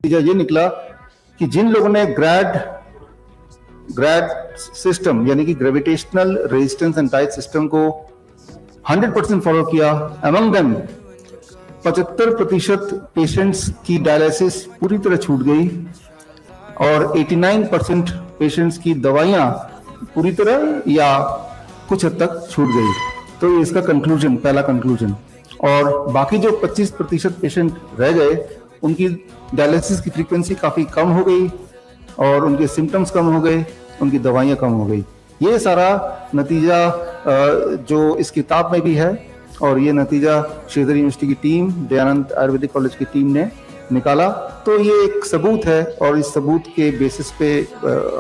नतीजा ये निकला कि जिन लोगों ने ग्रैड सिस्टम यानी कि gravitational resistance and tight system को 100% फॉलो किया, अमंग देम 75% पेशेंट्स की डायलिसिस पूरी तरह छूट गई और 89% पेशेंट्स की दवाइयां पूरी तरह या कुछ हद तक छूट गई। तो ये इसका कंक्लूजन, पहला कंक्लूजन। और बाकी जो 25% पेशेंट रह गए उनकी डायलिसिस की फ्रीक्वेंसी काफ़ी कम हो गई और उनके सिम्टम्स कम हो गए, उनकी दवाइयाँ कम हो गई। ये सारा नतीजा जो इस किताब में भी है और ये नतीजा श्रीधर यूनिवर्सिटी की टीम, दयानंद आयुर्वेदिक कॉलेज की टीम ने निकाला। तो ये एक सबूत है और इस सबूत के बेसिस पे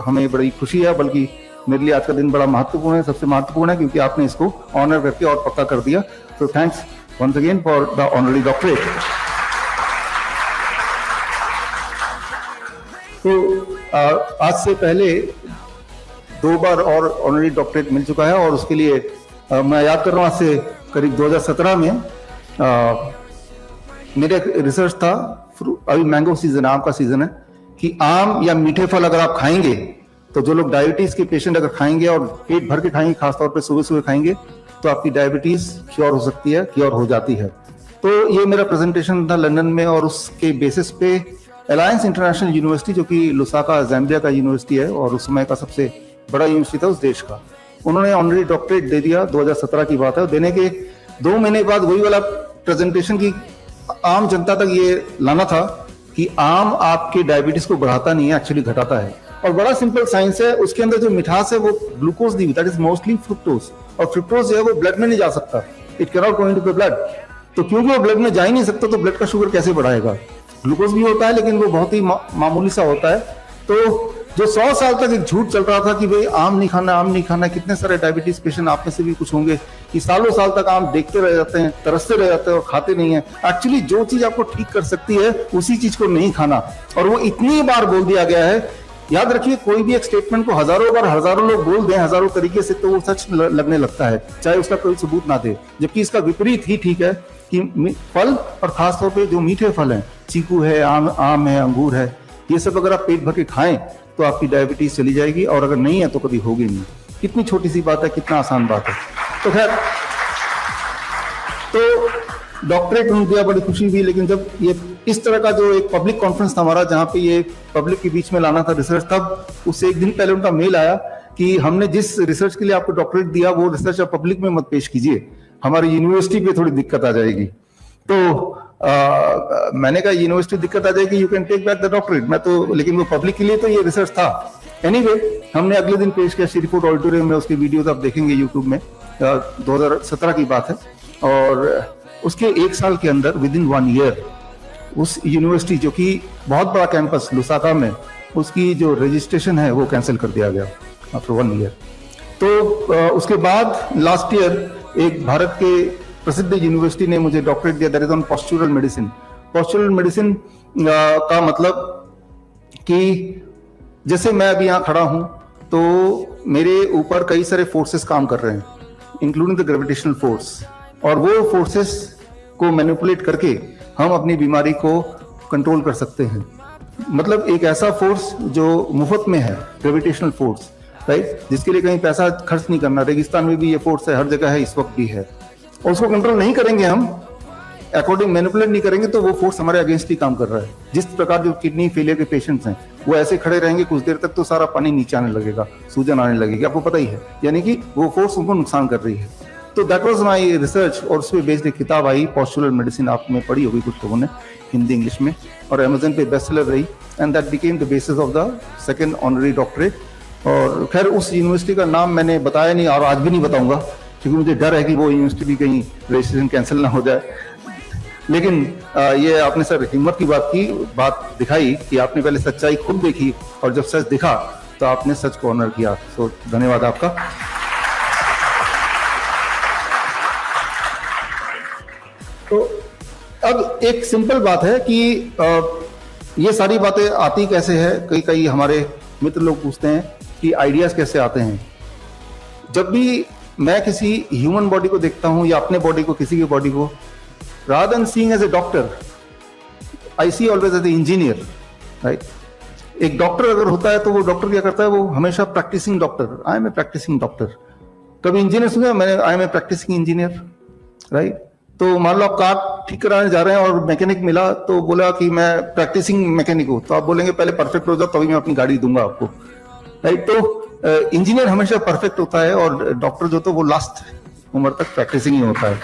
हमें बड़ी खुशी है, बल्कि मेरे लिए आज का दिन बड़ा महत्वपूर्ण है, सबसे महत्वपूर्ण है क्योंकि आपने इसको ऑनर करके और पक्का कर दिया। तो thanks once again for the honorary doctorate. तो आज से पहले 2 बार और ऑनररी डॉक्टरेट मिल चुका है और उसके लिए मैं याद कर रहा हूँ आज से करीब 2017 में मेरा एक रिसर्च था, अभी मैंगो सीजन, आम का सीजन है, कि आम या मीठे फल अगर आप खाएंगे तो जो लोग डायबिटीज के पेशेंट अगर खाएंगे और पेट भर के खाएंगे, खासतौर पे सुबह सुबह खाएंगे, तो आपकी डायबिटीज क्योर हो सकती है, क्योर हो जाती है। तो ये मेरा प्रेजेंटेशन था लंदन में और उसके बेसिस पे अलायंस इंटरनेशनल यूनिवर्सिटी, जो कि लुसाका ज़ैम्बिया का यूनिवर्सिटी है और उस समय का सबसे बड़ा यूनिवर्सिटी था उस देश का, उन्होंने ऑनररी डॉक्टरेट दे दिया। 2017 की बात है। देने के 2 महीने बाद वही वाला प्रेजेंटेशन की आम जनता तक ये लाना था कि आम आपके डायबिटीज को बढ़ाता नहीं है, एक्चुअली घटाता है। और बड़ा सिंपल साइंस है, उसके अंदर जो मिठास है वो glucose the, that is mostly fructose, और फ्रुक्टोज जो है वो ब्लड में नहीं जा सकता, it can not go into the blood. तो क्योंकि वो ब्लड में जा ही नहीं सकता तो ब्लड का शुगर कैसे बढ़ाएगा। ग्लूकोज भी होता है लेकिन वो बहुत ही मामूली सा होता है। तो जो 100 साल तक एक झूठ चल रहा था कि भाई आम नहीं खाना, आम नहीं खाना, कितने सारे डायबिटीज पेशेंट आप में से भी कुछ होंगे कि सालों साल तक आम देखते रह जाते हैं, तरसते रह जाते हैं और खाते नहीं है। एक्चुअली जो चीज आपको ठीक कर सकती है उसी चीज को नहीं खाना, और वो इतनी बार बोल दिया गया है। याद रखिए, कोई भी एक स्टेटमेंट को हजारों बार हजारों लोग बोल दें हजारों तरीके से तो वो सच लगने लगता है, चाहे उसका कोई सबूत ना दे। जबकि इसका विपरीत ही ठीक है कि फल और खासतौर पे जो मीठे फल हैं, चीकू है, आम है, अंगूर है, ये सब अगर आप पेट भर के खाएं तो आपकी डायबिटीज चली जाएगी, और अगर नहीं है तो कभी होगी नहीं। कितनी छोटी सी बात है, कितना आसान बात है। तो खैर, तो डॉक्टरेट उन्होंने दिया, बड़ी खुशी हुई। लेकिन जब ये इस तरह का जो एक पब्लिक कॉन्फ्रेंस था हमारा, जहाँ पे ये पब्लिक के बीच में लाना था रिसर्च, तब उससे 1 दिन पहले उनका मेल आया कि हमने जिस रिसर्च के लिए आपको डॉक्टरेट दिया वो रिसर्च आप पब्लिक में मत पेश कीजिए, हमारी यूनिवर्सिटी पे थोड़ी दिक्कत आ जाएगी। तो मैंने कहा यूनिवर्सिटी दिक्कत आ जाएगी, you can take back the doctorate. मैं तो, लेकिन वो पब्लिक के लिए तो ये रिसर्च था। एनीवे, हमने अगले दिन पेश किया श्री रिपोर्ट ऑडिटोरियम में, उसकी वीडियोस आप देखेंगे यूट्यूब में। 2017 की बात है। और उसके 1 साल के अंदर, विद इन 1 ईयर, उस यूनिवर्सिटी जो कि बहुत बड़ा कैंपस लुसाका में, उसकी जो रजिस्ट्रेशन है वो कैंसिल कर दिया गया आफ्टर 1 ईयर। तो उसके बाद लास्ट ईयर एक भारत के प्रसिद्ध यूनिवर्सिटी ने मुझे डॉक्टरेट दिया, that is on postural medicine. Postural medicine का मतलब कि जैसे मैं अभी यहाँ खड़ा हूँ तो मेरे ऊपर कई सारे फोर्सेस काम कर रहे हैं, इंक्लूडिंग द ग्रेविटेशनल फोर्स, और वो फोर्सेस को मैनिपुलेट करके हम अपनी बीमारी को कंट्रोल कर सकते हैं। मतलब एक ऐसा फोर्स जो मुफ्त में है, ग्रेविटेशनल फोर्स, राइट, जिसके लिए कहीं पैसा खर्च नहीं करना। रेगिस्तान में भी ये फोर्स है, हर जगह है, इस वक्त भी है। और उसको कंट्रोल नहीं करेंगे हम, अकॉर्डिंग मैनिपुलेट नहीं करेंगे, तो वो फोर्स हमारे अगेंस्ट ही काम कर रहा है। जिस प्रकार जो किडनी फेलियर के पेशेंट्स हैं, वो ऐसे खड़े रहेंगे कुछ देर तक तो सारा पानी नीचे आने लगेगा, सूजन आने लगेगी, आपको पता ही है, यानी कि वो फोर्स उनको नुकसान कर रही है। तो दैट वाज माय रिसर्च, और उस पर बेस्ड एक किताब आई, पॉस्चुरल मेडिसिन, आपने पढ़ी होगी कुछ लोगों ने, हिंदी इंग्लिश में, और अमेजन पे बेस्ट सेलर रही, and that became the basis of the 2nd honorary doctorate. और खैर, उस यूनिवर्सिटी का नाम मैंने बताया नहीं और आज भी नहीं बताऊंगा, क्योंकि मुझे डर है कि वो यूनिवर्सिटी भी कहीं रजिस्ट्रेशन कैंसिल ना हो जाए। लेकिन ये आपने सर हिम्मत की बात दिखाई कि आपने पहले सच्चाई खुद देखी, और जब सच दिखा तो आपने सच को ऑनर किया। तो धन्यवाद आपका। तो अब एक सिंपल बात है कि ये सारी बातें आती कैसे है, कई हमारे मित्र लोग पूछते हैं कि आइडियाज कैसे आते हैं। जब भी मैं किसी ह्यूमन बॉडी को देखता हूं या अपने बॉडी को, किसी की बॉडी को, rather than seeing as a doctor, I see always as an engineer, right. एक डॉक्टर अगर होता है तो वो डॉक्टर क्या करता है, वो हमेशा practising doctor, I am a practising doctor. कभी इंजीनियर सुना मैंने, I am a practising engineer, right. तो मान लो आप कार ठीक कराने जा रहे हैं और मैकेनिक मिला तो बोला कि मैं प्रैक्टिसिंग मैकेनिक हूं, तो आप बोलेंगे पहले परफेक्ट हो जाओ तभी मैं अपनी गाड़ी दूंगा आपको, राइट। तो इंजीनियर हमेशा परफेक्ट होता है और डॉक्टर जो तो वो लास्ट उम्र तक प्रैक्टिसिंग ही होता है,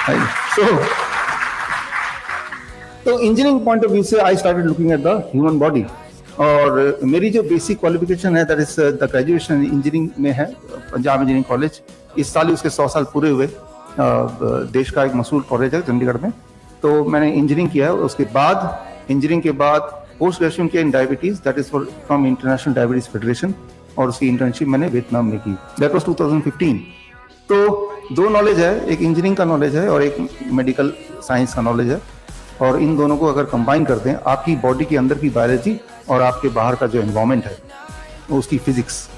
राइट। तो इंजीनियरिंग पॉइंट ऑफ व्यू से I started looking at the human body, और मेरी जो बेसिक क्वालिफिकेशन है that is the graduation engineering में है पंजाब इंजीनियरिंग कॉलेज। इस साल ही उसके 100 साल पूरे हुए। देश का एक मशहूर कॉलेज है चंडीगढ़ में। तो मैंने इंजीनियरिंग किया है। उसके बाद इंजीनियरिंग के बाद पोस्ट ग्रेजुएशन किया in diabetes, that is for from international diabetes federation, और उसकी इंटर्नशिप मैंने वियतनाम में की, दैट वाज 2015। तो दो नॉलेज है, एक इंजीनियरिंग का नॉलेज है और एक मेडिकल साइंस का नॉलेज है, और इन दोनों को अगर कंबाइन करते हैं, आपकी बॉडी के अंदर की बायोलॉजी और आपके बाहर का जो एनवायरमेंट है उसकी फिजिक्स,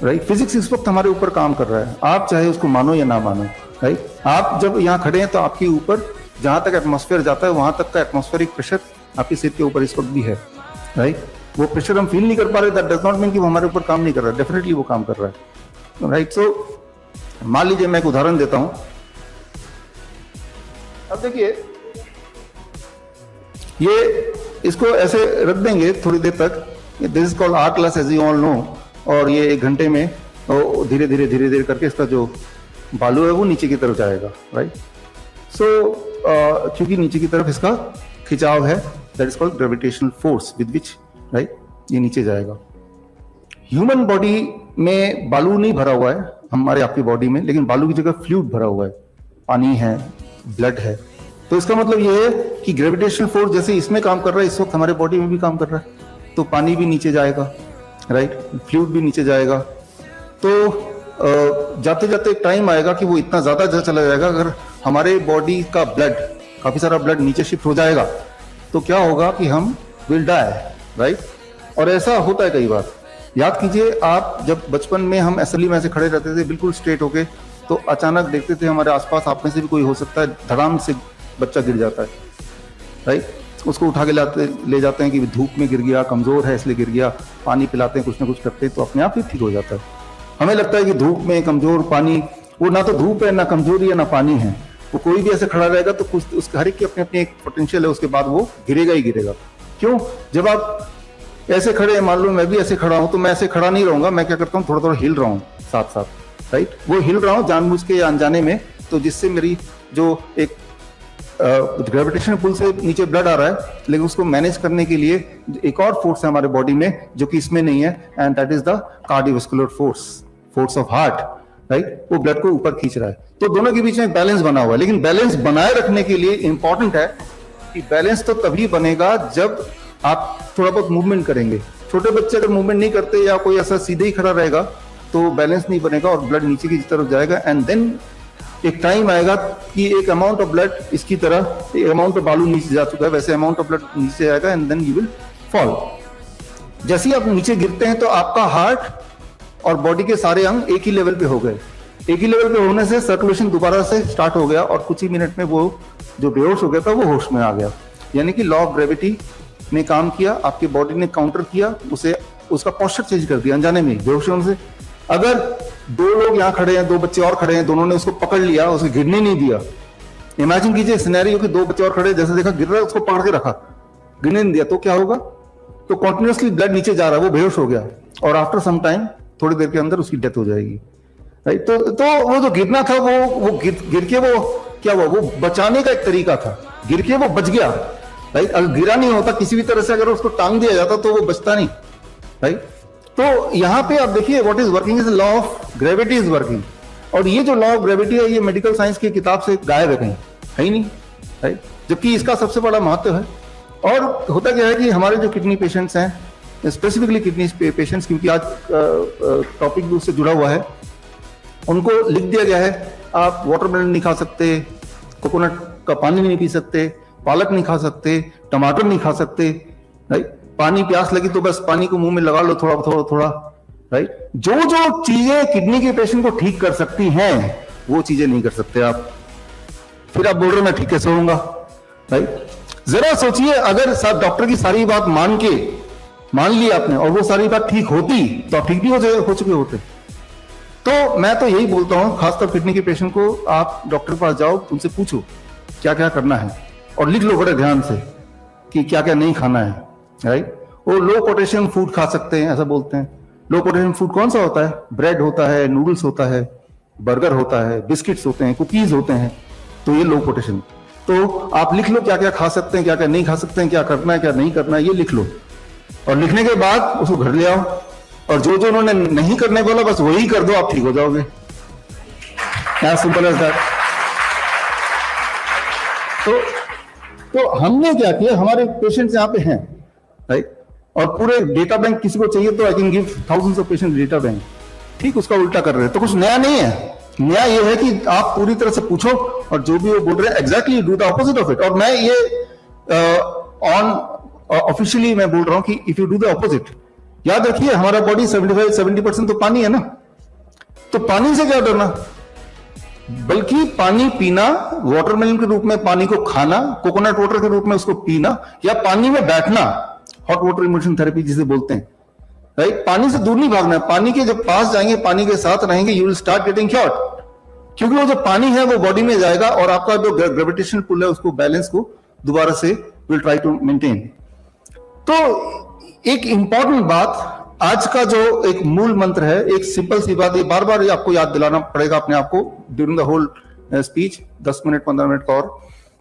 राइट। फिजिक्स इस वक्त हमारे ऊपर काम कर रहा है, आप चाहे उसको मानो या ना मानो, राइट। आप जब यहाँ खड़े हैं तो आपके ऊपर जहां तक एटमॉस्फेयर जाता है वहां तक का एटमॉस्फेरिक प्रेशर आपके सिर के ऊपर इस वक्त भी है, राइट। वो प्रेशर हम फील नहीं कर पा रहे, दैट डज नॉट मीन कि वो हमारे ऊपर काम नहीं कर रहा है, डेफिनेटली वो काम कर रहा है, राइट। सो मान लीजिए मैं एक उदाहरण देता हूं। अब देखिए ये इसको ऐसे रख देंगे थोड़ी देर तक, this is called our class as you all know, और ये 1 घंटे में धीरे धीरे करके इसका जो बालू है वो नीचे की तरफ जाएगा, राइट। सो क्योंकि नीचे की तरफ इसका खिंचाव है, that is called gravitational force with which, right, ये नीचे जाएगा। ह्यूमन बॉडी में बालू नहीं भरा हुआ है हमारे आपकी बॉडी में, लेकिन बालू की जगह फ्लूइड भरा हुआ है, पानी है, ब्लड है। तो इसका मतलब ये है कि ग्रेविटेशनल फोर्स जैसे इसमें काम कर रहा है इस वक्त हमारे बॉडी में भी काम कर रहा है, तो पानी भी नीचे जाएगा, राइट, फ्लूइड भी नीचे जाएगा। तो जाते जाते एक टाइम आएगा कि वो इतना ज्यादा चला जाएगा, अगर हमारे बॉडी का ब्लड, काफी सारा ब्लड नीचे शिफ्ट हो जाएगा तो क्या होगा कि हम विल डाई, राइट। और ऐसा होता है कई बार। याद कीजिए आप जब बचपन में हम असेंबली में ऐसे खड़े रहते थे बिल्कुल स्ट्रेट होके, तो अचानक देखते थे हमारे आसपास आप में से भी कोई हो सकता है, धड़ाम से बच्चा गिर जाता है, राइट। उसको उठा के ले जाते हैं कि धूप में गिर गया, कमजोर है इसलिए गिर गया, पानी पिलाते हैं, कुछ ना कुछ करते हैं, तो अपने आप ही ठीक हो जाता है। हमें लगता है कि धूप में कमजोर, पानी, वो ना तो धूप है ना कमजोरी है ना पानी है, वो कोई भी ऐसे खड़ा रहेगा तो कुछ उस हर एक की अपनी अपनी एक पोटेंशियल है, उसके बाद वो गिरेगा ही गिरेगा। क्यों? जब आप ऐसे खड़े हैं, मान लो मैं भी ऐसे खड़ा हूं, तो मैं ऐसे खड़ा नहीं रहूंगा, मैं क्या करता हूँ थोड़ा थोड़ा हिल रहा हूँ साथ साथ, राइट। वो हिल रहा हूँ जानबूझ के या अनजाने में, तो जिससे मेरी जो एक ग्रेविटेशनल पुल से नीचे ब्लड आ रहा है, लेकिन उसको मैनेज करने के लिए एक और फोर्स है हमारे बॉडी में जो कि इसमें नहीं है, and that is the cardiovascular force, force of heart, right. वो ब्लड को ऊपर खींच रहा है। तो दोनों के बीच में बैलेंस बना हुआ है, लेकिन बैलेंस बनाए रखने के लिए इंपॉर्टेंट है कि बैलेंस तो तभी बनेगा जब आप थोड़ा बहुत मूवमेंट करेंगे। छोटे बच्चे अगर मूवमेंट नहीं करते या कोई ऐसा सीधे ही खड़ा रहेगा तो बैलेंस नहीं बनेगा और ब्लड नीचे की तरफ जाएगा, एंड देन एक टाइम आएगा कि एक अमाउंट ऑफ ब्लड इसकी तरह, एक अमाउंट ऑफ बालू नीचे जा चुका है, वैसे अमाउंट ऑफ ब्लड नीचे आएगा, and then you will fall. जैसे ही आप नीचे गिरते हैं तो आपका हार्ट और बॉडी के सारे अंग एक ही लेवल पे हो गए। एक ही लेवल पे होने से सर्कुलेशन दोबारा से स्टार्ट हो गया और कुछ ही मिनट में वो जो बेहोश हो गया था वो होश में आ गया। यानी कि लॉ ऑफ ग्रेविटी ने काम किया, आपकी बॉडी ने काउंटर किया, उसे उसका पोस्चर चेंज कर दिया अनजाने में, बेहोश होने से। अगर दो लोग यहाँ खड़े हैं, दो बच्चे और खड़े हैं, दोनों ने उसको पकड़ लिया, उसे गिरने नहीं दिया। इमेजिन कीजिए सिनेरियो कि दो बच्चे और खड़े, जैसे देखा गिर रहा है उसको पकड़ के रखा, गिरने नहीं दिया, तो क्या होगा? तो कॉन्टिन्यूसली ब्लड नीचे जा रहा है, वो बेहोश हो गया और आफ्टर सम टाइम थोड़ी देर के अंदर उसकी डेथ हो जाएगी, राइट। तो वो जो गिरना था वो गिर के वो क्या हुआ, वो बचाने का एक तरीका था, गिर के वो बच गया, राइट। अगर गिरा नहीं होता किसी भी तरह से, अगर उसको टांग दिया जाता तो वो बचता नहीं, राइट। तो यहाँ पे आप देखिए what is working is law of gravity is working, और ये जो लॉ ऑफ ग्रेविटी है ये मेडिकल साइंस की किताब से गायब है, कहीं है ही नहीं, राइट। जबकि इसका सबसे बड़ा महत्व है। और होता क्या है कि हमारे जो किडनी पेशेंट्स हैं, स्पेसिफिकली किडनी पेशेंट्स, क्योंकि आज टॉपिक भी उससे जुड़ा हुआ है, उनको लिख दिया गया है आप वाटरमेलन नहीं खा सकते, कोकोनट का पानी नहीं पी सकते, पालक नहीं खा सकते, टमाटर नहीं खा सकते, राइट। पानी प्यास लगी तो बस पानी को मुंह में लगा लो थोड़ा थोड़ा थोड़ा, राइट। जो जो चीजें किडनी के पेशेंट को ठीक कर सकती हैं वो चीजें नहीं कर सकते आप। फिर आप बोल रहे मैं ठीक कैसे होऊंगा, राइट। जरा सोचिए, अगर डॉक्टर की सारी बात मान के मान लिया आपने और वो सारी बात ठीक होती तो आप ठीक भी हो चुके होते। तो मैं तो यही बोलता हूं, खासकर किडनी के पेशेंट को, आप डॉक्टर के पास जाओ, उनसे पूछो क्या क्या करना है और लिख लो बड़े ध्यान से कि क्या क्या नहीं खाना है, राइट। वो लो पोटेशियम फूड खा सकते हैं, ऐसा बोलते हैं। लो पोटेशियम फूड कौन सा होता है? ब्रेड होता है, नूडल्स होता है, बर्गर होता है, बिस्किट्स होते हैं, कुकीज होते हैं, तो ये लो पोटेशियम। तो आप लिख लो क्या क्या खा सकते हैं, क्या क्या नहीं खा सकते हैं, क्या करना है क्या नहीं करना है, ये लिख लो। और लिखने के बाद उसको घर ले आओ और जो जो उन्होंने नहीं करने बोला बस वही कर दो, आप ठीक हो जाओगे। As simple as that. तो हमने क्या किया, हमारे पेशेंट्स यहाँ पे हैं, राइट, और पूरे डेटा बैंक किसी को चाहिए तो I can give thousands of patient data bank. ठीक उसका उल्टा कर रहे हैं, तो कुछ नया नहीं है। नया ये है कि आप पूरी तरह से पूछो और जो भी वो बोल रहे हैं exactly do the opposite of it. और मैं ये ऑन ऑफिशियली मैं बोल रहा हूं कि if you do the opposite, याद रखिए हमारा बॉडी 75-70% तो पानी है ना, तो पानी से क्या डरना, बल्कि पानी पीना, वाटरमेलन के रूप में पानी को खाना, कोकोनट वाटर के रूप में उसको पीना, या पानी में बैठना, हॉट वाटर इमर्शन थेरेपी जिसे बोलते हैं, राइट। पानी से दूर नहीं भागना है, पानी के जब पास जाएंगे, पानी के साथ रहेंगे, you will start getting cured, क्योंकि वो जो पानी है वो बॉडी में जाएगा और आपका जो ग्रेविटेशनल पुल है उसको बैलेंस को दोबारा से विल ट्राई टू मेंटेन। तो एक इंपॉर्टेंट बात, आज का जो एक मूल मंत्र है, एक सिंपल सी बात, ये बार बार आपको याद दिलाना पड़ेगा अपने आप को during the whole speech, 10 minute 15 minute का और।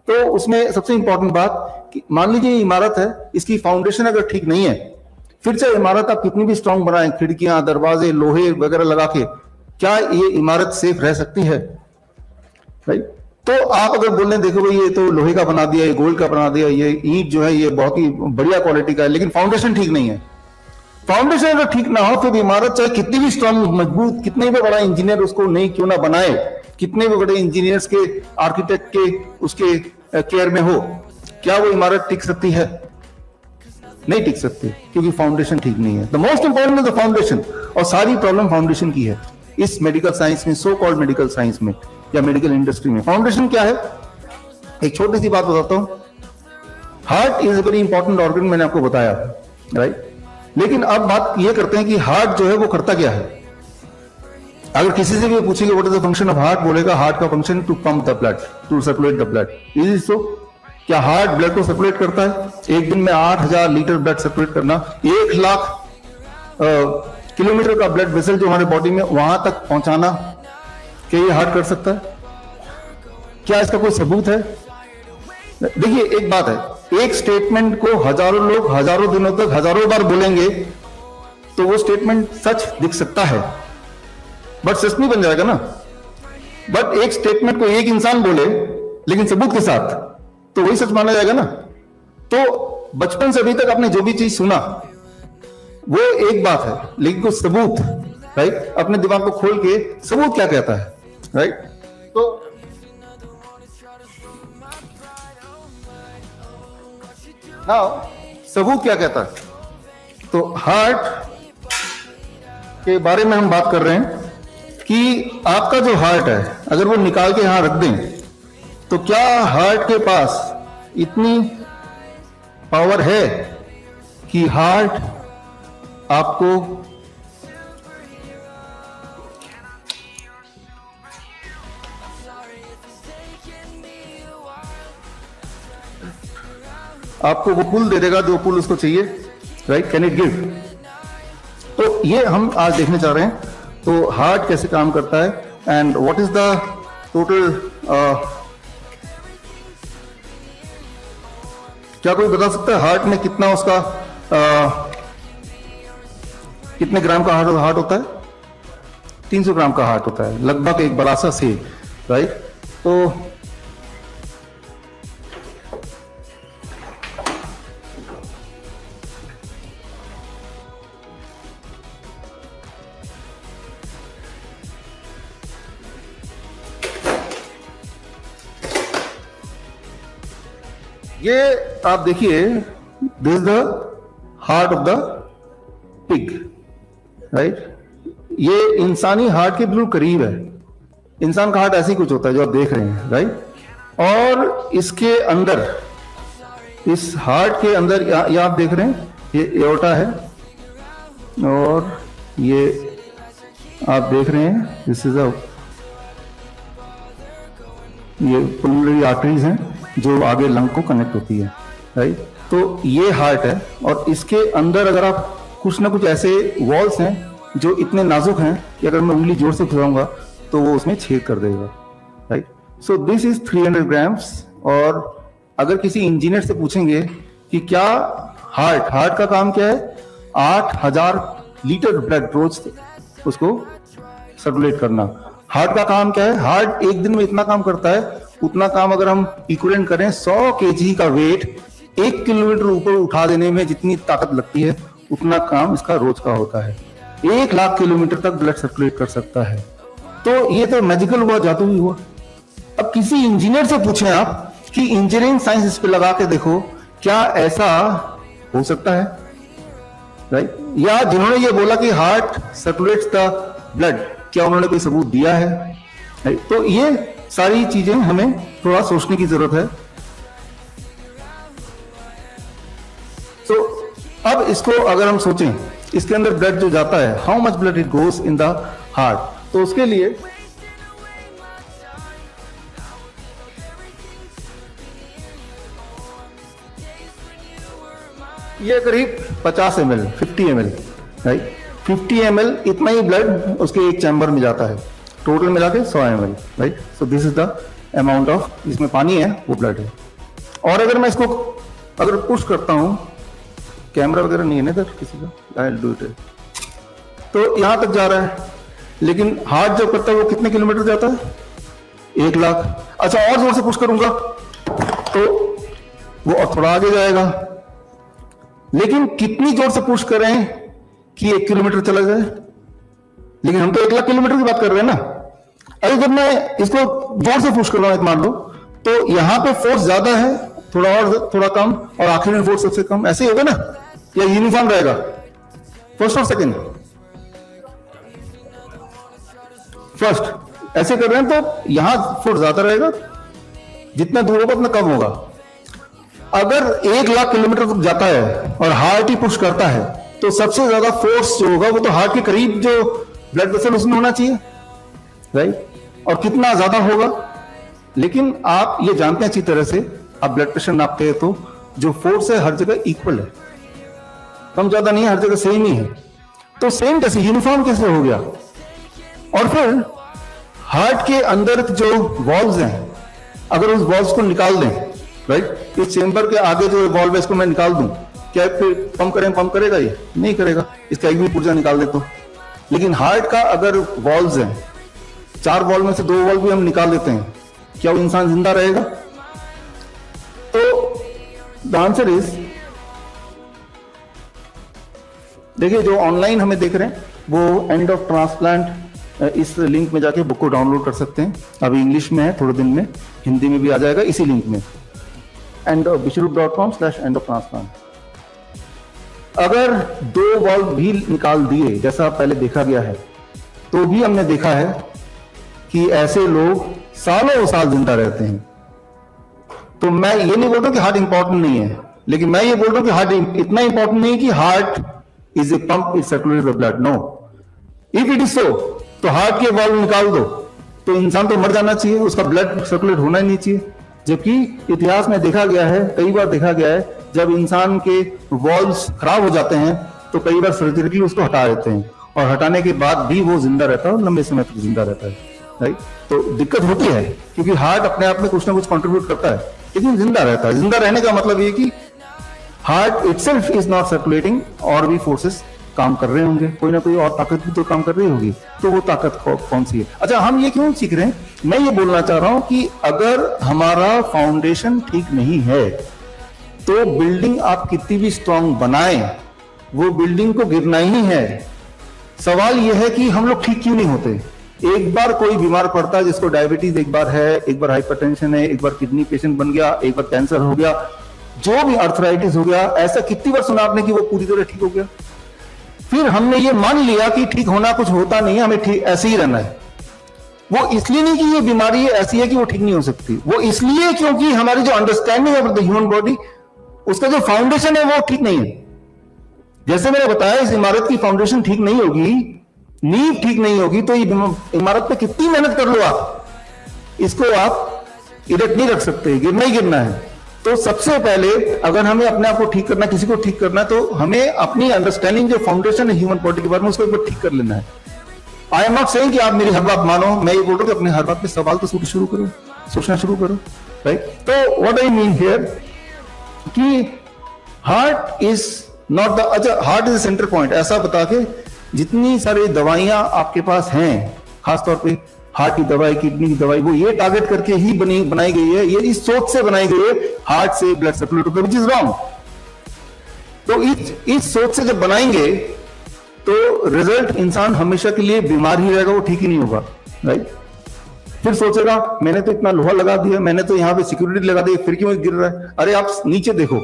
तो उसमें सबसे इंपॉर्टेंट बात कि मान लीजिए ये इमारत है, इसकी फाउंडेशन अगर ठीक नहीं है, फिर चाहे इमारत आप कितनी भी स्ट्रांग बनाएं, खिड़कियां दरवाजे लोहे वगैरह लगा के, क्या ये इमारत सेफ रह सकती है, राइट। तो आप अगर बोल रहे देखो भाई ये तो लोहे का बना दिया, ये गोल्ड का बना दिया, ये ईंट जो है ये बहुत ही बढ़िया क्वालिटी का है, लेकिन फाउंडेशन ठीक नहीं है। फाउंडेशन अगर ठीक ना हो फिर इमारत चाहे कितनी भी स्ट्रांग मजबूत, कितने भी बड़ा इंजीनियर उसको नहीं क्यों ना बनाए, कितने भी बड़े इंजीनियर्स के आर्किटेक्ट के उसके केयर में हो, क्या वो इमारत टिक सकती है? नहीं टिक सकती, क्योंकि फाउंडेशन ठीक नहीं है। The most important is the foundation, और सारी प्रॉब्लम फाउंडेशन की है इस मेडिकल साइंस में, सो कॉल्ड मेडिकल साइंस में या मेडिकल इंडस्ट्री में। फाउंडेशन क्या है? एक छोटी सी बात बताता हूं। Heart is a very important organ, मैंने आपको बताया, राइट। लेकिन अब बात ये करते हैं कि हार्ट जो है वो करता क्या है। अगर किसी से भी पूछेंगे what is the function of heart, बोलेगा हार्ट का function to pump the blood, to circulate the blood. Is it so? क्या हार्ट ब्लड को सर्कुलेट करता है? एक दिन में 8000 लीटर ब्लड सर्कुलेट करना, 1 लाख किलोमीटर का ब्लड वेसल जो हमारे बॉडी में वहां तक पहुंचाना, क्या ये हार्ट कर सकता है? क्या इसका कोई सबूत है? देखिए एक बात है, एक स्टेटमेंट को हजारों लोग हजारों दिनों तक हजारों बार बोलेंगे तो वो स्टेटमेंट सच दिख सकता है, बट सच नहीं बन जाएगा ना। बट एक स्टेटमेंट को एक इंसान बोले लेकिन सबूत के साथ, तो वही सच माना जाएगा ना। तो बचपन से अभी तक आपने जो भी चीज सुना वो एक बात है, लेकिन कुछ सबूत, राइट, अपने दिमाग को खोल के सबूत क्या कहता है, राइट। तो नाउ सबूत क्या कहता है? तो हार्ट के बारे में हम बात कर रहे हैं कि आपका जो हार्ट है अगर वो निकाल के यहां रख दें तो क्या हार्ट के पास इतनी पावर है कि हार्ट आपको वो पुल दे देगा जो पुल उसको चाहिए, राइट? Can it give? तो ये हम आज देखने चाह रहे हैं, तो हार्ट कैसे काम करता है and what is the total, क्या कोई बता सकता है हार्ट में कितना उसका कितने ग्राम का हार्ट होता है? 300 ग्राम का हार्ट होता है, लगभग एक बड़ा सा सेब, राइट? तो ये आप देखिए, this is the heart of the pig, right? ये इंसानी हार्ट के बिल्कुल करीब है। इंसान का हार्ट ऐसे ही कुछ होता है जो आप देख रहे हैं, राइट? और इसके अंदर, इस हार्ट के अंदर, ये आप देख रहे हैं, ये एओर्टा है और ये आप देख रहे हैं दिस इज अ, ये पल्मोनरी आर्टरीज हैं जो आगे लंग को कनेक्ट होती है, राइट। तो ये हार्ट है और इसके अंदर अगर आप कुछ ना कुछ ऐसे वॉल्स हैं जो इतने नाजुक हैं कि अगर मैं उंगली जोर से घुसाऊंगा तो वो उसमें छेद कर देगा, right. So this is 300 grams. और अगर किसी इंजीनियर से पूछेंगे कि क्या हार्ट का काम क्या है, 8000 लीटर ब्लड रोज उसको सर्कुलेट करना। हार्ट का काम क्या है, हार्ट एक दिन में इतना काम करता है, उतना काम अगर हम इक्विवेलेंट करें 100 केजी का वेट 1 किलोमीटर ऊपर उठा देने में जितनी ताकत लगती है उतना काम इसका रोज का होता है। 1 लाख किलोमीटर तक ब्लड सर्कुलेट कर सकता है। तो ये तो मैजिकल हुआ, जादू ही हुआ। अब किसी इंजीनियर से पूछें आप कि इंजीनियरिंग साइंस इस पे लगा के देखो, क्या ऐसा हो सकता है, राइट। या जिन्होंने ये बोला कि हार्ट सर्कुलेट्स द ब्लड, क्या उन्होंने कोई सबूत दिया है, राइट। तो ये सारी चीजें हमें थोड़ा सोचने की जरूरत है। तो अब इसको अगर हम सोचें, इसके अंदर ब्लड जो जाता है, how much blood it goes in the heart, तो उसके लिए ये करीब 50 ml 50 ml, राइट। 50 ml इतना ही ब्लड उसके एक चैम्बर में जाता है, टोटल मिला के 100 ml, right. So this is the amount of, इसमें पानी है वो ब्लड है। और अगर मैं इसको अगर पुश करता हूं, कैमरा वगैरह नहीं है ना इधर किसी का, आई विल डू इट, तो यहां तक जा रहा है, लेकिन हार्ट जो करता है वो कितने किलोमीटर जाता है, 1 लाख। अच्छा, और जोर से पुश करूंगा तो वो और थोड़ा आगे जाएगा, लेकिन कितनी जोर से पुश करें कि 1 किलोमीटर चला जाए, लेकिन हम तो 1 लाख किलोमीटर की बात कर रहे हैं ना। अरे जब मैं इसको जोर से पुश कर रहा हूं, मान लो, तो यहां पे फोर्स ज्यादा है, थोड़ा और थोड़ा कम, और आखिर में फोर्स सबसे कम, ऐसे ही होगा ना, या यूनिफॉर्म रहेगा फर्स्ट और सेकंड, फर्स्ट ऐसे कर रहे हैं तो यहां फोर्स ज्यादा रहेगा, जितना दूर होगा उतना कम होगा। अगर 1 लाख किलोमीटर तक जाता है और हार्ट ही पुश करता है, तो सबसे ज्यादा फोर्स जो होगा वो तो हार्ट के करीब जो ब्लड वेसल उसमें होना चाहिए, राइट। और कितना ज्यादा होगा, लेकिन आप ये जानते हैं अच्छी तरह से, आप ब्लड प्रेशर नापते हैं तो जो फोर्स है हर जगह इक्वल है, कम ज्यादा नहीं है, हर जगह सेम ही है। तो सेम कैसे, यूनिफॉर्म कैसे हो गया। और फिर हार्ट के अंदर जो वॉल्व्स हैं, अगर उस वॉल्व्स को निकाल दें, राइट, इस चेंबर के आगे जो वॉल्व है इसको मैं निकाल दूं, क्या फिर पंप करेगा, ये नहीं करेगा, इसका एक भी पुर्जा निकाल दे तो। लेकिन हार्ट का अगर वॉल्व्स हैं, 4 वॉल्व में से 2 वॉल्व भी हम निकाल देते हैं, क्या वो इंसान जिंदा रहेगा। तो द आंसर इज, देखिए जो ऑनलाइन हमें देख रहे हैं वो एंड ऑफ ट्रांसप्लांट, इस लिंक में जाके बुक को डाउनलोड कर सकते हैं। अभी इंग्लिश में है, थोड़े दिन में हिंदी में भी आ जाएगा इसी लिंक में, vichrup.com/end of transplant। अगर 2 वॉल्व भी निकाल दिए जैसा पहले देखा गया है, तो भी हमने देखा है कि ऐसे लोग सालों साल जिंदा रहते हैं। तो मैं ये नहीं बोल रहा कि हार्ट इंपॉर्टेंट नहीं है, लेकिन मैं ये बोल रहा हूं कि हार्ट इतना इंपॉर्टेंट नहीं है कि heart is a pump, it circulates the blood. No, if it is so, तो हार्ट के वॉल्व निकाल दो तो इंसान तो मर जाना चाहिए, उसका ब्लड सर्कुलेट होना ही नहीं चाहिए। जबकि इतिहास में देखा गया है, कई बार देखा गया है, जब इंसान के वॉल्व्स खराब हो जाते हैं तो कई बार सर्जरी उसको हटा देते हैं, और हटाने के बाद भी वो जिंदा रहता है और लंबे समय तक जिंदा रहता है, राइट। तो दिक्कत होती है क्योंकि हार्ट अपने आप में कुछ ना कुछ कंट्रीब्यूट करता है, लेकिन जिंदा रहता है। जिंदा रहने का मतलब ये कि heart itself is not circulating, और भी फोर्सेस काम कर रहे होंगे, कोई ना कोई और ताकत भी तो काम कर रही होगी। तो वो ताकत कौन सी है। अच्छा, हम ये क्यों सीख रहे हैं, मैं ये बोलना चाह रहा हूं कि अगर हमारा फाउंडेशन ठीक नहीं है तो बिल्डिंग आप कितनी भी स्ट्रांग बनाएं, वो बिल्डिंग को गिरना ही है। सवाल यह है कि हम लोग ठीक क्यों नहीं होते। एक बार कोई बीमार पड़ता है, जिसको डायबिटीज एक बार है, एक बार हाइपरटेंशन है, एक बार किडनी पेशेंट बन गया, एक बार कैंसर हो गया, जो भी अर्थराइटिस हो गया, ऐसा कितनी बार सुना आपने कि वो पूरी तरह ठीक हो गया। फिर हमने ये मान लिया कि ठीक होना कुछ होता नहीं है, हमें ठीक ऐसे ही रहना है। वो इसलिए नहीं कि ये बीमारी ऐसी है कि वो ठीक नहीं हो सकती, वो इसलिए क्योंकि हमारी जो understanding of the human body, उसका जो फाउंडेशन है वो ठीक नहीं है। जैसे मैंने बताया, इस इमारत की फाउंडेशन ठीक नहीं होगी, नींव ठीक नहीं होगी, तो ये इमारत पे कितनी मेहनत कर लो आप, इसको आप इरेक्ट नहीं रख सकते, गिरना ही गिरना है। तो सबसे पहले अगर हमें अपने आप को ठीक करना, किसी को ठीक करना, तो हमें अपनी अंडरस्टैंडिंग जो फाउंडेशन है ह्यूमन बॉडी के बारे में, उसको एक बार ठीक कर लेना है। आई एम नॉट सेइंग कि आप मेरी हर बात मानो, मैं ये बोल रहा हूं कि अपने हर बात पे सवाल तो शुरू करो, सोचना शुरू करो, राइट। तो व्हाट आई मीन हियर कि हार्ट इज नॉट द, अच्छा हार्ट इज सेंटर पॉइंट, ऐसा बता के जितनी सारी दवाइयां आपके पास हैं, खासतौर पे हार्ट की दवाई, किडनी की दवाई, वो ये टारगेट करके ही बनाई गई है, ये इस सोच से बनाई गई है हार्ट से ब्लड सर्कुलेट होता है, व्हिच इज रॉन्ग। तो इस सोच से जब बनाएंगे तो रिजल्ट इंसान हमेशा के लिए बीमार ही रहेगा, वो ठीक ही नहीं होगा, राइट। फिर सोचेगा मैंने तो इतना लोहा लगा दिया, मैंने तो यहाँ पे सिक्योरिटी लगा दी, फिर क्यों गिर रहा है। अरे आप नीचे देखो,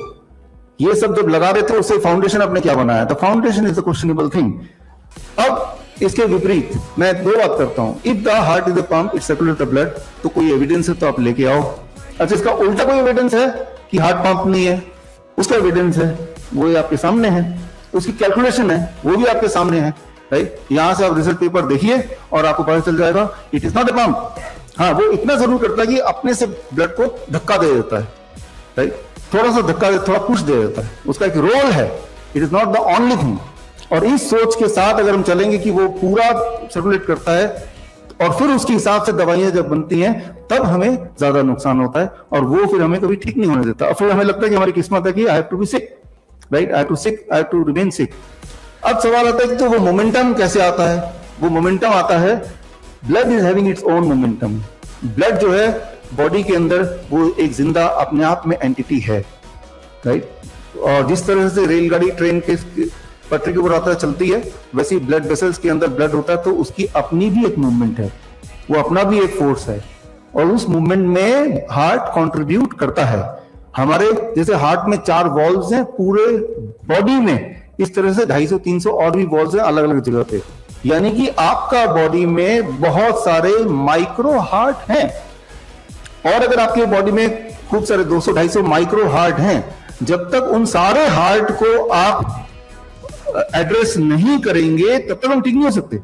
ये सब जब लगा रहे थे उससे फाउंडेशन आपने क्या बनाया था, foundation is the questionable thing. अब इसके विपरीत मैं दो बात करता हूं, if the heart is the pump it circulate the blood, तो कोई एविडेंस है तो आप लेके आओ। अच्छा, इसका उल्टा कोई एविडेंस है कि हार्ट पंप नहीं है, उसका एविडेंस है, वो आपके सामने है, उसकी कैलकुलेशन है, वो भी आपके सामने है, राइट। यहां से आप रिजल्ट पेपर देखिए और आपको पता चल जाएगा it is not a pump. हाँ, वो इतना जरूर करता है कि अपने से ब्लड को धक्का दे देता है, राइट, थोड़ा सा धक्का दे, थोड़ा पुश दे देता है, उसका एक रोल है, it is not the only thing. और इस सोच के साथ अगर हम चलेंगे कि वो पूरा सर्कुलेट करता है और फिर उसके हिसाब से दवाइयां जब बनती हैं, तब हमें ज्यादा नुकसान होता है और वो फिर हमें कभी ठीक नहीं होने देता। और फिर हमें लगता है कि हमारी किस्मत है कि I have to be sick, right, I have to remain sick. अब सवाल आता है कि तो वो मोमेंटम कैसे आता है। वो मोमेंटम आता है, blood is having its own momentum. Blood जो है बॉडी के अंदर वो एक जिंदा अपने आप में एंटिटी है, राइट। और जिस तरह से रेलगाड़ी ट्रेन के पटरी के ऊपर आता है, चलती है, वैसे ही ब्लड वेसल्स के अंदर ब्लड होता है, तो उसकी अपनी भी एक मूवमेंट है, वो अपना भी एक फोर्स है और उस मूवमेंट में हार्ट कंट्रीब्यूट करता है। हमारे जैसे हार्ट में 4 वॉल्व्स हैं पूरे बॉडी में, इस तरह से 250-300 और भी वॉल्व्स हैं अलग अलग जगह पे। यानी कि आपका बॉडी में बहुत सारे माइक्रो हार्ट हैं और अगर आपके बॉडी में खूब सारे 200-250 माइक्रो हार्ट हैं, जब तक उन सारे हार्ट को आप एड्रेस नहीं करेंगे तब तक हम ठीक नहीं हो सकते,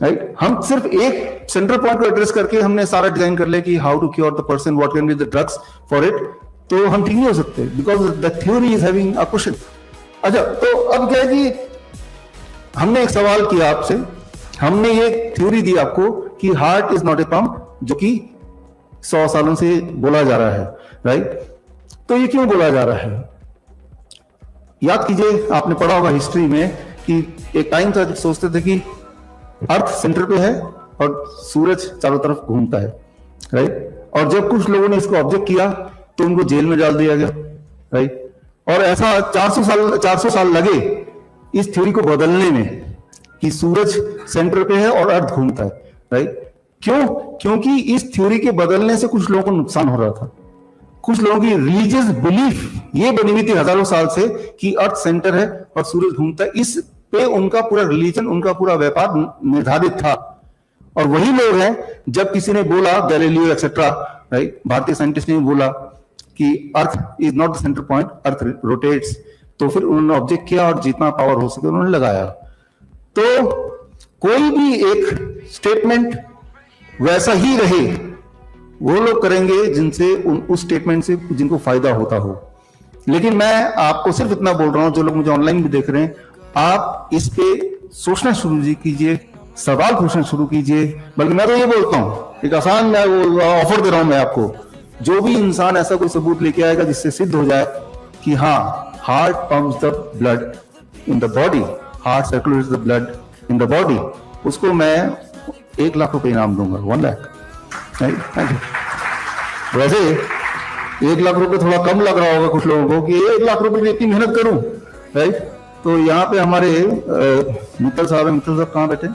राइट। हम सिर्फ एक सेंट्रल पॉइंट को एड्रेस करके हमने सारा डिजाइन कर लिया कि how to cure the person, what can be the drugs for it, तो हम ठीक नहीं हो सकते because the theory is having a question. अच्छा, तो अब क्या है कि हमने एक सवाल किया आपसे, हमने ये थ्योरी दी आपको कि heart is not a pump, जो कि 100 सालों से बोला जा रहा है, राइट। तो ये क्यों बोला जा रहा है? याद कीजिए, आपने पढ़ा होगा हिस्ट्री में कि एक टाइम था जब सोचते थे कि अर्थ सेंटर पे है और सूरज चारों तरफ घूमता है, राइट। और जब कुछ लोगों ने इसको ऑब्जेक्ट किया तो उनको जेल में डाल दिया गया, राइट। और ऐसा 400 साल लगे इस थ्योरी को बदलने में कि सूरज सेंटर पे है और अर्थ घूमता है, राइट। क्यों? क्योंकि इस थ्योरी के बदलने से कुछ लोगों को नुकसान हो रहा था। कुछ लोगों की रिलीजियस बिलीफ ये बनी हुई थी हजारों साल से कि अर्थ सेंटर है और सूरज घूमता है, इस पे उनका पूरा रिलीजन, उनका पूरा व्यापार निर्धारित था। और वही लोग हैं, जब किसी ने बोला, गैलीलियो एक्सेट्रा, राइट, भारतीय साइंटिस्ट ने बोला कि earth is not the centre point, earth rotates, तो फिर उन्होंने ऑब्जेक्ट किया और जितना पावर हो सके उन्होंने लगाया। तो कोई भी एक स्टेटमेंट वैसा ही रहे, वो लोग करेंगे जिनसे उस स्टेटमेंट से जिनको फायदा होता हो। लेकिन मैं आपको सिर्फ इतना बोल रहा हूं, जो लोग मुझे ऑनलाइन भी देख रहे हैं, आप इस पे सोचना शुरू कीजिए, सवाल पूछना शुरू कीजिए। बल्कि मैं तो ये बोलता हूं, एक आसान मैं ऑफर दे रहा हूं मैं आपको, जो भी इंसान ऐसा कोई सबूत लेके आएगा जिससे सिद्ध हो जाए कि हाँ, heart pumps the blood in the body, heart circulates the blood in the body, उसको मैं 1 लाख रुपए इनाम दूंगा, 1 लाख। Thank you. वैसे 1 लाख रुपए थोड़ा कम लग रहा होगा कुछ लोगों को कि 1 लाख रुपए की इतनी मेहनत करूं, राइट। तो यहाँ पे हमारे मित्तल साहब है, मित्तल साहब कहाँ बैठे?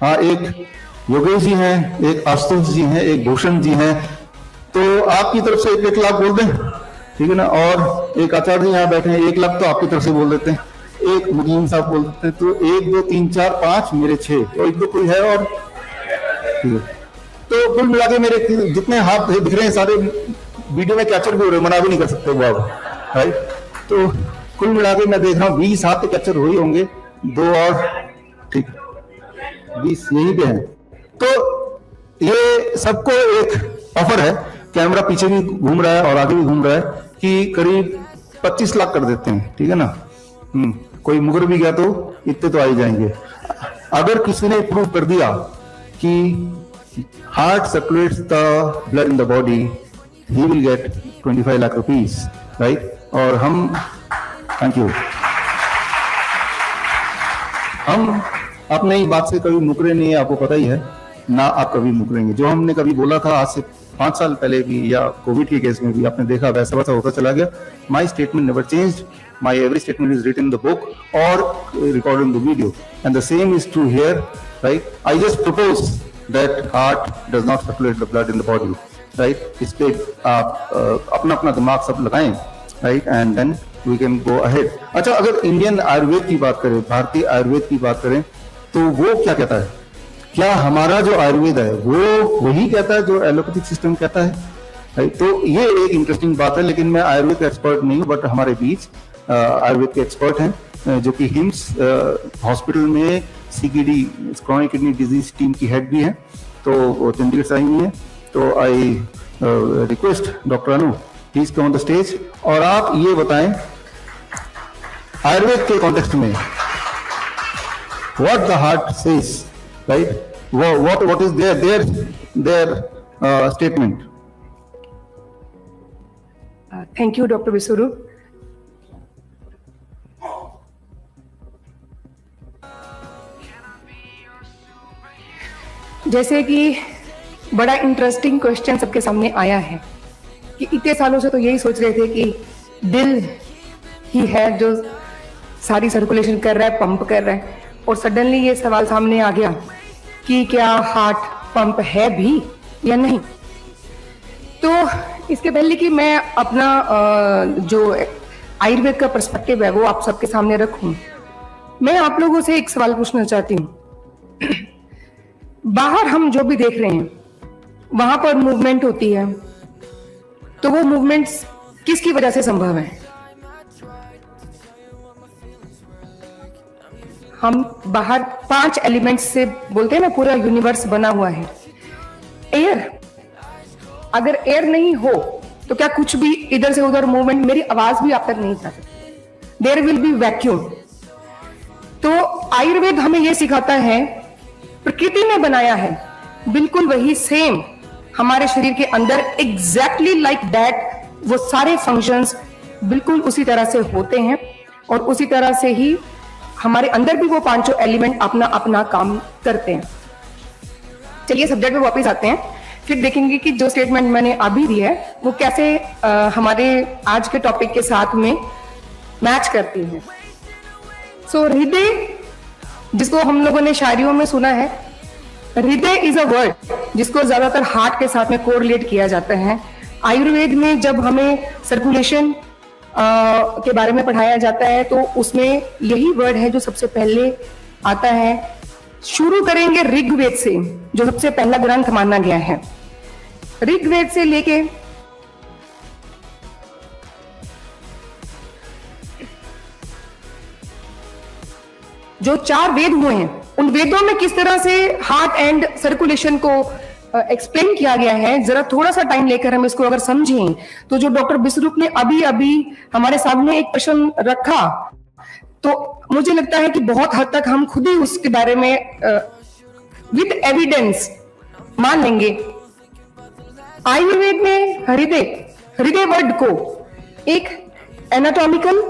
हाँ, एक योगेश जी हैं, एक आशुतोष जी हैं, एक भूषण जी हैं। तो आपकी तरफ से 1 लाख बोल दें, ठीक है ना। और एक आचार्य जी यहाँ बैठे हैं, 1 लाख तो आपकी तरफ से बोल देते हैं, एक मुकीम साहब बोल देते हैं। तो 1 2 3 4 5 मेरे 6, तो 1 2 कोई है और ठीक है। तो कुल मिला के मेरे जितने हाथ दिख रहे हैं सारे वीडियो में कैप्चर भी हो रहे हैं, मना भी नहीं कर सकते वो आप, राइट। तो कुल मिला के मैं देख रहा हूँ 20 हाथ तो कैप्चर हो ही होंगे, 2 और ठीक 20 यहीं पे हैं। तो ये सबको एक ऑफर है, कैमरा पीछे भी घूम रहा है और आगे भी घूम रहा है, कि करीब 25 लाख कर देते हैं, ठीक है ना। कोई मुकर भी गया तो इतने तो आ ही जाएंगे। अगर किसी ने प्रूव कर दिया कि heart circulates the blood in the body, he will get 25 lakh rupees, right. और हम, थैंक यू, हम अपने बात से कभी मुकरे नहीं है, आपको पता ही है ना, आप कभी मुकरेंगे। जो हमने कभी बोला था आज से 5 साल पहले भी, या कोविड के केस में भी आपने देखा, वैसा वैसा होता चला गया। My statement never changed, my every statement is written in the book or recorded in the video, and the same is true here, right? I just propose that heart does not circulate the blood in the body, right? इस पे आप अपना अपना दिमाग सब लगाएं, right? And then we can go ahead. अच्छा, अगर इंडियन आयुर्वेद की बात करें, भारतीय आयुर्वेद की बात करें, तो वो क्या कहता है? क्या हमारा जो आयुर्वेद है वो वही कहता है जो एलोपैथिक सिस्टम कहता है? right? तो ये एक इंटरेस्टिंग बात है, लेकिन मैं आयुर्वेद का एक्सपर्ट नहीं हूँ, बट हमारे बीच आयुर्वेद के एक्सपर्ट हैं, जो कि हिम्स हॉस्पिटल में सीकीडी, क्रॉनिक किडनी डिजीज टीम की हेड भी हैं, तो वो चंडीगढ़ से आई हुई हैं। तो I request doctor Anu, please come on the stage, और आप ये बताएं आयुर्वेद के कॉन्टेक्स्ट में what the heart says, right, what is there statement. Thank you doctor Vishwaroop. जैसे कि बड़ा इंटरेस्टिंग क्वेश्चन सबके सामने आया है कि इतने सालों से तो यही सोच रहे थे कि दिल ही है जो सारी सर्कुलेशन कर रहा है, पंप कर रहा है, और सडनली ये सवाल सामने आ गया कि क्या हार्ट पंप है भी या नहीं। तो इसके पहले कि मैं अपना जो आयुर्वेद का पर्सपेक्टिव है वो आप सबके सामने रखूं, मैं आप लोगों से एक सवाल पूछना चाहती हूँ। बाहर हम जो भी देख रहे हैं वहां पर मूवमेंट होती है, तो वो मूवमेंट्स किसकी वजह से संभव है? हम बाहर 5 एलिमेंट्स से बोलते हैं ना, पूरा यूनिवर्स बना हुआ है। एयर, अगर एयर नहीं हो तो क्या कुछ भी इधर से उधर मूवमेंट, मेरी आवाज भी आप तक नहीं जा सकती, देयर विल बी वैक्यूम। तो आयुर्वेद हमें यह सिखाता है, प्रकृति ने बनाया है बिल्कुल वही सेम हमारे शरीर के अंदर, एग्जैक्टली लाइक दैट, वो सारे फंक्शंस बिल्कुल उसी तरह से होते हैं, और उसी तरह से ही हमारे अंदर भी वो 5 एलिमेंट अपना अपना काम करते हैं। चलिए सब्जेक्ट पे वापस आते हैं, फिर देखेंगे कि जो स्टेटमेंट मैंने अभी दी है वो कैसे हमारे आज के टॉपिक के साथ में मैच करती है। सो हृदय, जिसको हम लोगों ने शायरियों में सुना है, हृदय इज अ वर्ड जिसको ज्यादातर हार्ट के साथ में कोरिलेट किया जाता है। आयुर्वेद में जब हमें सर्कुलेशन के बारे में पढ़ाया जाता है तो उसमें यही वर्ड है जो सबसे पहले आता है। शुरू करेंगे ऋग्वेद से, जो सबसे पहला ग्रंथ माना गया है। ऋग्वेद से लेके जो 4 वेद हुए हैं, उन वेदों में किस तरह से हार्ट एंड सर्कुलेशन को एक्सप्लेन किया गया है, जरा थोड़ा सा टाइम लेकर हम इसको अगर समझें तो जो डॉक्टर विश्वरूप ने अभी अभी हमारे सामने एक प्रश्न रखा, तो मुझे लगता है कि बहुत हद तक हम खुद ही उसके बारे में विद एविडेंस मान लेंगे। आयुर्वेद में हृदय वर्ड को एक एनाटॉमिकल,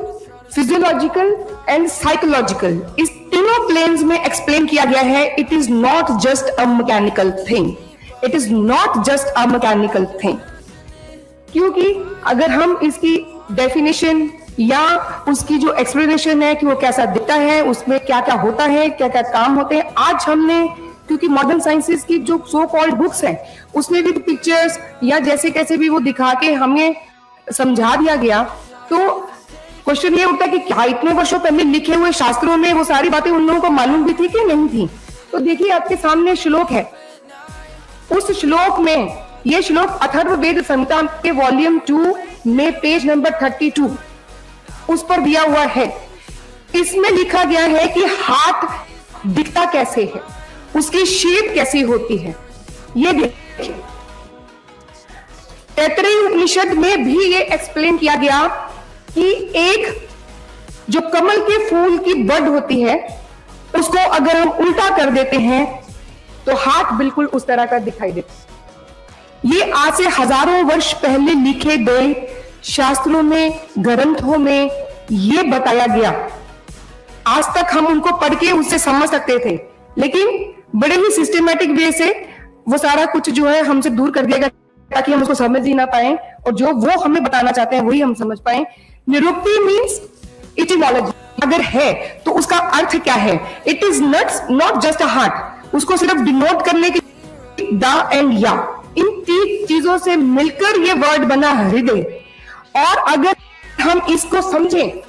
फिजियोलॉजिकल एंड साइकोलॉजिकल, इस तीनों प्लेन्स में एक्सप्लेन किया गया है। It is not just a mechanical thing, it is not just a mechanical thing. क्योंकि अगर हम इसकी डेफिनेशन या उसकी जो एक्सप्लेनेशन है कि वो कैसा दिखता है, उसमें क्या क्या होता है, क्या क्या काम होते हैं, आज हमने क्योंकि मॉडर्न साइंसेस की जो सो कॉल्ड बुक्स हैं उसमें भी पिक्चर्स या जैसे कैसे भी वो दिखा के हमें समझा दिया गया, तो क्वेश्चन ये उठता है कि क्या इतने वर्षों पहले लिखे हुए शास्त्रों में वो सारी बातें उन लोगों को मालूम भी थी कि नहीं थी। तो देखिए आपके सामने श्लोक है, उस श्लोक में, ये श्लोक अथर्ववेद संहिता के वॉल्यूम 2 में पेज नंबर 32, उस पर दिया हुआ है। इसमें लिखा गया है कि हार्ट दिखता कैसे है, उसकी शेप कैसी होती है। ये देखिए, तैत्तरीय उपनिषद में भी ये एक्सप्लेन किया गया कि एक जो कमल के फूल की बड होती है, उसको अगर हम उल्टा कर देते हैं तो हार्ट बिल्कुल उस तरह का दिखाई देता है। ये आज से हजारों वर्ष पहले लिखे गए शास्त्रों में, ग्रंथों में ये बताया गया। आज तक हम उनको पढ़ के उससे समझ सकते थे, लेकिन बड़े ही सिस्टमेटिक वे से वो सारा कुछ जो है हमसे दूर कर दिया गया ताकि हम उसको समझ ही ना पाए, और जो वो हमें बताना चाहते हैं वही हम समझ पाए। निरुक्ति मीन्स इटिमोलॉजी, अगर है तो उसका अर्थ क्या है। It is not just a heart, उसको सिर्फ डिनोट करने की द एंड या, इन तीन चीजों से मिलकर ये वर्ड बना हृदय। और अगर हम इसको समझें,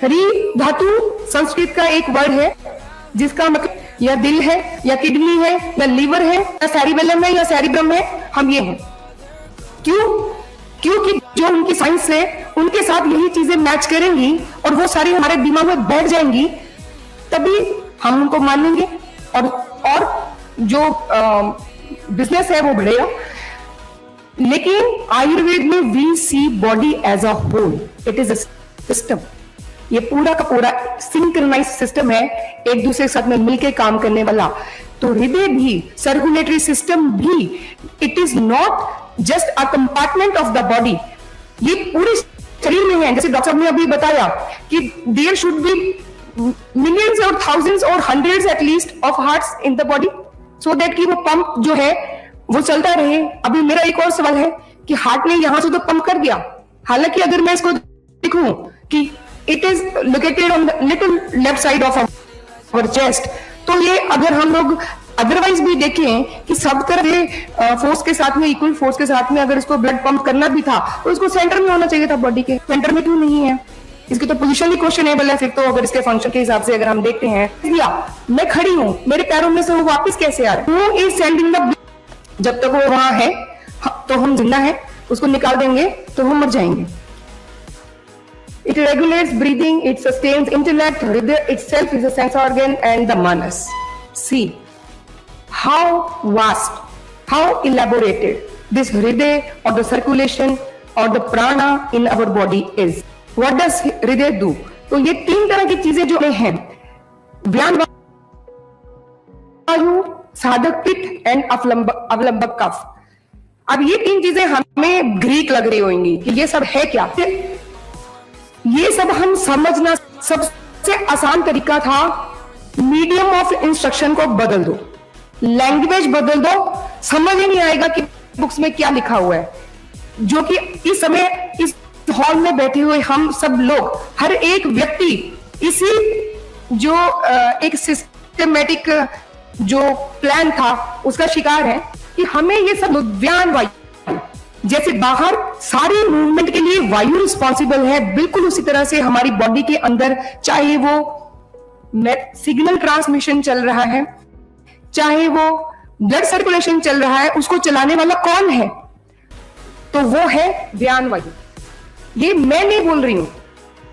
हरि धातु संस्कृत का एक वर्ड है जिसका मतलब या दिल है, या किडनी है, या लीवर है, या सेरिबेलम है, या सेरिब्रम है, हम ये हैं। क्यों? क्योंकि जो उनकी साइंस है उनके साथ यही चीजें मैच करेंगी और वो सारी हमारे दिमाग में बैठ जाएंगी, तभी हम उनको मानेंगे और जो बिजनेस है वो बढ़ेगा। लेकिन आयुर्वेद में we see body as a whole, it is a system. ये पूरा का पूरा सिंक्रोनाइज सिस्टम है, एक दूसरे के साथ में मिलकर काम करने वाला। तो हृदय भी, सर्कुलेटरी सिस्टम भी, it is not just a compartment of the body, ये पूरे शरीर में है। जैसे डॉक्टर ने अभी बताया कि देयर शुड बी मिलियंस और थाउजेंड्स और hundreds at least of hearts in the body, so that कि वो पंप जो है वो चलता रहे। अभी मेरा एक और सवाल है कि हार्ट ने यहां से तो पंप कर दिया, हालांकि अगर मैं इसको देखूं कि it is located on the little left side of our chest, तो ये अगर हम लोग अदरवाइज भी देखें कि सब तरह फोर्स के साथ में, इक्वल फोर्स के साथ में अगर इसको ब्लड पंप करना भी था तो इसको सेंटर में होना चाहिए था, बॉडी के सेंटर में क्यों नहीं है? इसकी तो पोजीशन ही क्वेश्चनेबल है फिर तो, अगर इसके फंक्शन के हिसाब से अगर हम देखते हैं। या मैं खड़ी हूं, मेरे पैरों में से वो वापस कैसे आ रहा है? हु इज सेंडिंग द, जब तक वो वहां है तो हम जिंदा है, उसको निकाल देंगे तो हम मर जाएंगे। It regulates breathing, it sustains intellect, Hridaya itself is a sense organ, and the manas. See how vast, how elaborated this Hridaya or the circulation or the prana in our body is. What does Hridaya do? तो ये तीन तरह की चीजें जो हैं, व्यान वायु, साधक पित्त एंड अवलंबक कफ। अब ये तीन चीजें हमें ग्रीक लग रही होंगी कि ये सब है क्या। ये सब हम समझना, सबसे आसान तरीका था मीडियम ऑफ इंस्ट्रक्शन को बदल दो, लैंग्वेज बदल दो, समझ ही नहीं आएगा कि बुक्स में क्या लिखा हुआ है। जो कि इस समय इस हॉल में बैठे हुए हम सब लोग, हर एक व्यक्ति इसी जो एक सिस्टमेटिक जो प्लान था उसका शिकार है कि हमें ये सब व्यान वायु, जैसे बाहर सारी मूवमेंट के लिए वायु रिस्पॉन्सिबल है, बिल्कुल उसी तरह से हमारी बॉडी के अंदर, चाहे वो सिग्नल ट्रांसमिशन चल रहा है, चाहे वो ब्लड सर्कुलेशन चल रहा है, उसको चलाने वाला कौन है? तो वो है व्यान वायु। ये मैं नहीं बोल रही हूं,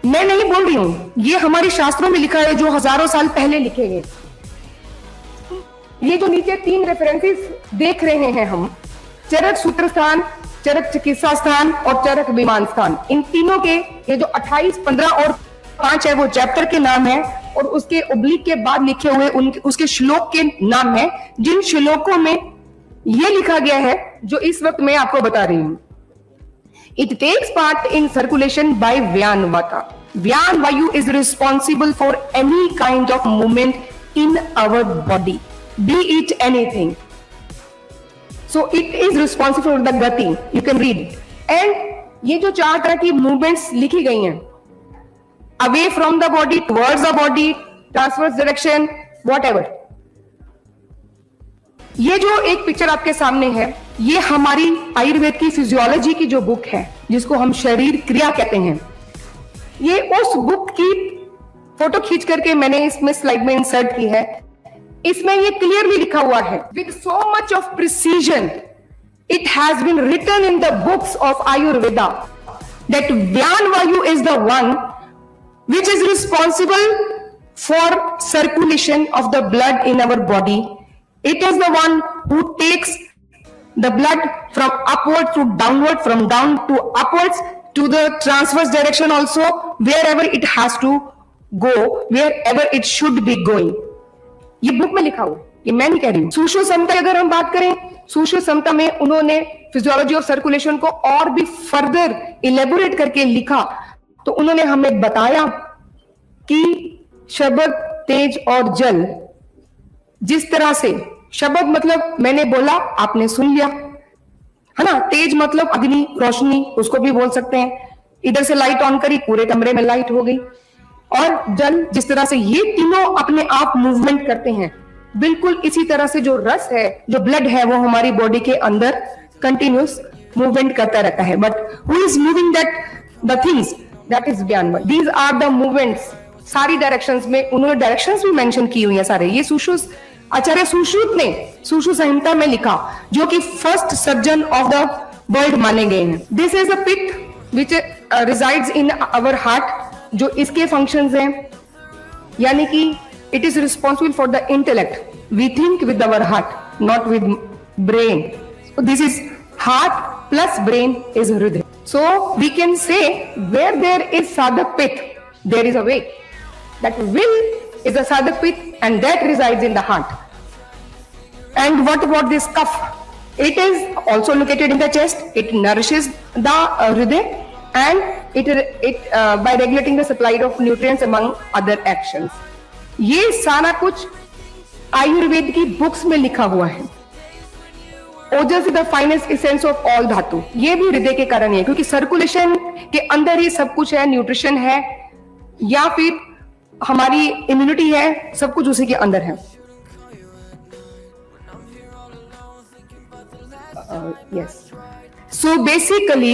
मैं नहीं बोल रही हूं, ये हमारे शास्त्रों में लिखा है जो हजारों साल पहले लिखे गए। ये जो नीचे तीन रेफरेंसेस देख रहे हैं हम, चरक सूत्र स्थान, चरक चिकित्सा स्थान और चरक विमान स्थान, इन तीनों के ये जो 28, 15 और 5 है वो चैप्टर के नाम है, और उसके ओब्लिक के बाद लिखे हुए उसके श्लोक के नाम है, जिन श्लोकों में ये लिखा गया है जो इस वक्त मैं आपको बता रही हूं। It takes part in circulation by Vyan Vata. Vyan Vayu is responsible for any kind of movement in our body, be it anything. So it is responsible for the gati. You can read it. And ये जो 4 तरह की movements लिखी गई हैं, away from the body, towards the body, transverse direction, whatever. ये जो एक पिक्चर आपके सामने है, ये हमारी आयुर्वेद की फिजियोलॉजी की जो बुक है, जिसको हम शरीर क्रिया कहते हैं, ये उस बुक की फोटो खींच करके मैंने इसमें स्लाइड में इंसर्ट की है। इसमें ये क्लियरली लिखा हुआ है, with so much of precision it has been written in the books of Ayurveda that Vyan Vayu is the one which is responsible for circulation of the blood in our body. It is the one who takes the blood from upward to downward, from down to upwards, to the transverse direction also, wherever it has to go, wherever it should be going. ये book में लिखा हुआ, ये मैं नहीं कह रही हूँ. सूक्ष्म समता अगर हम बात करें, सूक्ष्म समता में उन्होंने फिजियोलॉजी ऑफ सर्कुलेशन को और भी फर्दर इलेबोरेट करके लिखा. तो उन्होंने हमें बताया कि शब्द, तेज और जल, जिस तरह से शब्द मतलब मैंने बोला आपने सुन लिया, है ना. तेज मतलब अग्नि, रोशनी, उसको भी बोल सकते हैं. इधर से लाइट ऑन करी, पूरे कमरे में लाइट हो गई. और जल, जिस तरह से ये तीनों अपने आप मूवमेंट करते हैं, बिल्कुल इसी तरह से जो रस है, जो ब्लड है, वो हमारी बॉडी के अंदर कंटिन्यूस मूवमेंट करता रहता है. But who is moving that the things, that is gyan. These are the movements. सारी डायरेक्शंस में उन्होंने डायरेक्शंस भी मेंशन की हुई है सारे. ये सुश्रुत, आचार्य सुश्रुत ने सुश्रुत संहिता में लिखा, जो कि first surgeon of the world माने गए हैं. This is a pit which resides in our heart. जो इसके फंक्शंस हैं, यानी कि it is responsible for the intellect. We think with our heart, not with brain. This is heart plus brain is hridaya. So we can say where there is sadhak pitta, there is a way. That will is a sadhak pit, and that resides in the heart. And what about this kaph? It is also located in the chest. It nourishes the hriday, and it by regulating the supply of nutrients among other actions. ये सारा कुछ आयुर्वेद की books में लिखा हुआ है. Ojas is the finest essence of all dhatu. ये भी हृदय के कारण है, क्योंकि सर्कुलेशन के अंदर ही सब कुछ है. न्यूट्रिशन है या फिर हमारी इम्यूनिटी है, सब कुछ उसी के अंदर है. Yes. So basically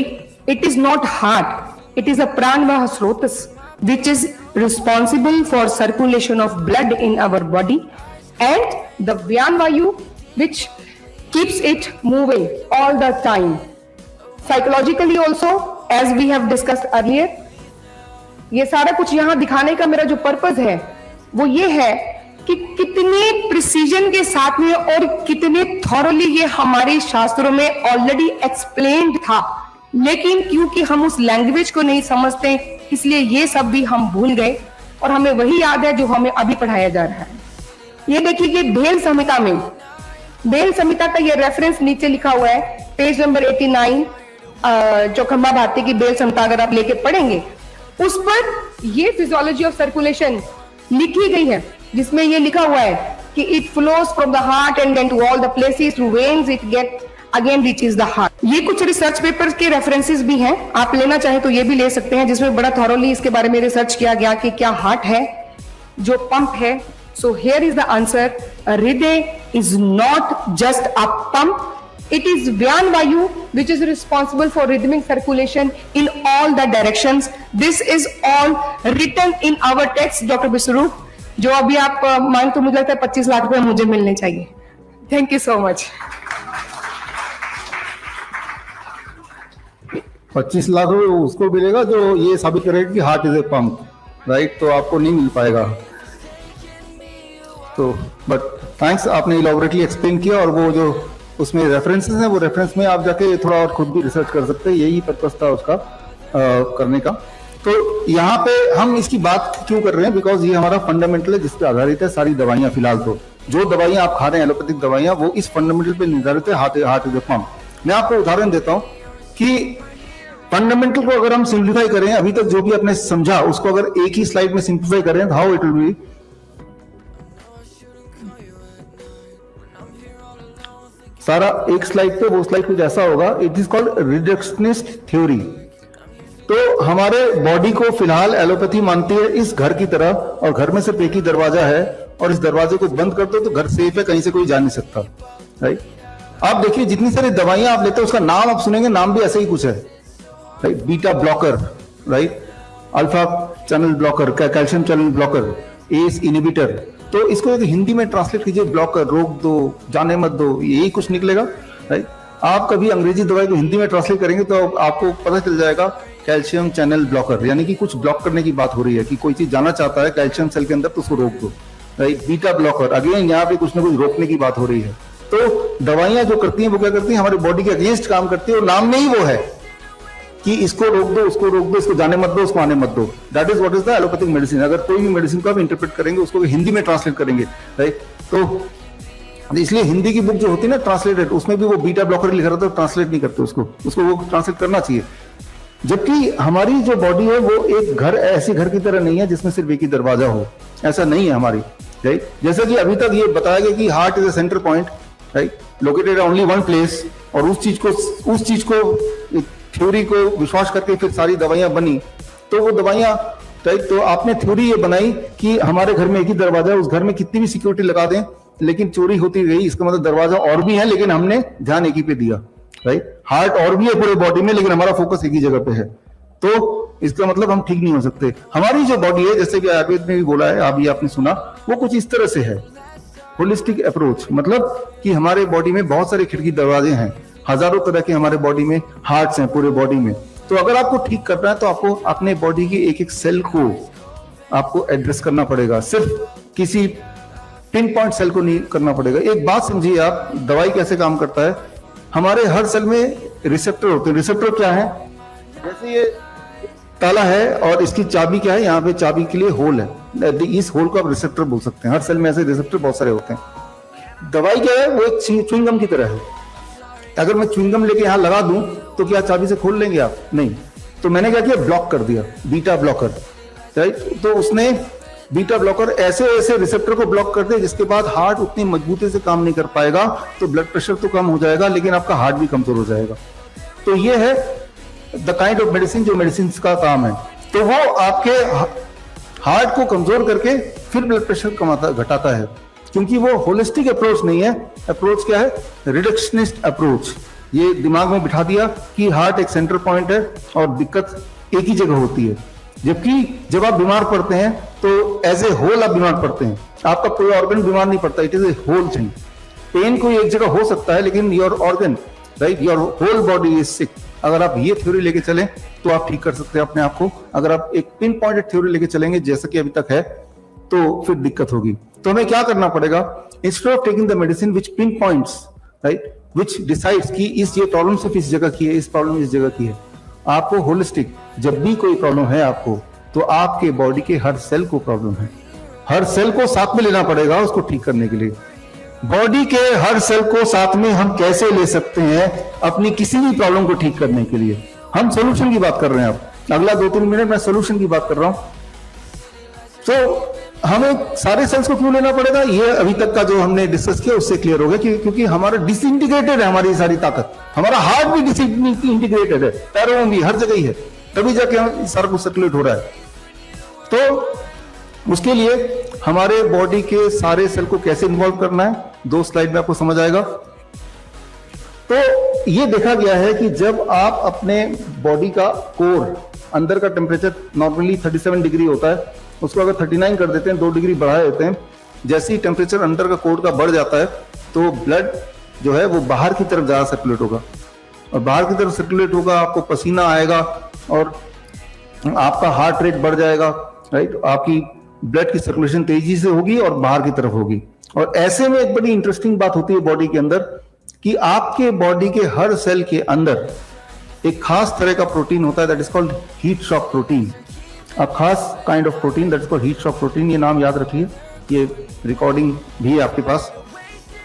it is not heart, it is a pranavaha srotas which is responsible for circulation of blood in our body, and the Vyan Vayu which keeps it moving all the time. Psychologically also, as we have discussed earlier, ये सारा कुछ यहां दिखाने का मेरा जो purpose है वो ये है कि कितने प्रिसीजन के साथ में और कितने थॉरली ये हमारे शास्त्रों में ऑलरेडी एक्सप्लेन्ड था, लेकिन क्योंकि हम उस लैंग्वेज को नहीं समझते, इसलिए ये सब भी हम भूल गए और हमें वही याद है जो हमें अभी पढ़ाया जा रहा है. ये देखिए कि भेल संहिता में, भेल संहिता का ये रेफरेंस नीचे लिखा हुआ है, पेज नंबर 89. चौखंबा भारती की भेल संहिता अगर आप लेके पढ़ेंगे, उस पर ये फिजियोलॉजी ऑफ सर्कुलेशन लिखी गई है, जिसमें ये लिखा हुआ है कि it flows from the heart and then to all the places through veins it get again reaches the heart. ये कुछ रिसर्च पेपर्स के रेफरेंसेस भी हैं, आप लेना चाहे तो ये भी ले सकते हैं, जिसमें बड़ा थॉरोली इसके बारे में रिसर्च किया गया कि क्या हार्ट है जो पंप है. So here is the answer. Hridaya is not just a pump, it is Vyan Vayu which is responsible for rhythmic circulation in all the directions. This is all written in our text, Dr. Biswarup, जो अभी आप मान तो मुझे लगता है 25 लाख रुपए मुझे मिलने चाहिए. Thank you so much. 25 lakh रुपए उसको मिलेगा जो ये साबित करेगा कि heart is a pump, right. तो आपको नहीं मिल पाएगा. तो बट थैंक्स, आपने इलॉबरेटली एक्सप्लेन किया, और वो जो उसमें रेफरेंसेस हैं, वो रेफरेंस में आप जाके थोड़ा और खुद भी रिसर्च कर सकते हैं. यही पर्पस था उसका करने का. तो यहाँ पे हम इसकी बात क्यों कर रहे हैं, बिकॉज ये हमारा फंडामेंटल है जिस पे आधारित है सारी दवाइयाँ. फिलहाल तो जो दवाइयाँ आप खा रहे हैं, एलोपैथिक दवाइयाँ, वो इस फंडामेंटल पे निर्धारित है, हार्ट इज अ पंप. मैं आपको उदाहरण देता हूँ कि फंडामेंटल को अगर हम सिंप्लीफाई करें, अभी तक जो भी आपने समझा उसको अगर एक ही स्लाइड में सिंप्लीफाई करें, हाउ इट विल बी. सारा एक स्लाइड पे, वो स्लाइड कुछ ऐसा होगा. It is called reductionist theory. तो हमारे बॉडी को फिलहाल एलोपैथी मानती है इस घर की तरह, और घर में सिर्फ एक ही दरवाजा है, और इस दरवाजे को बंद कर दो तो घर सेफ है, कहीं से कोई जा नहीं सकता, राइट. आप देखिए जितनी सारी दवाइयां आप लेते हो, उसका नाम आप सुनेंगे, नाम भी ऐसे ही कुछ है, right. Beta blocker, right. Alpha channel blocker, calcium channel blocker, ACE inhibitor. तो इसको हिंदी में ट्रांसलेट कीजिए, ब्लॉकर, रोक दो, जाने मत दो, यही कुछ निकलेगा, राइट. आप कभी अंग्रेजी दवाई को हिंदी में ट्रांसलेट करेंगे तो आपको पता चल जाएगा कैल्शियम चैनल ब्लॉकर, यानी कि कुछ ब्लॉक करने की बात हो रही है कि कोई चीज जाना चाहता है कैल्शियम सेल के अंदर तो उसको रोक दो, राइट। बीटा ब्लॉकर, अगेन यहाँ पे कुछ ना कुछ रोकने की बात हो रही है। तो दवाइयां जो करती हैं वो क्या करती हैं, हमारे बॉडी के अगेंस्ट काम करती है, और नाम में ही वो है कि इसको रोक दो, उसको रोक दो, इसको जाने मत दो, उसको आने मत दो। That is what is the allopathic medicine. अगर कोई भी मेडिसिन को आप इंटरप्रेट करेंगे, उसको हिंदी में ट्रांसलेट करेंगे, राइट। तो इसलिए हिंदी की बुक जो होती है ना ट्रांसलेटेड, उसमें भी वो बीटा ब्लॉकर लिखा रहता है, ट्रांसलेट नहीं करते उसको वो ट्रांसलेट करना चाहिए। जबकि हमारी जो बॉडी है वो एक घर, ऐसी घर की तरह नहीं है जिसमें सिर्फ एक ही दरवाजा हो, ऐसा नहीं है हमारी, राइट। जैसा कि अभी तक ये बताया गया कि heart is a centre point, right, located only one place, और उस चीज को थ्योरी को विश्वास करके फिर सारी दवाइयां बनी। तो वो दवाइयां, राइट, तो आपने थ्योरी ये बनाई कि हमारे घर में एक ही दरवाजा है, उस घर में कितनी भी सिक्योरिटी लगा दें लेकिन चोरी होती रही, इसका मतलब दरवाजा और भी है लेकिन हमने ध्यान एक ही पे दिया, राइट। हार्ट और भी है पूरे बॉडी में लेकिन हमारा फोकस एक ही जगह पे है, तो इसका मतलब हम ठीक नहीं हो सकते। हमारी जो बॉडी है, जैसे कि आयुर्वेद में भी बोला है, अभी आपने सुना, वो कुछ इस तरह से है, होलिस्टिक अप्रोच। मतलब कि हमारे बॉडी में बहुत सारे खिड़की दरवाजे हैं, हजारों तरह के हमारे बॉडी में हार्ट्स हैं पूरे बॉडी में। तो अगर आपको ठीक करना है तो आपको अपने बॉडी की एक एक सेल को आपको एड्रेस करना पड़ेगा, सिर्फ किसी पिन पॉइंट सेल को नहीं करना पड़ेगा। एक बात समझिए आप, दवाई कैसे काम करता है, हमारे हर सेल में रिसेप्टर होते हैं। रिसेप्टर क्या है, जैसे ये ताला है और इसकी चाबी क्या है, यहाँ पे चाबी के लिए होल है, इस होल को आप रिसेप्टर बोल सकते हैं। हर सेल में ऐसे रिसेप्टर बहुत सारे होते हैं। दवाई क्या है, वो एक च्युइंगम की तरह है। अगर मैं च्युइंगम लेके यहाँ लगा दूं तो क्या चाबी से खोल लेंगे आप? नहीं। तो मैंने क्या किया, ब्लॉक कर दिया, बीटा ब्लॉकर, राइट। तो उसने बीटा ब्लॉकर ऐसे ऐसे रिसेप्टर को ब्लॉक कर दे जिसके बाद हार्ट उतनी मजबूती से काम नहीं कर पाएगा, तो ब्लड प्रेशर तो कम हो जाएगा लेकिन आपका हार्ट भी कमजोर हो जाएगा। तो ये है द काइंड ऑफ मेडिसिन जो मेडिसिन का काम है। तो वो आपके हार्ट को कमजोर करके फिर ब्लड प्रेशर घटाता है, क्योंकि वो होलिस्टिक अप्रोच नहीं है। अप्रोच क्या है, रिडक्शनिस्ट अप्रोच। ये दिमाग में बिठा दिया कि हार्ट एक सेंटर पॉइंट है और दिक्कत एक ही जगह होती है। जबकि जब आप बीमार पड़ते हैं तो एज ए होल आप बीमार पड़ते हैं, आपका कोई ऑर्गन बीमार नहीं पड़ता, it is a whole thing. Pain कोई एक जगह हो सकता है लेकिन your organ, right, your whole body is sick. अगर आप ये थ्योरी लेके चलें तो आप ठीक कर सकते हैं अपने आप को। अगर आप एक पिन पॉइंटेड थ्योरी लेके चलेंगे जैसा कि अभी तक है तो फिर दिक्कत होगी। तो हमें क्या करना पड़ेगा, instead of taking the medicine which pin points, right, which decides कि ये प्रॉब्लम सिर्फ इस जगह की है, इस प्रॉब्लम इस जगह की है। आपको होलिस्टिक, जब भी कोई प्रॉब्लम है आपको, तो आपके बॉडी के हर सेल को प्रॉब्लम है, हर सेल को साथ में लेना पड़ेगा उसको ठीक करने के लिए। बॉडी के हर सेल को साथ में हम कैसे ले सकते हैं अपनी किसी भी प्रॉब्लम को ठीक करने के लिए? हम सोल्यूशन की बात कर रहे हैं। अब अगला 2-3 मिनट मैं सोल्यूशन की बात कर रहा हूं। तो हमें सारे सेल्स को क्यों लेना पड़ेगा, ये अभी तक का जो हमने डिस्कस किया उससे क्लियर हो गया कि क्योंकि हमारा डिसइंटीग्रेटेड है हमारी सारी ताकत, हमारा हार्ट भी डिसइंटीग्रेटेड है, पैरों में भी, हर जगह ही है, तभी जाके हम सारा कुछ सर्कुलेट हो रहा है। तो उसके लिए हमारे बॉडी के सारे सेल को कैसे इन्वॉल्व करना है, 2 स्लाइड में आपको समझ आएगा। तो ये देखा गया है कि जब आप अपने बॉडी का कोर, अंदर का टेम्परेचर नॉर्मली 37 डिग्री होता है, उसको अगर 39 कर देते हैं, 2 डिग्री बढ़ा देते हैं, जैसे ही टेम्परेचर अंदर का कोर का बढ़ जाता है तो ब्लड जो है वो बाहर की तरफ ज्यादा सर्कुलेट होगा, और बाहर की तरफ सर्कुलेट होगा, आपको पसीना आएगा और आपका हार्ट रेट बढ़ जाएगा, राइट, आपकी ब्लड की सर्कुलेशन तेजी से होगी और बाहर की तरफ होगी। और ऐसे में एक बड़ी इंटरेस्टिंग बात होती है बॉडी के अंदर कि आपके बॉडी के हर सेल के अंदर एक खास तरह का प्रोटीन होता है, that is called heat shock protein. A खास kind of protein that is called heat shock protein. ये नाम याद रखिए, ये रिकॉर्डिंग भी है आपके पास।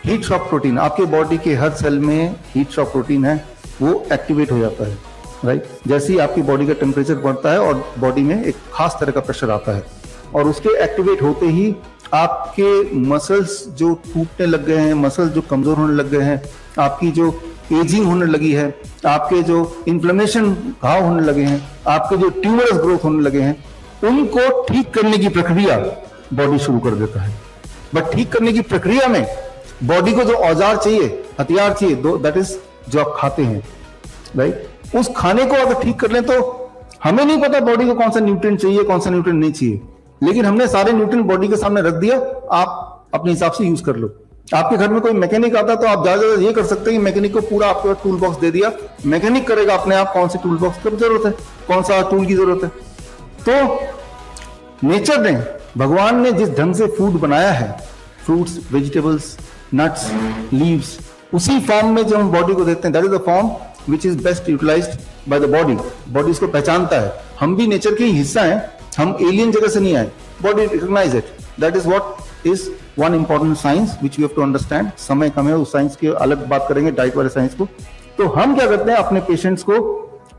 हीट शॉक प्रोटीन, आपके बॉडी के हर सेल में हीट शॉक प्रोटीन है, वो एक्टिवेट हो जाता है, राइट। जैसे ही आपकी बॉडी का टेम्परेचर बढ़ता है और बॉडी में एक खास तरह का प्रेशर आता है, और उसके एक्टिवेट होते ही आपके मसल्स जो टूटने लग गए हैं, मसल्स जो कमजोर होने लग गए हैं, आपकी जो एजिंग होने लगी है, आपके जो इन्फ्लेमेशन घाव होने लगे हैं, आपके जो ट्यूमरस ग्रोथ होने लगे हैं, उनको ठीक करने की प्रक्रिया बॉडी शुरू कर देता है। बट ठीक करने की प्रक्रिया में बॉडी को जो औजार चाहिए, हथियार चाहिए, दैट इज जो आप खाते हैं, राइट। उस खाने को अगर ठीक कर लें तो हमें नहीं पता बॉडी को कौन सा न्यूट्रिएंट चाहिए, कौन सा न्यूट्रिएंट नहीं चाहिए, लेकिन हमने सारे न्यूट्रिएंट बॉडी के सामने रख दिया, आप अपने हिसाब से यूज कर लो। आपके घर में कोई मैकेनिक आता तो आप ज्यादा ये कर सकते हैं कि मैकेनिक को पूरा आपके टूल बॉक्स दे दिया, मैकेनिक करेगा अपने आप कौन सी टूल बॉक्स की जरूरत है, कौन सा टूल की जरूरत है। तो नेचर ने, भगवान ने जिस ढंग से फूड बनाया है, फ्रूट्स, वेजिटेबल्स, नट्स, लीव्स, उसी फॉर्म में जो हम बॉडी को देते हैं, that is the form which is best utilised by the body. Body इसको पहचानता है, हम भी नेचर के ही हिस्सा हैं, हम एलियन जगह से नहीं आए, body recognise it. That is what is one important science which you have to understand. समय कम है, उस साइंस की अलग बात करेंगे, डाइट वाले साइंस को। तो हम क्या करते हैं अपने पेशेंट्स को,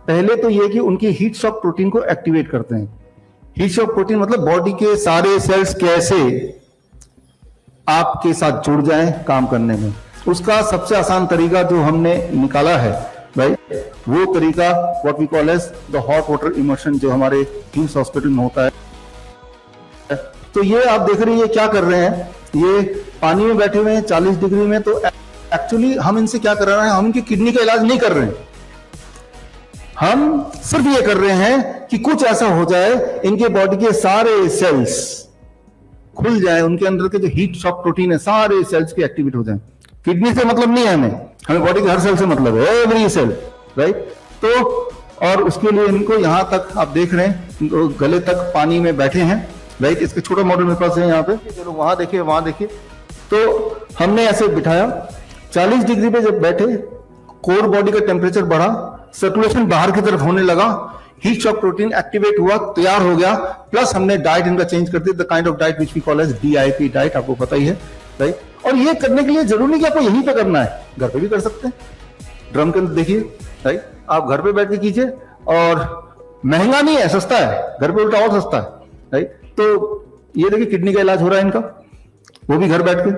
पहले तो ये कि उनकी हीट शॉक प्रोटीन को एक्टिवेट करते हैं। हीट शॉक प्रोटीन मतलब बॉडी के सारे सेल्स कैसे आपके साथ जुड़ जाएं काम करने में। उसका सबसे आसान तरीका जो हमने निकाला है भाई, वो तरीका what we call as the hot water immersion, जो हमारे किम्स हॉस्पिटल में होता है। तो ये आप देख रहे हैं ये क्या कर रहे हैं, ये पानी में बैठे हुए हैं 40 डिग्री में। तो एक्चुअली हम इनसे क्या कर रहे हैं, हम इनकी किडनी का इलाज नहीं कर रहे हैं, हम सिर्फ ये कर रहे हैं कि कुछ ऐसा हो जाए इनके बॉडी के सारे सेल्स खुल जाए, उनके अंदर के जो हीट शॉक प्रोटीन है सारे सेल्स के एक्टिवेट हो जाए। किडनी से मतलब नहीं है हमें बॉडी के हर सेल से मतलब है, एवरी सेल, राइट। तो और उसके लिए इनको यहां तक आप देख रहे हैं, गले तक पानी में बैठे हैं, राइट। इसके छोटा मॉडल मेरे पास है यहाँ पे, चलो वहां देखिए, वहां देखिए। तो हमने ऐसे बिठाया, 40 डिग्री पे जब बैठे, कोर बॉडी का टेम्परेचर बढ़ा, सर्कुलेशन बाहर की तरफ होने लगा, हीट शॉक प्रोटीन एक्टिवेट हुआ, तैयार हो गया। प्लस हमने डाइट इनका चेंज कर दिया, the kind of diet which we call as DIP diet, आपको पता ही है, राइट। और ये करने के लिए जरूरी नहीं कि आपको यहीं पे करना है, घर पे भी कर सकते हैं। ड्रम के अंदर देखिए, राइट, आप घर पे बैठ के कीजिए, और महंगा नहीं है, सस्ता है, घर पे उल्टा और सस्ता है, राइट। तो ये देखिए किडनी का इलाज हो रहा है इनका, वो भी घर बैठ के।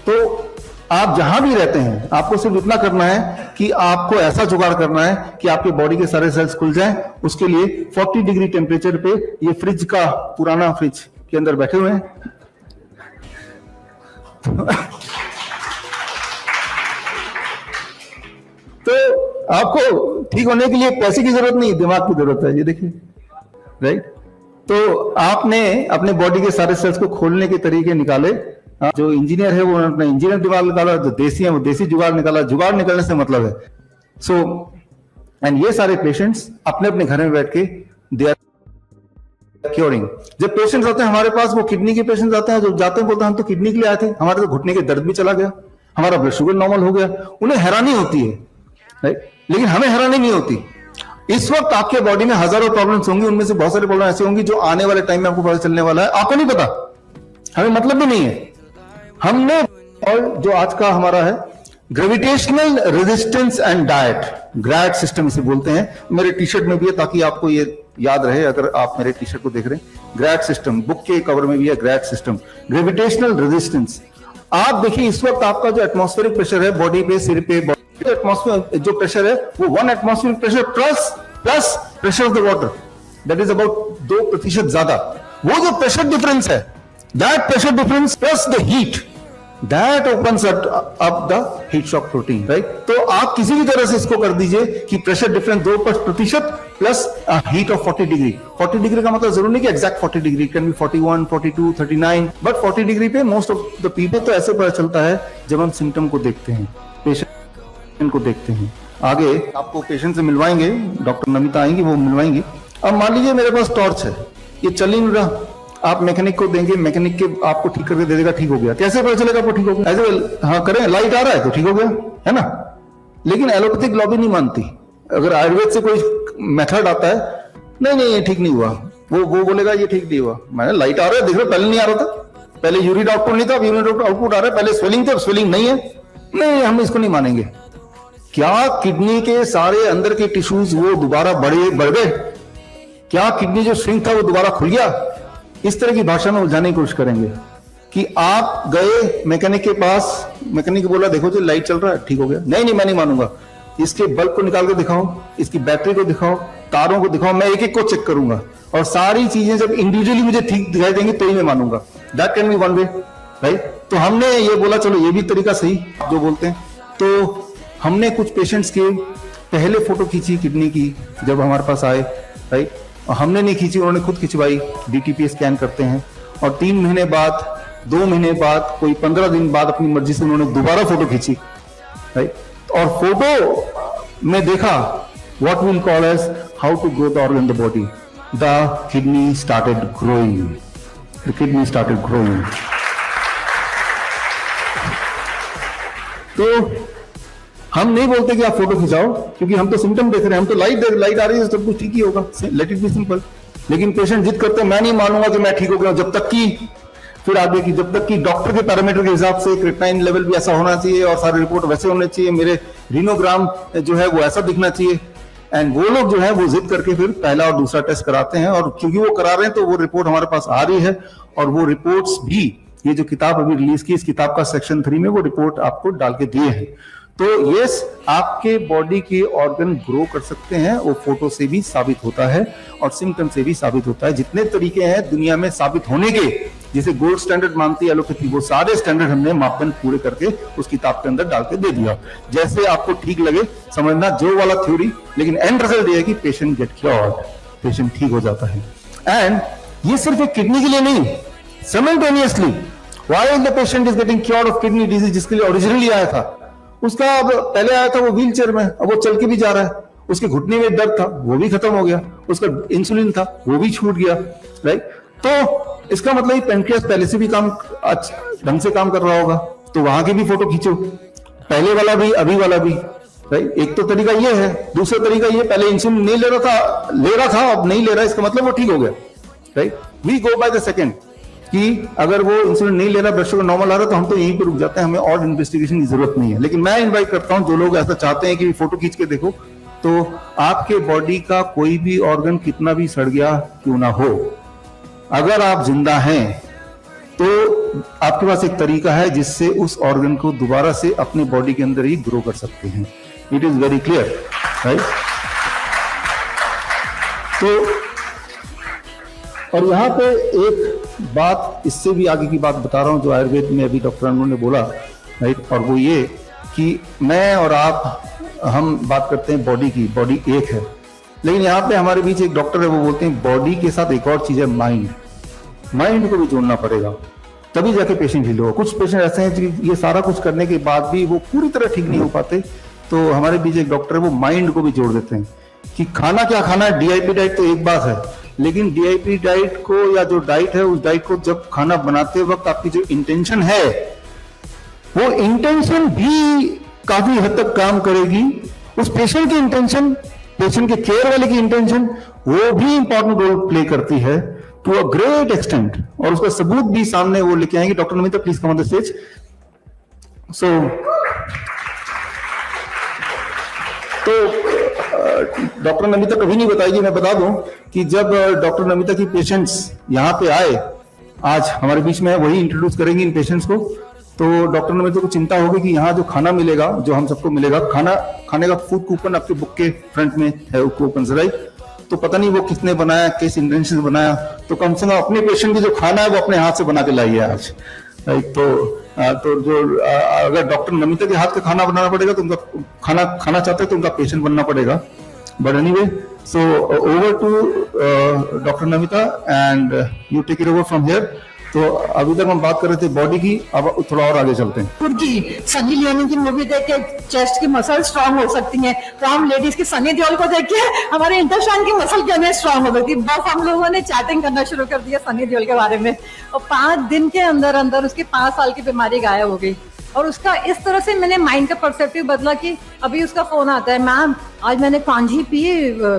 तो आप जहां भी रहते हैं, आपको सिर्फ इतना करना है कि आपको ऐसा जुगाड़ करना है कि आपके बॉडी के सारे सेल्स खुल जाएं। उसके लिए 40 डिग्री टेम्परेचर पे, ये फ्रिज का, पुराना फ्रिज के अंदर बैठे हुए हैं। तो आपको ठीक होने के लिए पैसे की जरूरत नहीं, दिमाग की जरूरत है, ये देखिए, राइट। तो आपने अपने बॉडी के सारे सेल्स को खोलने के तरीके निकाले। जो इंजीनियर है वो अपना इंजीनियर दिमाग निकाला, जो देसी है वो देसी जुगाड़ निकाला। जुगाड़ निकालने से मतलब है सो एंड ये सारे पेशेंट्स अपने अपने घर में बैठ के दे आर क्योरिंग। जब पेशेंट्स आते हैं हमारे पास, वो किडनी के पेशेंट्स आते हैं, जो जाते हैं बोलते हैं हम तो किडनी के लिए आए थे, हमारे तो घुटने के दर्द भी चला गया, हमारा ब्लड शुगर नॉर्मल हो गया। उन्हें हैरानी होती है, राइट, लेकिन हमें हैरानी नहीं होती। इस वक्त आपके बॉडी में हजारों प्रॉब्लम्स होंगी, उनमें से बहुत सारी प्रॉब्लम ऐसी होंगी जो आने वाले टाइम में आपको पता चलने वाला है, आपको नहीं पता, हमें मतलब भी नहीं है। हमने, और जो आज का हमारा है gravitational resistance and diet, GRAD system इसे बोलते हैं, मेरे टी शर्ट में भी है ताकि आपको ये याद रहे, अगर आप मेरे टी शर्ट को देख रहे हैं, ग्रैड सिस्टम, बुक के कवर में भी है ग्रैड सिस्टम, ग्रेविटेशनल रेजिस्टेंस। आप देखिए इस वक्त आपका जो एटमॉस्फेरिक प्रेशर है बॉडी पे, सिर पे, एटमॉस्फेयर जो प्रेशर है वो 1 atmospheric pressure plus pressure of the water, that is about 2% ज्यादा। वो जो प्रेशर डिफरेंस है, that pressure difference plus the heat, that opens up the heat shock protein, right. तो आप किसी भी तरह से इसको कर दीजिए कि pressure difference 2% plus heat of 40 degree. 40 degree का मतलब जरूर नहीं कि exact 40 degree, can be 41, 42, 39, but 40 degree पे मोस्ट ऑफ द पीपल। तो ऐसे पता चलता है जब हम सिम्टम को देखते हैं, पेशेंट को देखते हैं। आगे आपको पेशेंट से मिलवाएंगे, डॉक्टर नमिता आएंगी, वो मिलवाएंगी। अब मान लीजिए मेरे पास टॉर्च है, ये चल ही नहीं रहा, आप मैकेनिक को देंगे, मैकेनिक के आपको ठीक करके दे देगा, ठीक हो गया। कैसे पता चलेगा आपको ठीक हो गया? ऐसे हाँ करें, लाइट आ रहा है तो ठीक हो गया, है ना। लेकिन एलोपैथिक लॉबी नहीं मानती। अगर आयुर्वेद से कोई मेथड आता है, नहीं ये ठीक नहीं हुआ, वो बोलेगा ये ठीक नहीं हुआ। मैंने लाइट आ रहा है, देख रहे पहले नहीं आ रहा था, पहले यूरिन आउटपुट नहीं था, अब यूरिन आउटपुट आ रहा है, पहले स्वेलिंग थी अब स्वेलिंग नहीं है, नहीं हम इसको नहीं मानेंगे। क्या किडनी के सारे अंदर के टिश्यूज वो दोबारा बढ़ गए? क्या किडनी जो श्रिंक था वो दोबारा खुल गया? इस तरह की भाषा में उलझाने की कोशिश करेंगे कि आप गए मैकेनिक के पास, मैकेनिक बोला देखो जो लाइट चल रहा है, ठीक हो गया। नहीं मैं नहीं मानूंगा, इसके बल्ब को निकाल के दिखाओ, इसकी बैटरी को दिखाओ, तारों को दिखाओ, मैं एक एक को चेक करूंगा और सारी चीजें जब इंडिविजुअली मुझे ठीक दिखाई देंगी तो ही मैं मानूंगा। That can be one way, right. तो हमने ये बोला चलो ये भी तरीका सही जो बोलते हैं। तो हमने कुछ पेशेंट्स के पहले फोटो खींची किडनी की जब हमारे पास आए, राइट। हमने नहीं खींची, उन्होंने खुद खिंचवाई, DTPA स्कैन करते हैं, और 3 महीने बाद 2 महीने बाद, कोई 15 दिन बाद अपनी मर्जी से उन्होंने दोबारा फोटो खींची, राइट। और फोटो में देखा what we'll call as how to grow the organ in the body. The kidney started growing. The kidney started growing. तो हम नहीं बोलते कि आप फोटो खिंचाओ, क्योंकि हम तो सिम्टम देख रहे हैं, हम तो लाइट आ रही है, सब कुछ ठीक ही होगा, लेट इट बी सिंपल। लेकिन पेशेंट जिद करते हैं, मैं नहीं मानूंगा कि मैं ठीक हो गया, जब तक कि फिर आगे की, जब तक कि डॉक्टर के पैरामीटर के हिसाब से क्रिएटिनिन लेवल भी ऐसा होना चाहिए और सारी रिपोर्ट वैसे होने चाहिए, मेरे रीनोग्राम जो है वो ऐसा दिखना चाहिए। एंड वो लोग जो है वो जिद करके फिर पहला और दूसरा टेस्ट कराते हैं, और क्योंकि वो करा रहे हैं तो वो रिपोर्ट हमारे पास आ रही है, और वो रिपोर्ट्स भी, ये जो किताब अभी रिलीज की, इस किताब का सेक्शन 3 में वो रिपोर्ट आपको डाल के दिए हैं। तो यस, आपके बॉडी के ऑर्गन ग्रो कर सकते हैं, वो फोटो से भी साबित होता है और सिम्टम से भी साबित होता है। जितने तरीके हैं दुनिया में साबित होने के, जिसे गोल्ड स्टैंडर्ड मानती है एलोपैथी, वो सारे स्टैंडर्ड हमने मापदंड पूरे करके उस किताब के अंदर डाल के दे दिया। जैसे आपको ठीक लगे समझना, जो वाला थ्योरी, लेकिन एंड रिजल्ट ये है कि पेशेंट गेट क्योर्ड, पेशेंट ठीक हो जाता है। एंड ये सिर्फ एक किडनी के लिए नहीं, simultaneously why the patient is getting cured of kidney disease, जिसके लिए ओरिजिनली आया था, उसका अब पहले आया था वो व्हील चेयर में, अब वो चल के भी जा रहा है, उसके घुटने में दर्द था वो भी खत्म हो गया, उसका इंसुलिन था वो भी छूट गया, राइट। तो इसका मतलब पेनक्रियास पहले से भी काम ढंग से काम कर रहा होगा, तो वहां की भी फोटो खींचो, पहले वाला भी अभी वाला भी, राइट। एक तो तरीका ये है, दूसरा तरीका ये, पहले इंसुलिन नहीं ले रहा था अब नहीं ले रहा, इसका मतलब वो ठीक हो गया, right. We go by the second, कि अगर वो इंसुलिन नहीं ले रहा, ब्लड शुगर नॉर्मल आ रहा है, तो हम तो यहीं पे रुक जाते हैं, हमें और इन्वेस्टिगेशन की जरूरत नहीं है। लेकिन मैं इनवाइट करता हूं, जो लोग ऐसा चाहते हैं कि फोटो खींच के देखो, तो आपके बॉडी का कोई भी ऑर्गन कितना भी सड़ गया क्यों ना हो, अगर आप जिंदा हैं तो आपके पास एक तरीका है जिससे उस ऑर्गन को दोबारा से अपने बॉडी के अंदर ही ग्रो कर सकते हैं। It is very clear, right. तो और यहाँ पे एक बात, इससे भी आगे की बात बता रहा हूं, जो आयुर्वेद में अभी डॉक्टर अनु ने बोला, राइट। और वो ये कि मैं और आप, हम बात करते हैं बॉडी की, बॉडी एक है, लेकिन यहाँ पे हमारे बीच एक डॉक्टर है, वो बोलते हैं बॉडी के साथ एक और चीज है माइंड, माइंड को भी जोड़ना पड़ेगा तभी जाके पेशेंट हील होगा। कुछ पेशेंट ऐसे हैं कि ये सारा कुछ करने के बाद भी वो पूरी तरह ठीक नहीं हो पाते, तो हमारे बीच एक डॉक्टर है, वो माइंड को भी जोड़ देते हैं कि खाना क्या खाना है। डीआईपी डाइट तो एक बात है, लेकिन डीआईपी डाइट को, या जो डाइट है, उस डाइट को जब खाना बनाते वक्त आपकी जो इंटेंशन है, वो इंटेंशन भी काफी हद तक काम करेगी। उस पेशेंट की इंटेंशन, पेशेंट के केयर वाले की इंटेंशन, वो भी इंपॉर्टेंट रोल प्ले करती है टू अ ग्रेट एक्सटेंट, और उसका सबूत भी सामने वो लेके आएंगे। Doctor Namita, please come on the stage. So doctor Namita कभी नहीं बताएगी, मैं बता दूं कि जब डॉक्टर नमिता की पेशेंट्स यहाँ पे आए, आज हमारे बीच में है, वही इंट्रोड्यूस करेंगे इन पेशेंट्स को, तो डॉक्टर नमिता को चिंता होगी कि यहाँ जो खाना मिलेगा, जो हम सबको मिलेगा, खाने का फूड कूपन आपके बुक के फ्रंट में है, कूपन से, राइट। तो पता नहीं वो किसने बनाया, किस इंटेंशन से बनाया, तो कम से कम अपने पेशेंट की जो खाना है वो अपने हाथ से बना के लाइए आज, राइट। तो जो अगर डॉक्टर नमिता के हाथ का खाना बनाना पड़ेगा, तो उनका खाना चाहते हैं तो उनका पेशेंट बनना पड़ेगा। But anyway, so over to doctor Namita and you take it over from here. तो अभी तक हम बात कर रहे थे बॉडी की, अब थोड़ा और आगे चलते हैं। की सनी लियोनी की मूवी देख के चेस्ट की मसल स्ट्रांग हो सकती है, तो हम लेडीज की सनी देओल को देख के हमारे इंटेस्टाइन की मसल क्यों स्ट्रांग हो गई। बस हम लोगों ने चैटिंग करना शुरू कर दिया सनी देओल के बारे में, और 5 दिन के अंदर अंदर उसकी 5 साल की बीमारी गायब हो गई। और उसका इस तरह से मैंने माइंड का परसेप्टिव बदला कि अभी उसका फोन आता है, मैम आज मैंने कांजी पी,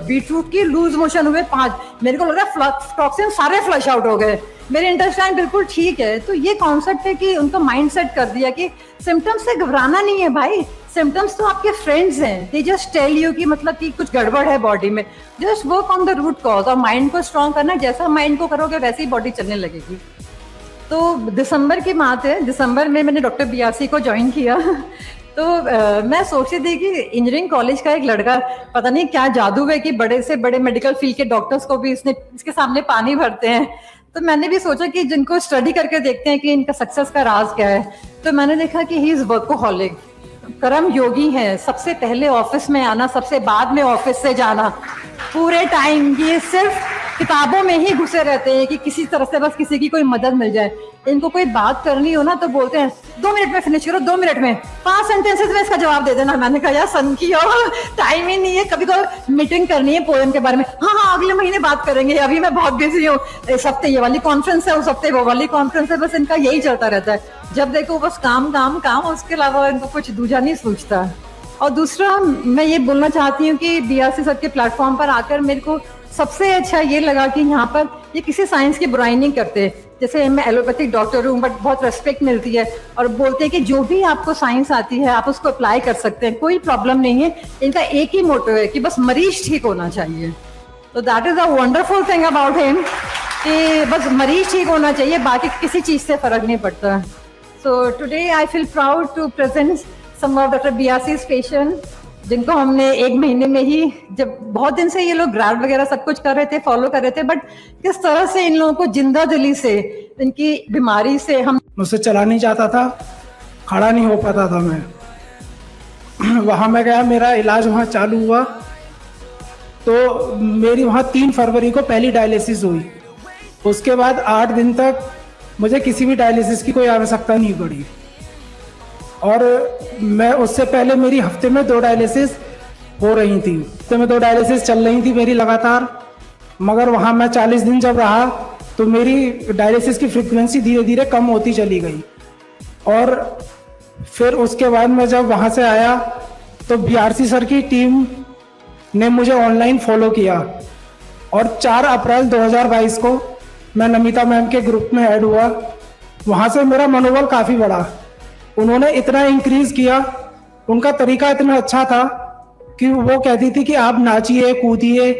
बीटरूट की, लूज मोशन हुए 5, मेरे को लग रहा है टॉक्सिन सारे फ्लश आउट हो गए, मेरे इंटेस्टाइन बिल्कुल ठीक है। तो ये कॉन्सेप्ट है कि उनका माइंड सेट कर दिया कि सिम्टम्स से घबराना नहीं है भाई, सिम्टम्स तो आपके फ्रेंड्स हैं, दे जस्ट टेल यू कि मतलब कि कुछ गड़बड़ है बॉडी में, just work on the root cause. और माइंड को स्ट्रॉन्ग करना, जैसा माइंड को करोगे वैसे ही बॉडी चलने लगेगी। तो दिसंबर की बात है, दिसंबर में मैंने डॉक्टर बीआरसी को ज्वाइन किया। तो मैं सोच रही थी कि इंजीनियरिंग कॉलेज का एक लड़का, पता नहीं क्या जादू है कि बड़े से बड़े मेडिकल फील्ड के डॉक्टर्स को भी इसके सामने पानी भरते हैं। तो मैंने भी सोचा कि जिनको स्टडी करके देखते हैं कि इनका सक्सेस का राज क्या है। तो मैंने देखा कि ही इज वर्कोहॉलिक, कर्म योगी हैं, सबसे पहले ऑफिस में आना, सबसे बाद में ऑफिस से जाना, पूरे टाइम ये सिर्फ किताबों में ही घुसे रहते हैं कि किसी तरह से बस किसी की कोई मदद मिल जाए। इनको कोई बात करनी हो ना तो बोलते हैं 2 मिनट में फिनिश करो, 2 मिनट में 5 सेंटेंसेस में इसका जवाब दे देना। मैंने कहा यार सन की हो, टाइम ही नहीं है, कभी कोई मीटिंग करनी है पोएम के बारे में, हाँ अगले महीने बात करेंगे, अभी मैं बहुत बिजी हूँ, इस हफ्ते ये वाली कॉन्फ्रेंस है, उस हफ्ते वो वाली कॉन्फ्रेंस है, बस इनका यही चलता रहता है। जब देखो बस काम काम काम, उसके अलावा इनको कुछ दूजा नहीं सूझता। और दूसरा मैं ये बोलना चाहती हूँ कि बीआरसी सर के प्लेटफॉर्म पर आकर मेरे को सबसे अच्छा ये लगा कि यहाँ पर ये किसी साइंस की बुराई नहीं करते। जैसे मैं एलोपैथिक डॉक्टर हूँ बट बहुत रेस्पेक्ट मिलती है, और बोलते हैं कि जो भी आपको साइंस आती है आप उसको अप्लाई कर सकते हैं, कोई प्रॉब्लम नहीं है। इनका एक ही मोटो है कि बस मरीज ठीक होना चाहिए। तो that is a wonderful thing about him कि बस मरीज ठीक होना चाहिए, बाकी किसी चीज से फर्क नहीं पड़ता। So today I feel proud to present some of doctor BRC's patient, जिनको हमने 1 महीने में ही, जब बहुत दिन से ये लोग ग्राफ वगैरह सब कुछ कर रहे थे, फॉलो कर रहे थे, बट किस तरह से इन लोगों को जिंदा दिली से इनकी बीमारी से हम मुझसे चला नहीं जाता था, खड़ा नहीं हो पाता था मैं। वहाँ मैं गया, मेरा इलाज वहाँ चालू हुआ, तो मेरी वहाँ 3 फरवरी को पहली डायलिसिस हुई। उसके बाद 8 दिन तक मुझे किसी भी डायलिसिस की कोई आवश्यकता नहीं पड़ी, और मैं उससे पहले मेरी हफ्ते में 2 डायलिसिस हो रही थी, हफ्ते में 2 डायलिसिस चल रही थी मेरी लगातार। मगर वहाँ मैं 40 दिन जब रहा तो मेरी डायलिसिस की फ्रीक्वेंसी धीरे धीरे कम होती चली गई। और फिर उसके बाद मैं जब वहाँ से आया तो बीआरसी सर की टीम ने मुझे ऑनलाइन फॉलो किया, और 4 अप्रैल 2022 को मैं नमिता मैम के ग्रुप में ऐड हुआ। वहाँ से मेरा मनोबल काफ़ी बढ़ा। उन्होंने इतना इंक्रीज किया, उनका तरीका इतना अच्छा था कि वो कहती थी कि आप नाचिए, कूदिए,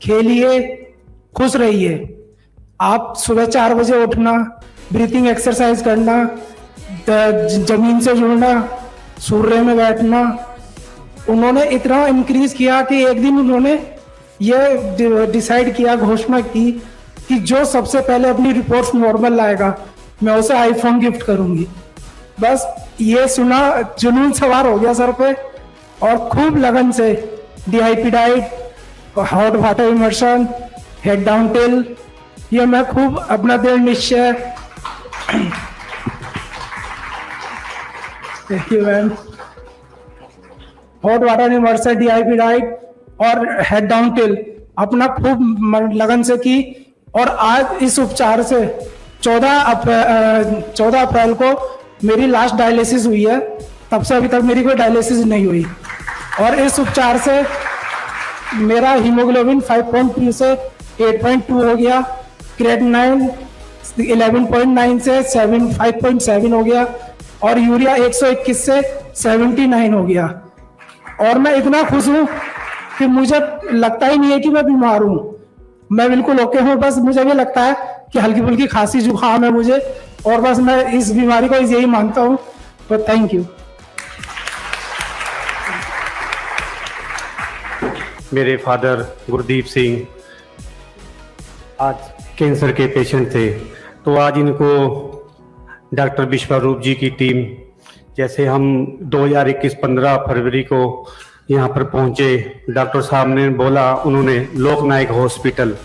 खेलिए, खुश रहिए। आप सुबह 4 बजे उठना, ब्रीथिंग एक्सरसाइज करना, जमीन से जुड़ना, सूर्य में बैठना। उन्होंने इतना इंक्रीज किया कि एक दिन उन्होंने ये डिसाइड किया, घोषणा की कि जो सबसे पहले अपनी रिपोर्ट्स नॉर्मल लाएगा मैं उसे आईफोन गिफ्ट करूंगी। बस ये सुना, जुनून सवार हो गया सर पे, और खूब लगन से DIP diet, hot water immersion, head down till, ये मैं खूब अपना दृढ़ निश्चय। Thank you ma'am. Hot water immersion, DIP diet और हेड डाउन टिल अपना खूब लगन से की, और आज इस उपचार से 14 अप्रैल को मेरी लास्ट डायलिसिस हुई है। तब से अभी तक मेरी कोई डायलिसिस नहीं हुई, और इस उपचार से मेरा हीमोग्लोबिन 5.2 से 8.2 हो गया, क्रेटिनाइन 11.9 से 5.7 हो गया, और यूरिया 121 से 79 हो गया। और मैं इतना खुश हूँ कि मुझे लगता ही नहीं है कि मैं बीमार हूँ, मैं बिल्कुल ओके हूँ। बस मुझे भी लगता है कि हल्की फुल्की खांसी जुकाम है मुझे, और बस मैं इस बीमारी को यही मानता हूँ। तो थैंक यू। मेरे फादर गुरदीप सिंह आज कैंसर के पेशेंट थे, तो आज इनको डॉक्टर विश्वरूप जी की टीम, जैसे हम 2021 15 फरवरी को यहाँ पर पहुँचे, डॉक्टर साहब ने बोला, उन्होंने लोकनायक हॉस्पिटल,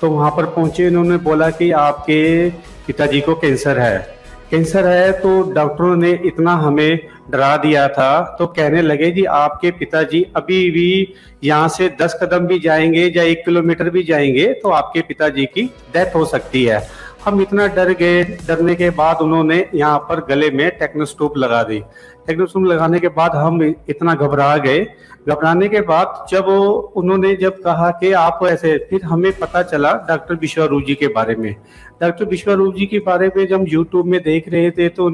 तो वहाँ पर पहुँचे, उन्होंने बोला कि आपके पिताजी को कैंसर है। तो डॉक्टरों ने इतना हमें डरा दिया था, तो कहने लगे जी आपके पिताजी अभी भी यहाँ से 10 कदम भी जाएंगे या 1 किलोमीटर भी जाएंगे तो आपके पिताजी की डेथ हो सकती है। हम इतना डर गए, डरने के बाद उन्होंने यहाँ पर गले में टेक्नोस्कोप लगा दी। टेक्नोस्कोप लगाने के बाद हम इतना घबरा गए। घबराने के बाद जब उन्होंने कहा कि आप ऐसे, फिर हमें पता चला डॉक्टर विश्वरूप जी के बारे में। डॉक्टर विश्वरूप जी के बारे में जब यूट्यूब में देख रहे थे तो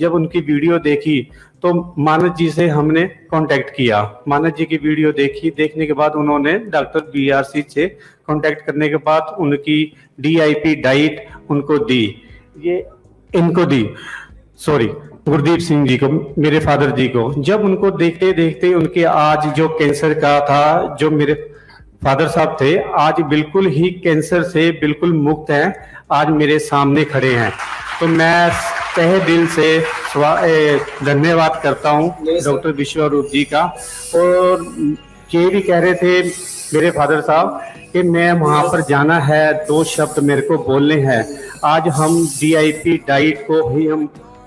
जब उनकी वीडियो देखी तो मानस जी से हमने कांटेक्ट किया। मानस जी की वीडियो देखने के बाद उन्होंने डॉक्टर बीआरसी से कांटेक्ट करने के बाद उनकी डीआईपी डाइट उनको दी, गुरदीप सिंह जी को, मेरे फादर जी को। जब उनको देखते देखते उनके आज जो कैंसर का था, जो मेरे फादर साहब थे, आज बिल्कुल ही कैंसर से बिल्कुल मुक्त हैं, आज मेरे सामने खड़े हैं। तो मैं तहे दिल से धन्यवाद करता हूँ डॉक्टर विश्वरूप जी का। और ये भी कह रहे थे मेरे फादर साहब कि मैं वहाँ पर जाना है, 2 शब्द मेरे को बोलने हैं। आज हम DIP डाइट को ही हम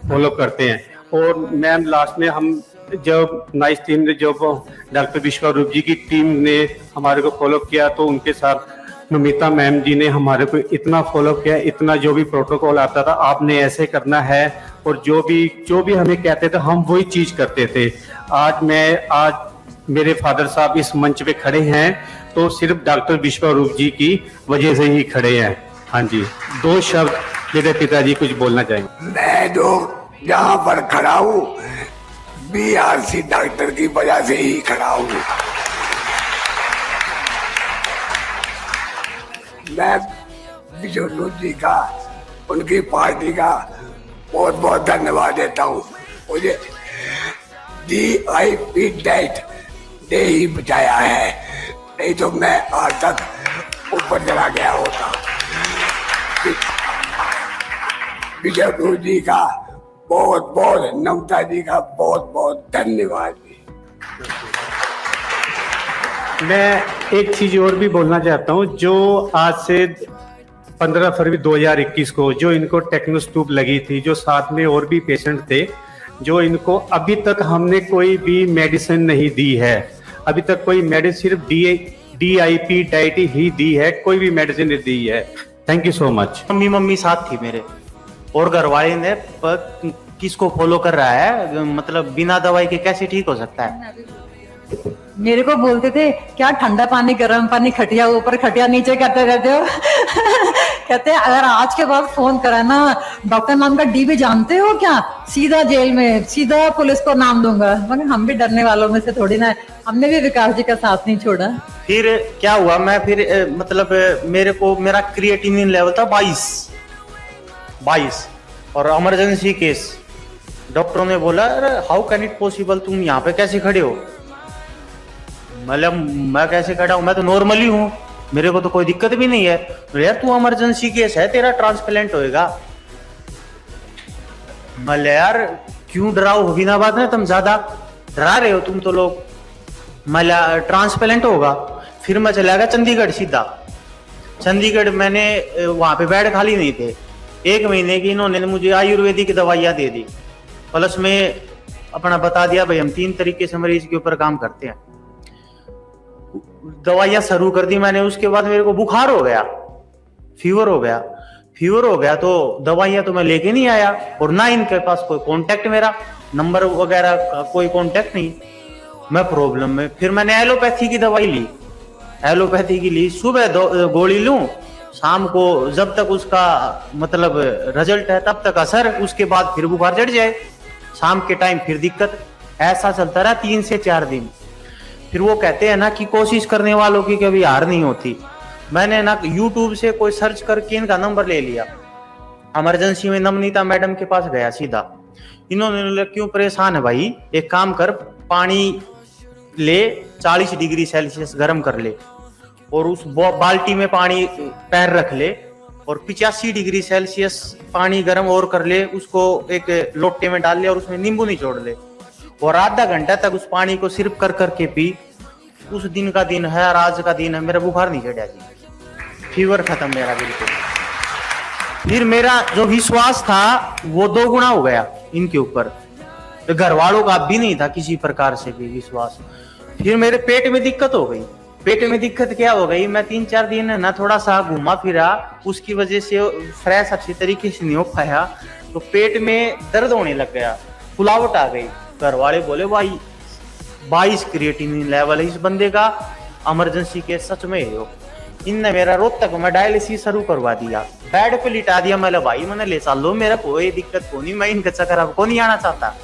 फॉलो करते हैं। और मैम लास्ट में हम जब नाइस टीम ने जब डॉक्टर विश्वरूप जी की टीम ने हमारे को फॉलो किया तो उनके साथ नमिता मैम जी ने हमारे को इतना फॉलो किया, इतना जो भी प्रोटोकॉल आता था आपने ऐसे करना है, और जो भी हमें कहते थे हम वही चीज करते थे। आज मेरे फादर साहब इस मंच पे खड़े हैं तो सिर्फ डॉक्टर विश्वरूप जी की वजह से ही खड़े हैं। हाँ जी, 2 शब्द मेरे पिताजी कुछ बोलना चाहेंगे। मैं जो यहाँ पर खड़ा हूँ BRC डॉक्टर की वजह से ही खड़ा हूँ। मैं विश्वरूप जी का, उनकी पार्टी का बहुत बहुत धन्यवाद देता हूँ। मुझे DIP डाइट ने ही बचाया है, नहीं तो मैं आज तक ऊपर चला गया होता। विश्वरूप जी का बहुत बहुत, नमिता जी का बहुत बहुत धन्यवाद। मैं एक चीज और भी बोलना चाहता हूँ। जो आज से 15 फरवरी 2021 को जो इनको टेक्नोस ट्यूब लगी थी, जो साथ में और भी पेशेंट थे, जो इनको अभी तक हमने कोई भी मेडिसिन नहीं दी है। अभी तक कोई मेडिसिन, सिर्फ DIP डाइट ही दी है, कोई भी मेडिसिन नहीं दी है। Thank you so much. Mummy साथ थी मेरे, और घर वाले ने किसको फॉलो कर रहा है, मतलब बिना दवाई के कैसे ठीक हो सकता है। मेरे को बोलते थे क्या ठंडा पानी गर्म पानी खटिया ऊपर खटिया नीचे करते रहते हो। कहते अगर आज के बाद फोन करा ना, डॉक्टर नाम का DB जानते हो क्या, सीधा जेल में, सीधा पुलिस को नाम दूंगा। मगर हम भी डरने वालों में से थोड़ी ना, हमने भी विकास जी का साथ नहीं छोड़ा। फिर क्या हुआ, मैं फिर मतलब मेरा क्रिएटिनिन लेवल था 22 और इमरजेंसी केस। डॉक्टरों ने बोला अरे हाउ कैन इट पॉसिबल, तुम यहाँ पे कैसे खड़े हो। मतलब मैं कैसे खड़ा हूँ, मैं तो नॉर्मली हूँ, मेरे को तो कोई दिक्कत भी नहीं है। तो यार तू इमरजेंसी केस है, तेरा ट्रांसप्लांट होएगा। मतलब यार क्यों डराओ हो बिना बात में, तुम ज्यादा डरा रहे हो तुम तो लोग। मतलब ट्रांसप्लांट होगा। फिर मैं चला गया चंडीगढ़ सीधा। चंडीगढ़ मैंने वहां पे बेड खाली नहीं थे, 1 महीने की इन्होंने मुझे आयुर्वेदिक दवाइयां दे दी, प्लस में अपना बता दिया भाई हम 3 तरीके से मरीज के ऊपर काम करते हैं। दवाइयां शुरू कर दी मैंने। उसके बाद मेरे को बुखार हो गया, फीवर हो गया तो दवाइयां तो मैं लेके नहीं आया, और ना इनके पास कोई कांटेक्ट, मेरा नंबर वगैरह का कोई कांटेक्ट नहीं। मैं प्रॉब्लम में, फिर मैंने एलोपैथी की दवाई ली। एलोपैथी की ली, सुबह गोली लूं, शाम को जब तक उसका मतलब रिजल्ट है तब तक असर, उसके बाद फिर बुखार चढ़ जाए, शाम के टाइम फिर दिक्कत। ऐसा चलता रहा 3 से 4 दिन। फिर वो कहते हैं ना कि कोशिश करने वालों की कभी हार नहीं होती। मैंने ना YouTube से कोई सर्च करके इनका नंबर ले लिया। इमरजेंसी में नमनीता मैडम के पास गया सीधा। इन्होंने क्यों परेशान है भाई, एक काम कर, पानी ले 40 डिग्री सेल्सियस गर्म कर ले, और उस बाल्टी में पानी पैर रख ले, और 85 डिग्री सेल्सियस पानी गर्म और कर ले, उसको एक लोटे में डाल ले, और उसमें नींबू निचोड़ ले, और आधा घंटा तक उस पानी को सिर्फ कर करके पी। उस दिन का दिन है और आज का दिन है, मेरा बुखार नहीं चढ़ा जी, फीवर खत्म मेरा बिल्कुल। फिर मेरा जो विश्वास था वो 2 गुना हो गया इनके ऊपर। तो घर वालों का भी नहीं था किसी प्रकार से भी विश्वास। फिर मेरे पेट में दिक्कत हो गई। पेट में दिक्कत क्या हो गई, मैं 3-4 दिन ना थोड़ा सा घूमा फिरा, उसकी वजह से फ्रेश अच्छी तरीके से नहीं हो पाया, तो पेट में दर्द होने लग गया, फुलावट आ गई। घर वाले बोले भाई 22 क्रिएटिनिन लेवल है इस बंदे का, इमरजेंसी के सच में हो। इनने मेरा रोहतक में डायलिसिस शुरू करवा दिया, बेड पे लिटा दिया। मैं भाई मैंने ले चलो, मेरा कोई दिक्कत को नहीं, मैं इनका चक्कर अब को नहीं आना चाहता।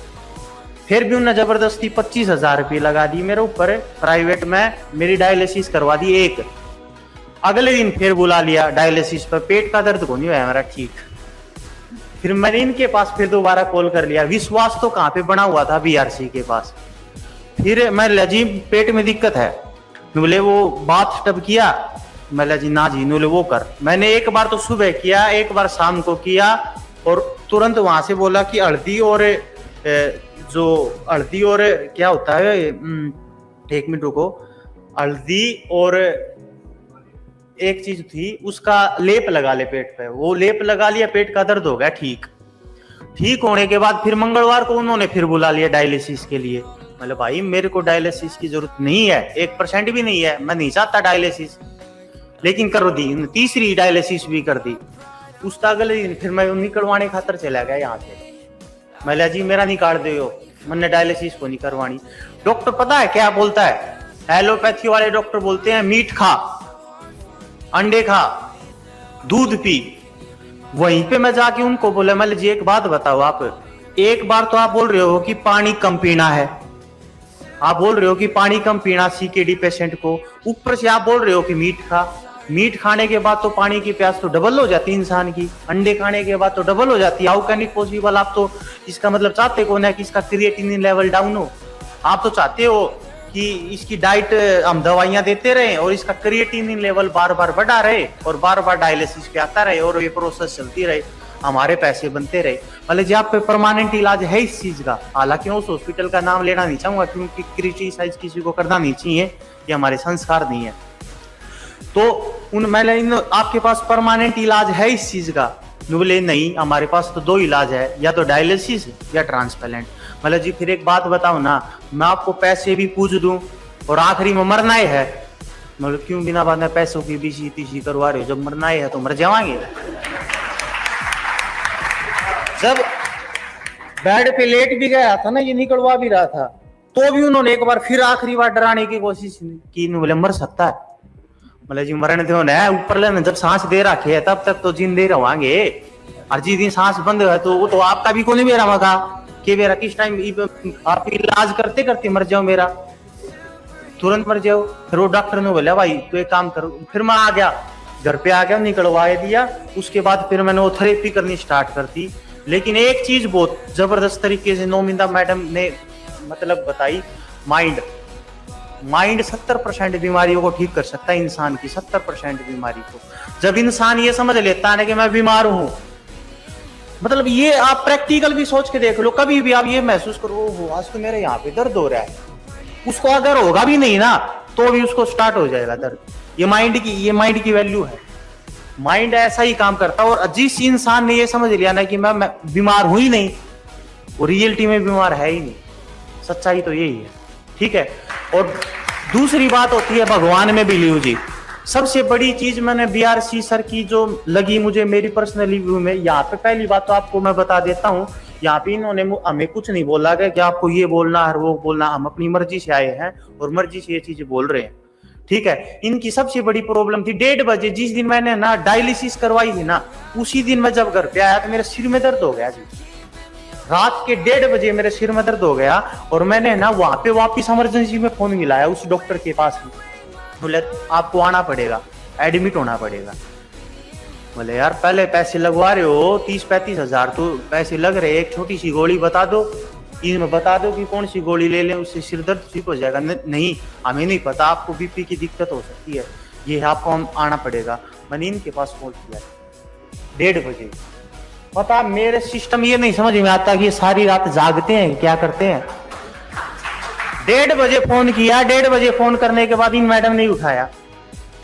फिर भी उन्हें जबरदस्ती 25,000 रुपये लगा दी मेरे ऊपर, प्राइवेट में मेरी डायलिसिस करवा दी एक। अगले दिन फिर बुला लिया डायलिसिस पर, पेट का दर्द को नहीं हुआ मेरा ठीक। फिर मैंने इनके पास फिर दोबारा कॉल कर लिया, विश्वास तो कहाँ पे बना हुआ था, BRC के पास। फिर मैं लजी पेट में दिक्कत है, बोले वो बाथ टब किया, मैं लजी ना जी, बोले वो कर। मैंने एक बार तो सुबह किया, एक बार शाम को किया, और तुरंत वहां से बोला कि हल्दी और जो हल्दी और क्या होता है, एक मिनट रुको, हल्दी और एक चीज थी उसका लेप लगा ले पेट पे, वो लेप लगा लिया, पेट का दर्द हो गया ठीक। ठीक होने के बाद फिर मंगलवार को उन्होंने फिर बुला लिया डायलिसिस के लिए। मतलब भाई मेरे को डायलिसिस की जरूरत नहीं है, 1% भी नहीं है, मैं नहीं चाहता डायलिसिस, लेकिन कर दी, तीसरी डायलिसिस भी कर दी। उसका अगले दिन फिर मैं निकलवाने खातर चला गया यहाँ से। मैं जी मेरा निकाल दो, मैंने डायलिसिस को नहीं करवानी। डॉक्टर पता है क्या बोलता है, एलोपैथी वाले डॉक्टर बोलते हैं मीट खा, अंडे खा, दूध पी। वहीं पे मैं जाके उनको बोला, मैं जी एक बात बताओ, आप एक बार तो आप बोल रहे हो कि पानी कम पीना है, आप बोल रहे हो कि पानी कम पीना सीकेडी पेशेंट को, ऊपर से आप बोल रहे हो कि मीट खा। मीट खाने के बाद तो पानी की प्यास तो डबल हो जाती है इंसान की, अंडे खाने के बाद तो डबल हो जाती है। How can it possible? आप तो इसका मतलब चाहते कौन है कि इसका क्रिएटिनिन लेवल डाउन हो? आप तो चाहते हो कि इसकी डाइट हम दवाइयां देते रहे और इसका क्रिएटिनिन लेवल बार बार बढ़ा रहे और बार बार डायलिसिस पे आता रहे और ये प्रोसेस चलती रहे, हमारे पैसे बनते रहे। मतलब जी आप पे परमानेंट इलाज है इस चीज का। हालांकि उस हॉस्पिटल का नाम लेना नहीं चाहूंगा क्योंकि क्रिटिसाइज किसी को करना नहीं चाहिए, ये हमारे संस्कार नहीं है। तो मैंने आपके पास परमानेंट इलाज है इस चीज का? बोले नहीं, हमारे पास तो 2 इलाज है, या तो डायलिसिस या ट्रांसप्लांट। मतलब जी फिर एक बात बताओ ना, मैं आपको पैसे भी पूछ दूं और आखिरी में मरना ही है, मतलब क्यों बिना बाद में पैसों की बीसी तीसी करवा रहे हो? जब मरना ही है तो मर जाएंगे। जब बेड पे लेट भी गया था ना, ये निकलवा भी रहा था, तो भी उन्होंने एक बार फिर आखिरी बार डराने की कोशिश की, बोले मर सकता है। मतलब जी मरने तो है ऊपर लेना, जब सांस दे रखे है तब तक तो जिंदे रहोगे, और जिस दिन सांस बंद है तो वो तो आपका भी कोई मेरा मगा कि मेरा किस टाइम आप इलाज करते करते मर जाओ, मेरा तुरंत मर जाओ। फिर वो डॉक्टर ने बोला भाई तो एक काम करो, फिर मैं आ गया घर पे, आ गया निकलवा दिया। उसके बाद फिर मैंने वो थेरेपी करनी स्टार्ट कर दी। लेकिन एक चीज बहुत जबरदस्त तरीके से नोमिंदा मैडम ने मतलब बताई, माइंड 70% बीमारियों को ठीक कर सकता है, इंसान की 70% बीमारी को। जब इंसान ये समझ लेता है कि मैं बीमार हूं, मतलब ये आप प्रैक्टिकल भी सोच के देख लो, कभी भी आप ये महसूस करो हो आज तो मेरे यहाँ पे दर्द हो रहा है, उसको अगर होगा भी नहीं ना तो भी उसको स्टार्ट हो जाएगा दर्द। ये माइंड की वैल्यू है, माइंड ऐसा ही काम करता है। और जिस इंसान ने ये समझ लिया ना कि मैं बीमार हूं ही नहीं, वो रियलिटी में बीमार है ही नहीं, सच्चाई तो यही है, ठीक है। और दूसरी बात होती है भगवान में बिलीव जी। सबसे बड़ी चीज मैंने बीआरसी सर की जो लगी मुझे मेरी पर्सनली व्यू में, यहाँ पे पहली बात तो आपको मैं बता देता हूँ, यहाँ पे इन्होंने हमें कुछ नहीं बोला गया कि आपको ये बोलना है वो बोलना, हम अपनी मर्जी से आए हैं और मर्जी से ये चीजें बोल रहे हैं, ठीक है। इनकी सबसे बड़ी प्रॉब्लम थी 1:30 बजे, जिस दिन मैंने ना डायलिसिस करवाई थी ना, उसी दिन मैं जब घर पे आया तो मेरे सिर में दर्द हो गया जी। रात के 1:30 बजे मेरे सिर में दर्द हो गया और मैंने ना वहां पे वापिस इमरजेंसी में फोन मिलाया उस डॉक्टर के पास। बोले आपको आना पड़ेगा, एडमिट होना पड़ेगा। बोले यार पहले पैसे लगवा रहे हो 30-35 हजार तो पैसे लग रहे, एक छोटी सी गोली बता दो, इनमें बता दो कि कौन सी गोली ले लें उससे सिर दर्द ठीक हो जाएगा। नहीं हमें नहीं पता, आपको बीपी की दिक्कत हो सकती है, ये आपको आना पड़ेगा। मैंने इनके पास फोन किया 1:30 बजे। पता मेरे सिस्टम ये नहीं समझ में आता कि ये सारी रात जागते हैं क्या करते हैं। 1:30 बजे फोन किया, 1:30 बजे फोन करने के बाद इन मैडम ने उठाया।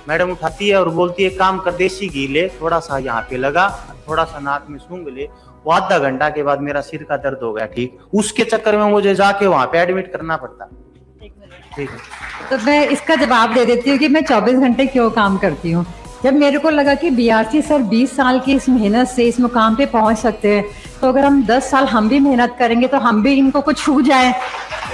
मैडम उठाती है और बोलती है काम कर, देसी घी ले, थोड़ा सा यहाँ पे लगा, थोड़ा सा नाक में सूंघ ले। वो आधा घंटा के बाद मेरा सिर का दर्द हो गया ठीक। उसके चक्कर में मुझे जाके वहां पे एडमिट करना पड़ता। ठीक है, तो मैं इसका जवाब दे देती हूँ कि मैं 24 घंटे क्यों काम करती हूँ। जब मेरे को लगा कि बीआरसी सर 20 साल की इस मेहनत से इस मुकाम पे पहुंच सकते हैं, तो अगर हम 10 साल हम भी मेहनत करेंगे तो हम भी इनको कुछ छू जाए।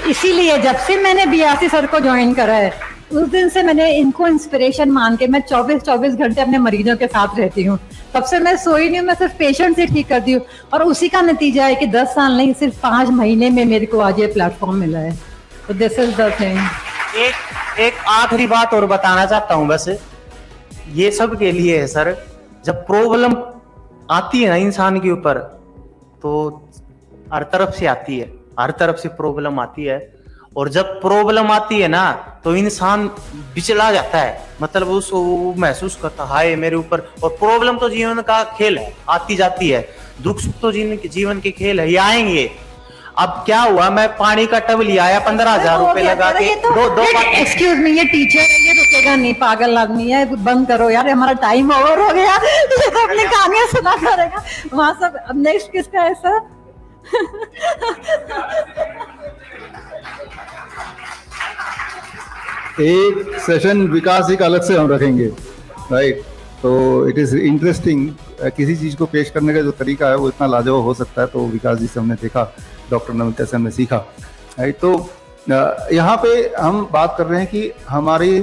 इसीलिए जब से मैंने बीआरसी सर को ज्वाइन करा है, उस दिन से मैंने इनको इंस्पिरेशन मान के मैं 24 घंटे अपने मरीजों के साथ रहती हूँ। तब से मैं सोई नहीं हूँ, मैं सिर्फ पेशेंट से ठीक करती हूँ। और उसी का नतीजा है कि 10 साल नहीं, सिर्फ 5 महीने में मेरे को आज ये प्लेटफॉर्म मिला है। तो दिस इज द थिंग। एक आखिरी बात और बताना चाहता हूँ, बस ये सब के लिए है सर। जब प्रॉब्लम आती है ना इंसान के ऊपर, तो हर तरफ से आती है, हर तरफ से प्रॉब्लम आती है। और जब प्रॉब्लम आती है ना तो इंसान बिचला जाता है, मतलब उसको महसूस करता है हाय मेरे ऊपर। और प्रॉब्लम तो जीवन का खेल है, आती जाती है। दुख सुख तो जीवन के खेल है, ये आएंगे। अब क्या हुआ, मैं पानी का टब लिया आया 15,000 रुपए लगा के, दो एक्सक्यूज मी, ये टीचर है, ये रुकेगा नहीं, पागल आदमी है, बंद करो यार, हमारा टाइम ओवर हो गया, ये तो अपनी कहानियां सुना करेगा वहां सब। अब नेक्स्ट किसका है सर? एक सेशन विकास एक अलग से हम रखेंगे, राइट। तो इट इज इंटरेस्टिंग, किसी चीज को पेश करने का जो तरीका है वो इतना लाजवाब हो सकता है। तो विकास जी से हमने देखा, डॉक्टर नमिता से हमने सीखा, राइट। तो यहाँ पे हम बात कर रहे हैं कि हमारी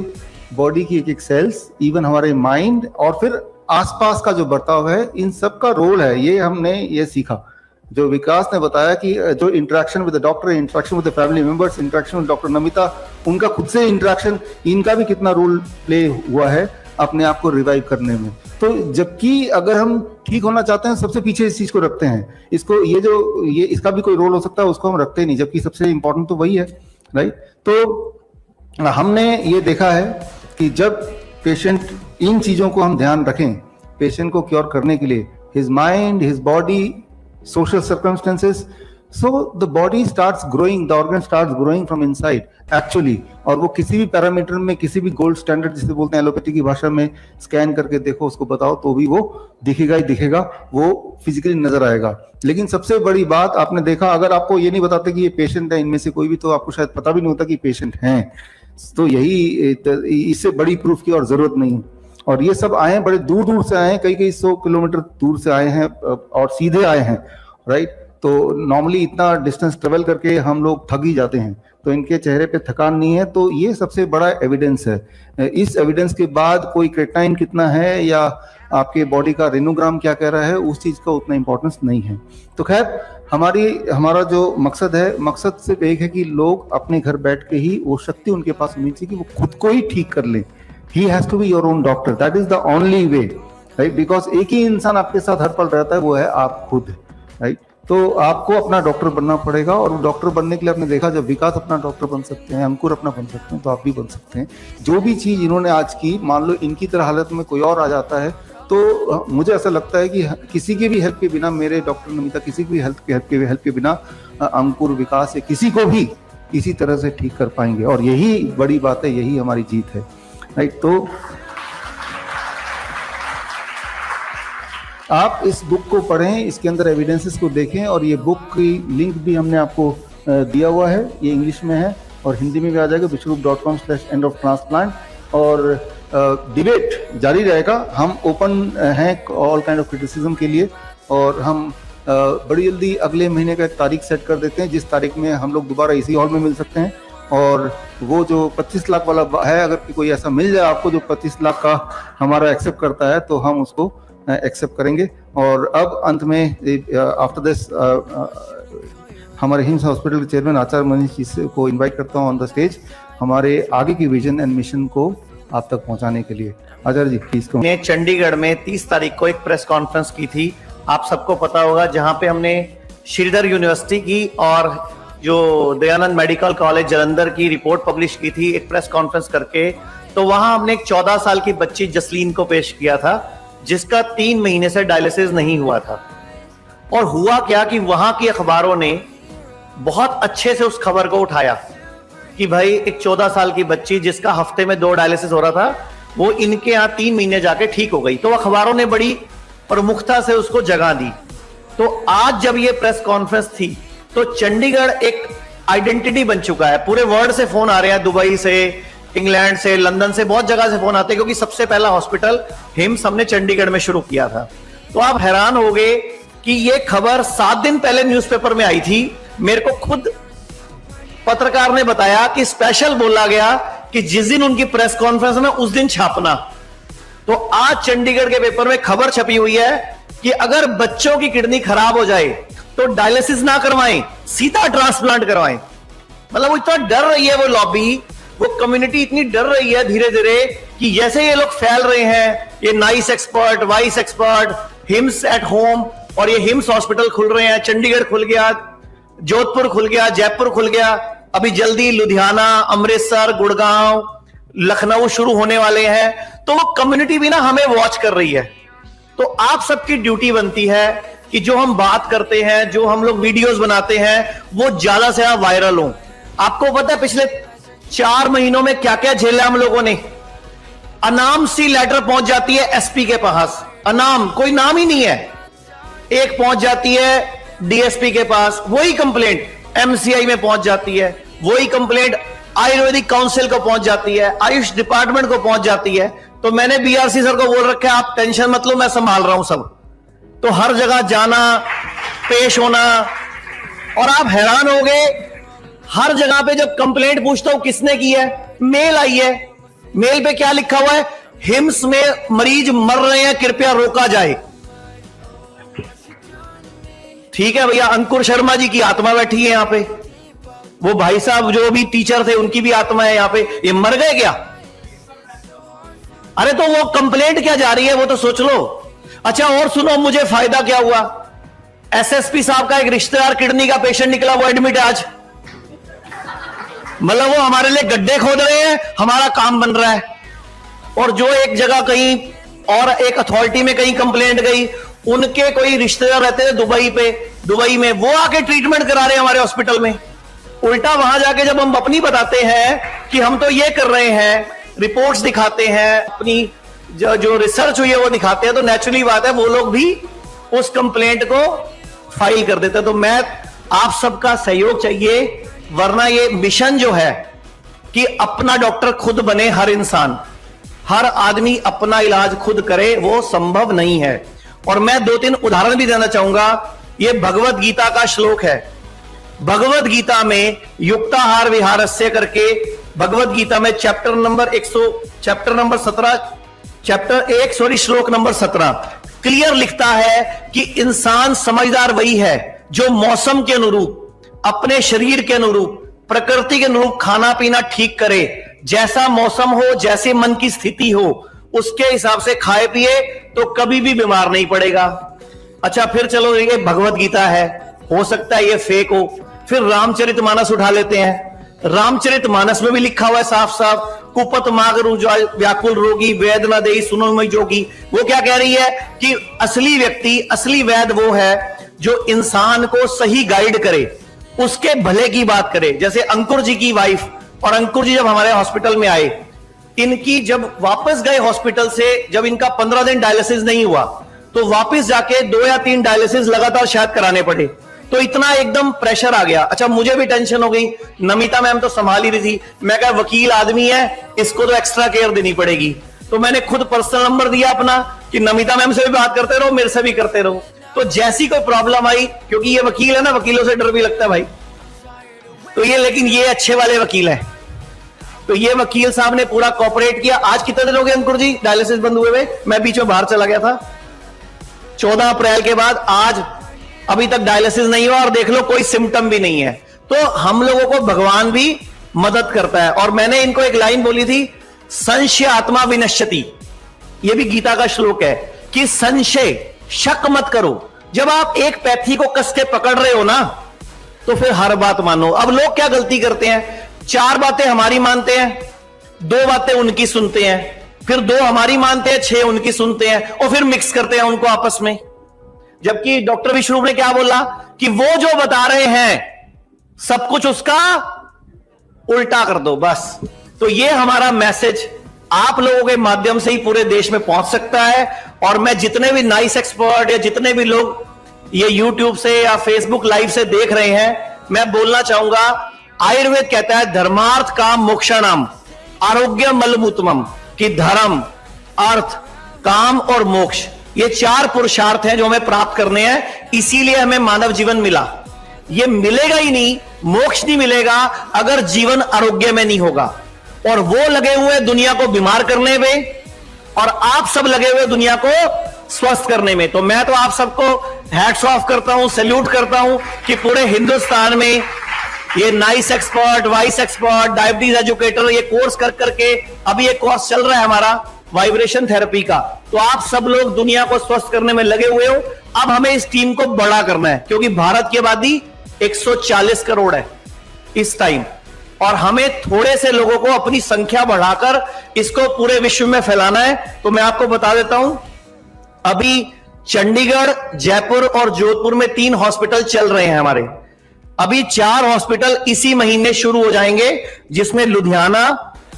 बॉडी की एक एक सेल्स, इवन हमारे माइंड और फिर आसपास का जो बर्ताव है, इन सब का रोल है। ये हमने ये सीखा, जो विकास ने बताया कि जो interaction with the doctor, interaction with the family members, interaction with doctor Namita, उनका खुद से इंटरेक्शन, इनका भी कितना रोल प्ले हुआ है अपने आप को रिवाइव करने में। तो जबकि अगर हम ठीक होना चाहते हैं, सबसे पीछे इस चीज को रखते हैं, इसको ये इसका भी कोई रोल हो सकता है, उसको हम रखते नहीं, जबकि सबसे इंपॉर्टेंट तो वही है, राइट। तो हमने ये देखा है कि जब पेशेंट, इन चीजों को हम ध्यान रखें पेशेंट को क्योर करने के लिए, his mind, his body, social circumstances, so the body starts growing, the organ starts growing from inside actually। और वो किसी भी पैरामीटर में, किसी भी गोल्ड स्टैंडर्ड जिसे बोलते हैं एलोपैथी की भाषा में, स्कैन करके देखो, उसको बताओ तो भी वो दिखेगा ही दिखेगा, वो फिजिकली नजर आएगा। लेकिन सबसे बड़ी बात आपने देखा, अगर आपको ये नहीं बताते कि ये पेशेंट है इनमें से कोई भी, तो आपको शायद पता भी नहीं होता कि पेशेंट हैं। तो यही, इससे बड़ी प्रूफ की और जरूरत नहीं है। और ये सब आए हैं, बड़े दूर दूर से आए हैं, कई 100 किलोमीटर दूर से आए हैं और सीधे आए हैं, राइट। तो नॉर्मली इतना डिस्टेंस ट्रेवल करके हम लोग थक ही जाते हैं, तो इनके चेहरे पे थकान नहीं है। तो ये सबसे बड़ा एविडेंस है। इस एविडेंस के बाद कोई क्रेटाइन कितना है या आपके बॉडी का रेनोग्राम क्या कह रहा है, उस चीज का उतना इंपॉर्टेंस नहीं है। तो खैर, हमारा जो मकसद है, मकसद सिर्फ एक है कि लोग अपने घर बैठ के ही, वो शक्ति उनके पास होनी चाहिए कि वो खुद को ही ठीक कर लें। He has to be your own doctor. That is the only way, right? Because एक ही इंसान आपके साथ हर पल रहता है, वो है आप खुद, right? तो आपको अपना डॉक्टर बनना पड़ेगा। और डॉक्टर बनने के लिए आपने देखा, जब विकास अपना डॉक्टर बन सकते हैं, अंकुर अपना बन सकते हैं, तो आप भी बन सकते हैं। जो भी चीज इन्होंने आज की, मान लो इनकी तरह हालत में कोई और आ जाता है, तो मुझे ऐसा लगता है कि किसी की भी हेल्प के बिना, मेरे डॉक्टर नमिता, किसी की भी हेल्प के बिना अंकुर, विकास या किसी को भी इसी तरह से ठीक कर पाएंगे। और यही बड़ी बात है, यही हमारी जीत है, राइट। तो आप इस बुक को पढ़ें, इसके अंदर एविडेंसेस को देखें, और ये बुक की लिंक भी हमने आपको दिया हुआ है। ये इंग्लिश में है और हिंदी में भी आ जाएगा, vishwaroop.com/end of transplant। और डिबेट जारी रहेगा। हम ओपन हैं ऑल काइंड ऑफ क्रिटिसिज्म के लिए, और हम बड़ी जल्दी अगले महीने का एक तारीख सेट कर देते हैं, जिस तारीख में हम लोग दोबारा इसी हॉल में मिल सकते हैं। और वो जो 25 लाख वाला है, अगर कोई ऐसा मिल जाए आपको जो 25 लाख का हमारा एक्सेप्ट करता है, तो हम उसको एक्सेप्ट करेंगे। और अब अंत में आफ्टर दिस हमारे हिम्स हॉस्पिटल के चेयरमैन आचार्य मनीष जी को इनवाइट करता हूँ ऑन द स्टेज, हमारे आगे की विजन एंड मिशन को आप तक पहुंचाने के लिए। आचार्य जी प्लीज। हमने चंडीगढ़ में 30 तारीख को एक प्रेस कॉन्फ्रेंस की थी, आप सबको पता होगा, जहां पे हमने श्रीधर यूनिवर्सिटी की और जो दयानंद मेडिकल कॉलेज जालंधर की रिपोर्ट पब्लिश की थी एक प्रेस कॉन्फ्रेंस करके। तो वहां हमने एक 14 साल की बच्ची जसलीन को पेश किया था, जिसका 3 महीने से डायलिसिस नहीं हुआ था। और हुआ क्या कि वहां की अखबारों ने बहुत अच्छे से उस खबर को उठाया कि भाई एक 14 साल की बच्ची जिसका हफ्ते में 2 डायलिसिस हो रहा था, वो इनके यहाँ 3 महीने जाके ठीक हो गई। तो अखबारों ने बड़ी प्रमुखता से उसको जगह दी। तो आज जब ये प्रेस कॉन्फ्रेंस थी, तो चंडीगढ़ एक आइडेंटिटी बन चुका है। पूरे वर्ल्ड से फोन आ रहे हैं, दुबई से, इंग्लैंड से, लंदन से, बहुत जगह से फोन आते हैं, क्योंकि सबसे पहला हॉस्पिटल हिम्स हमने चंडीगढ़ में शुरू किया था। तो आप हैरान हो गए कि ये खबर 7 दिन पहले न्यूज़पेपर में आई थी। मेरे को खुद पत्रकार ने बताया कि स्पेशल बोला गया कि जिस दिन उनकी प्रेस कॉन्फ्रेंस है ना, उस दिन छापना। तो आज चंडीगढ़ के पेपर में खबर छपी हुई है कि अगर बच्चों की किडनी खराब हो जाए तो डायलिसिस ना करवाएं, सीधा ट्रांसप्लांट करवाएं। मतलब वो इतना डर रही है, वो लॉबी, वो कम्युनिटी इतनी डर रही है धीरे धीरे कि जैसे ये लोग फैल रहे हैं, ये nice expert, vice expert, hymns at home, और ये हिम्स हॉस्पिटल खुल रहे हैं। चंडीगढ़ खुल गया, जोधपुर खुल गया, जयपुर खुल गया, अभी जल्दी लुधियाना, अमृतसर, गुड़गांव, लखनऊ शुरू होने वाले हैं। तो वो कम्युनिटी भी ना हमें वॉच कर रही है। तो आप सबकी ड्यूटी बनती है कि जो हम बात करते हैं, जो हम लोग वीडियोस बनाते हैं, वो ज्यादा से ज्यादा वायरल हो। आपको पता है पिछले 4 महीनों में क्या क्या झेला हम लोगों ने? अनाम सी लेटर पहुंच जाती है एसपी के पास, अनाम, कोई नाम ही नहीं है, एक पहुंच जाती है डीएसपी के पास, वही कंप्लेंट एमसीआई में पहुंच जाती है, वही कंप्लेंट आयुर्वेदिक काउंसिल को पहुंच जाती है, आयुष डिपार्टमेंट को पहुंच जाती है। तो मैंने बीआरसी सर को बोल रखा है, आप टेंशन मत लो, मैं संभाल रहा हूं सब। तो हर जगह जाना, पेश होना, और आप हैरान हो गए, हर जगह पे जब कंप्लेंट पूछता हूं किसने की है, मेल आई है, मेल पे क्या लिखा हुआ है? हिम्स में मरीज मर रहे हैं, कृपया रोका जाए। ठीक है भैया, अंकुर शर्मा जी की आत्मा बैठी है यहां पे, वो भाई साहब जो भी टीचर थे उनकी भी आत्मा है यहां पे, ये मर गए क्या? अरे तो वो कंप्लेंट क्या जा रही है वो तो सोच लो। अच्छा और सुनो, मुझे फायदा क्या हुआ? एसएसपी साहब का एक रिश्तेदार किडनी का पेशेंट निकला, वो एडमिट है आज। मतलब वो हमारे लिए गड्ढे खोद रहे हैं, हमारा काम बन रहा है। और जो एक जगह कहीं और एक अथॉरिटी में कहीं कंप्लेंट गई, उनके कोई रिश्तेदार रहते थे दुबई में, वो आके ट्रीटमेंट करा रहे हैं हमारे हॉस्पिटल में। उल्टा वहां जाके जब हम अपनी बताते हैं कि हम तो ये कर रहे हैं, रिपोर्ट्स दिखाते हैं, अपनी जो रिसर्च हुई है वो दिखाते हैं, तो नेचुरली बात है वो लोग भी उस कंप्लेंट को फाइल कर देते हैं। तो मैं आप सबका सहयोग चाहिए, वरना ये मिशन जो है कि अपना डॉक्टर खुद बने हर इंसान, हर आदमी अपना इलाज खुद करे, वो संभव नहीं है। और मैं 2-3 उदाहरण भी देना चाहूंगा। ये भगवत गीता का श्लोक है। भगवत गीता में युक्ताहार विहारस्य करके भगवत गीता में चैप्टर नंबर 17 श्लोक नंबर 17 क्लियर लिखता है कि इंसान समझदार वही है जो मौसम के अनुरूप, अपने शरीर के अनुरूप, प्रकृति के अनुरूप खाना पीना ठीक करे। जैसा मौसम हो, जैसे मन की स्थिति हो, उसके हिसाब से खाए पिए तो कभी भी बीमार नहीं पड़ेगा। अच्छा फिर चलो, ये भगवत गीता है, हो सकता है ये फेक हो। फिर रामचरितमानस उठा लेते हैं। रामचरितमानस में भी लिखा हुआ है साफ साफ, कुपत मागरु व्याकुल रोगी, वेद न देहि सुनो मई जोगी। वो क्या कह रही है कि असली व्यक्ति, असली वैद वो है जो इंसान को सही गाइड करे, उसके भले की बात करे। जैसे अंकुर जी की वाइफ, और अंकुर जी जब हमारे हॉस्पिटल में आए, इनकी जब वापस गए हॉस्पिटल से, जब इनका 15 दिन डायलिसिस नहीं हुआ, तो वापस जाके 2 या 3 डायलिसिस लगातार शायद कराने पड़े। तो इतना एकदम प्रेशर आ गया। अच्छा मुझे भी टेंशन हो गई, नमिता मैम तो संभाल ही रही थी, मैं कहा वकील आदमी है, इसको तो एक्स्ट्रा केयर देनी पड़ेगी। तो मैंने खुद पर्सनल नंबर दिया अपना कि नमिता मैम से भी बात करते रहो, मेरे से भी करते रहो। तो जैसी कोई प्रॉब्लम आई, क्योंकि ये वकील है ना, वकीलों से डर भी लगता है भाई, तो ये, लेकिन ये अच्छे वाले वकील हैं, तो ये वकील साहब ने पूरा कोऑपरेट किया। आज कितने दिन हो गए अंकुर जी डायलिसिस बंद हुए हुए? मैं बीच में बाहर चला गया था। 14 अप्रैल के बाद आज अभी तक डायलिसिस नहीं हुआ, और देख लो कोई सिम्टम भी नहीं है। तो हम लोगों को भगवान भी मदद करता है। और मैंने इनको एक लाइन बोली थी, संशय आत्मा विनश्यति, यह भी गीता का श्लोक है कि संशय, शक मत करो। जब आप एक पैथी को कस के पकड़ रहे हो ना, तो फिर हर बात मानो। अब लोग क्या गलती करते हैं, 4 बातें हमारी मानते हैं, 2 बातें उनकी सुनते हैं, फिर 2 हमारी मानते हैं, 6 उनकी सुनते हैं, और फिर मिक्स करते हैं उनको आपस में। जबकि डॉक्टर विश्वरूप ने क्या बोला कि वो जो बता रहे हैं सब कुछ उसका उल्टा कर दो बस। तो ये हमारा मैसेज आप लोगों के माध्यम से ही पूरे देश में पहुंच सकता है। और मैं जितने भी नाइस एक्सपर्ट या जितने भी लोग ये यूट्यूब से या फेसबुक लाइव से देख रहे हैं, मैं बोलना चाहूंगा, आयुर्वेद कहता है धर्मार्थ काम मोक्षाणाम आरोग्य मलमूतमम, कि धर्म, अर्थ, काम और मोक्ष, ये 4 पुरुषार्थ हैं जो हमें प्राप्त करने हैं। इसीलिए हमें मानव जीवन मिला। ये मिलेगा ही नहीं, मोक्ष नहीं मिलेगा अगर जीवन आरोग्य में नहीं होगा। और वो लगे हुए दुनिया को बीमार करने में, और आप सब लगे हुए दुनिया को स्वस्थ करने में। तो मैं तो आप सबको हैट्स ऑफ करता हूं, सैल्यूट करता हूं कि पूरे हिंदुस्तान में ये nice expert, vice expert, diabetes educator, ये कोर्स कर करके अभी ये कोर्स चल रहा है हमारा वाइब्रेशन थेरेपी का। तो आप सब लोग दुनिया को स्वस्थ करने में लगे हुए हो। अब हमें इस टीम को बड़ा करना है, क्योंकि भारत की आबादी 140 करोड़ है इस टाइम, और हमें थोड़े से लोगों को अपनी संख्या बढ़ाकर इसको पूरे विश्व में फैलाना है। तो मैं आपको बता देता हूं, अभी चंडीगढ़, जयपुर और जोधपुर में 3 हॉस्पिटल चल रहे हैं हमारे। अभी 4 हॉस्पिटल इसी महीने शुरू हो जाएंगे, जिसमें लुधियाना,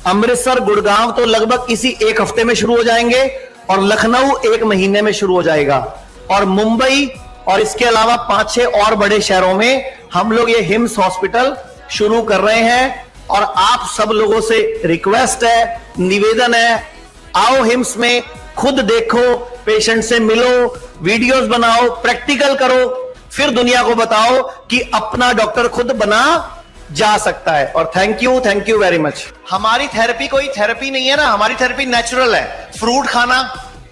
अमृतसर, गुड़गांव तो लगभग इसी 1 हफ्ते में शुरू हो जाएंगे, और लखनऊ 1 महीने में शुरू हो जाएगा, और मुंबई और इसके अलावा 5-6 और बड़े शहरों में हम लोग ये हिम्स हॉस्पिटल शुरू कर रहे हैं। और आप सब लोगों से रिक्वेस्ट है, निवेदन है, आओ हिम्स में, खुद देखो, पेशेंट से मिलो, वीडियोस बनाओ, प्रैक्टिकल करो, फिर दुनिया को बताओ कि अपना डॉक्टर खुद बना जा सकता है। और थैंक यू वेरी मच। हमारी थेरेपी कोई थेरेपी नहीं है ना, हमारी थेरेपी नेचुरल है। फ्रूट खाना,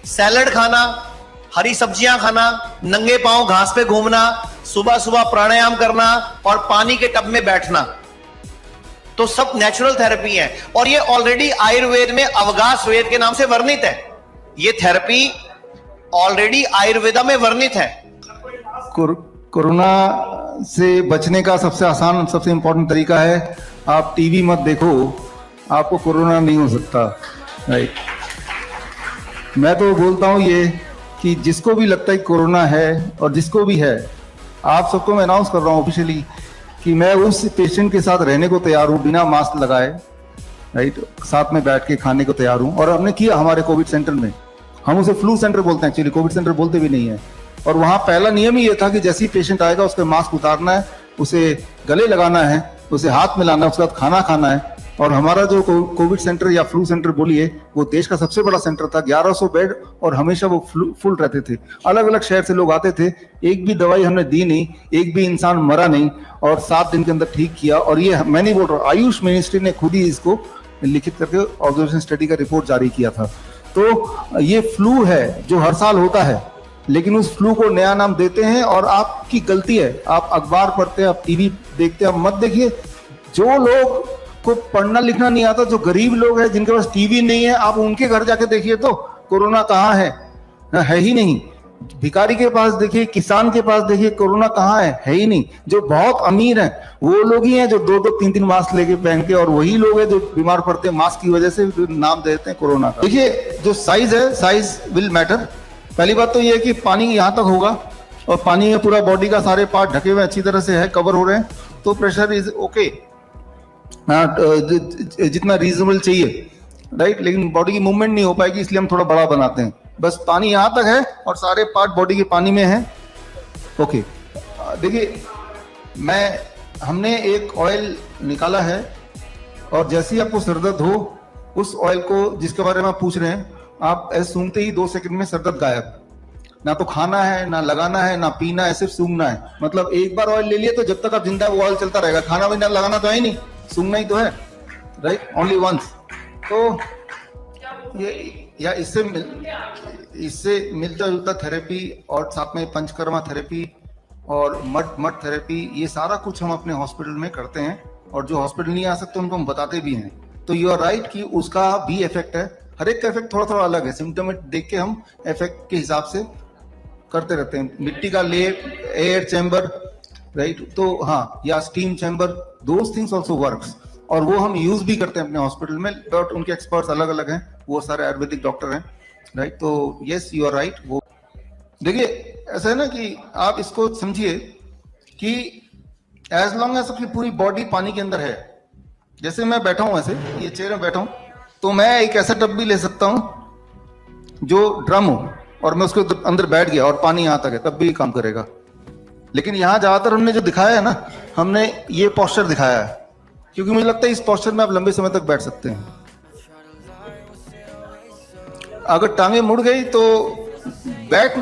सैलड खाना, हरी सब्जियां खाना, नंगे पांव घास पे घूमना, सुबह सुबह प्राणायाम करना और पानी के टब में बैठना, तो सब नेचुरल थेरेपी है। और ये ऑलरेडी आयुर्वेद में अवगास वेद के नाम से वर्णित है। ये थेरेपी ऑलरेडी आयुर्वेदा में वर्णित है। कोरोना से बचने का सबसे आसान, सबसे इंपॉर्टेंट तरीका है, आप टीवी मत देखो, आपको कोरोना नहीं हो सकता। राइट, मैं तो बोलता हूं ये कि जिसको भी लगता है कोरोना है, और जिसको भी है, आप सबको मैं अनाउंस कर रहा हूं ऑफिशियली कि मैं उस पेशेंट के साथ रहने को तैयार हूं बिना मास्क लगाए। राइट, साथ में बैठ के खाने को तैयार हूं। और हमने किया हमारे कोविड सेंटर में, हम उसे फ्लू सेंटर बोलते हैं, एक्चुअली कोविड सेंटर बोलते भी नहीं है। और वहां पहला नियम ही ये था कि जैसे ही पेशेंट आएगा उसका मास्क उतारना है, उसे गले लगाना है, उसे हाथ मिलाना है, उसके बाद खाना खाना है। और हमारा जो कोविड सेंटर या फ्लू सेंटर बोलिए, वो देश का सबसे बड़ा सेंटर था, 1100 बेड, और हमेशा वो फुल रहते थे। अलग अलग शहर से लोग आते थे, एक भी दवाई हमने दी नहीं, एक भी इंसान मरा नहीं, और 7 दिन के अंदर ठीक किया। और ये मैं नहीं बोल रहा, आयुष मिनिस्ट्री ने खुद ही इसको लिखित करके ऑब्जर्वेशन स्टडी का रिपोर्ट जारी किया था। तो ये फ्लू है जो हर साल होता है, लेकिन उस फ्लू को नया नाम देते हैं, और आपकी गलती है। आप अखबार पढ़ते हैं, आप टीवी देखते हैं, आप मत देखिए। जो लोग को पढ़ना लिखना नहीं आता, जो गरीब लोग हैं जिनके पास टीवी नहीं है, आप उनके घर जाके देखिए तो कोरोना कहाँ है ही नहीं। भिखारी के पास देखिए, किसान के पास देखिए, कोरोना कहाँ है ही नहीं। जो बहुत अमीर हैं वो लोग ही हैं जो 2-2, 3-3 मास्क लेके पहन के, और वही लोग हैं जो बीमार पड़ते हैं मास्क की वजह से, नाम देते हैं कोरोना का। देखिए, जो साइज है, साइज विल मैटर। पहली बात तो ये है कि पानी यहाँ तक होगा, और पानी में पूरा बॉडी का सारे पार्ट ढके हुए अच्छी तरह से है, कवर हो रहे हैं, तो प्रेशर इज ओके, जितना रीजनेबल चाहिए। राइट, लेकिन बॉडी की मूवमेंट नहीं हो पाएगी, इसलिए हम थोड़ा बड़ा बनाते हैं। बस पानी यहाँ तक है और सारे पार्ट बॉडी के पानी में है। ओके, देखिए, हमने एक ऑयल निकाला है, और जैसे ही आपको सरदर्द हो, उस ऑयल को जिसके बारे में आप पूछ रहे हैं, आप ऐसे सूंघते ही 2 सेकंड में सरदर्द गायब। ना तो खाना है, ना लगाना है, ना पीना है, सिर्फ सूंघना है। मतलब एक बार ऑयल ले लिया तो जब तक आप जिंदा है वो ऑयल चलता रहेगा। खाना भी ना लगाना तो है ही नहीं, सूंघना ही तो है। Right, only once. तो ये या इससे मिलता जुलता थेरेपी, और साथ में पंचकर्मा थेरेपी और मड थेरेपी, ये सारा कुछ हम अपने हॉस्पिटल में करते हैं। और जो हॉस्पिटल नहीं आ सकते उनको हम बताते भी हैं। तो यू आर राइट कि उसका भी इफेक्ट है। हर एक का इफेक्ट थोड़ा थोड़ा अलग है। सिम्टम देख के हम इफेक्ट के हिसाब से करते रहते हैं। मिट्टी का लेप, एयर चैम्बर, राइट, तो हाँ, या steam chamber, those things also works, और वो हम यूज भी करते हैं अपने हॉस्पिटल में। बट उनके एक्सपर्ट्स अलग अलग हैं, वो सारे आयुर्वेदिक डॉक्टर हैं। राइट, तो यस, यू आर राइट। वो देखिए, ऐसा है ना कि आप इसको समझिए कि एज लॉन्ग एज अपनी पूरी बॉडी पानी के अंदर है, जैसे मैं बैठा हूं, ऐसे ये चेयर में बैठा हूं, तो मैं एक ऐसा टब भी ले सकता हूं जो ड्रम हो, और मैं उसके अंदर बैठ गया और पानी यहां तक है, तब भी काम करेगा। लेकिन यहां ज्यादातर हमने जो दिखाया है ना, हमने ये पोस्चर दिखाया है, क्योंकि मुझे लगता है इस पोस्चर में आप लंबे समय तक बैठ सकते हैं। अगर टांगे मुड़ गई तो बैठ,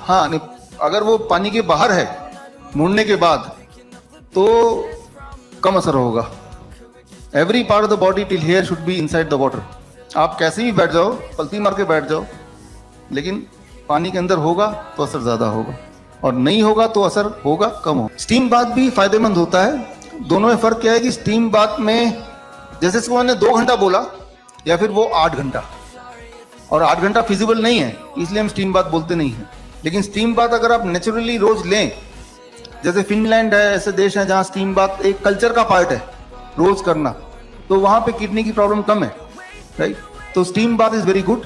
हाँ नहीं, अगर वो पानी के बाहर है मुड़ने के बाद तो कम असर होगा। Every part of the body till here should be inside the water. आप कैसे भी बैठ जाओ, पलटी मार के बैठ जाओ, लेकिन पानी के अंदर होगा तो असर ज्यादा होगा, और नहीं होगा तो असर होगा कम हो। स्टीम बाथ भी फायदेमंद होता है। दोनों में फर्क क्या है कि स्टीम बाथ में, जैसे इसको मैंने 2 घंटा बोला, या फिर वो 8 घंटा, और 8 घंटा फिजिबल नहीं है, इसलिए हम स्टीम बाथ बोलते नहीं हैं। लेकिन स्टीम बाथ अगर आप नेचुरली रोज लें, जैसे फिनलैंड है, ऐसे देश हैं जहां स्टीम बाथ एक कल्चर का पार्ट है रोज करना, तो वहां पे किडनी की प्रॉब्लम कम है। राइट, तो steam bath is very good.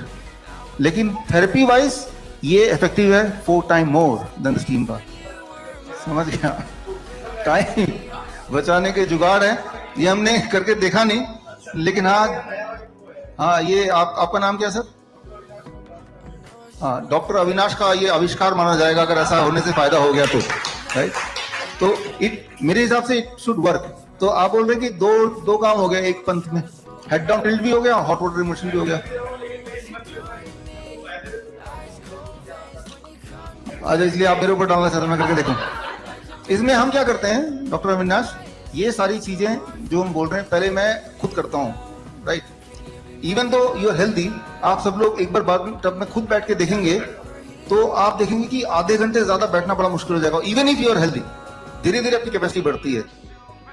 लेकिन थेरेपी वाइज ये इफेक्टिव है 4 time more than steam bath. समझ गया? टाइम बचाने के जुगाड़ है, ये हमने करके देखा नहीं, लेकिन हाँ ये आपका नाम क्या सर? हाँ, डॉक्टर अविनाश का ये आविष्कार माना जाएगा अगर ऐसा होने से फायदा हो गया तो, राइट? तो मेरे हिसाब से इट शुड वर्क। तो आप बोल रहे हैं कि दो काम हो गया एक पंथ में, हेड डाउन टिल्ट भी हो गया, हॉट वाटर इमर्शन भी हो गया। अच्छा, इसलिए आप मेरे ऊपर डालना चाहते हैं, मैं करके देखूं। इसमें हम क्या करते हैं डॉक्टर अविनाश, ये सारी चीजें जो हम बोल रहे हैं पहले मैं खुद करता हूँ, right? Even though you are healthy, आप सब लोग एक बार बाद टब में खुद बैठ के देखेंगे तो आप देखेंगे कि आधे घंटे ज्यादा बैठना बड़ा मुश्किल हो जाएगा। Even if you are healthy, धीरे धीरे आपकी कैपेसिटी बढ़ती है।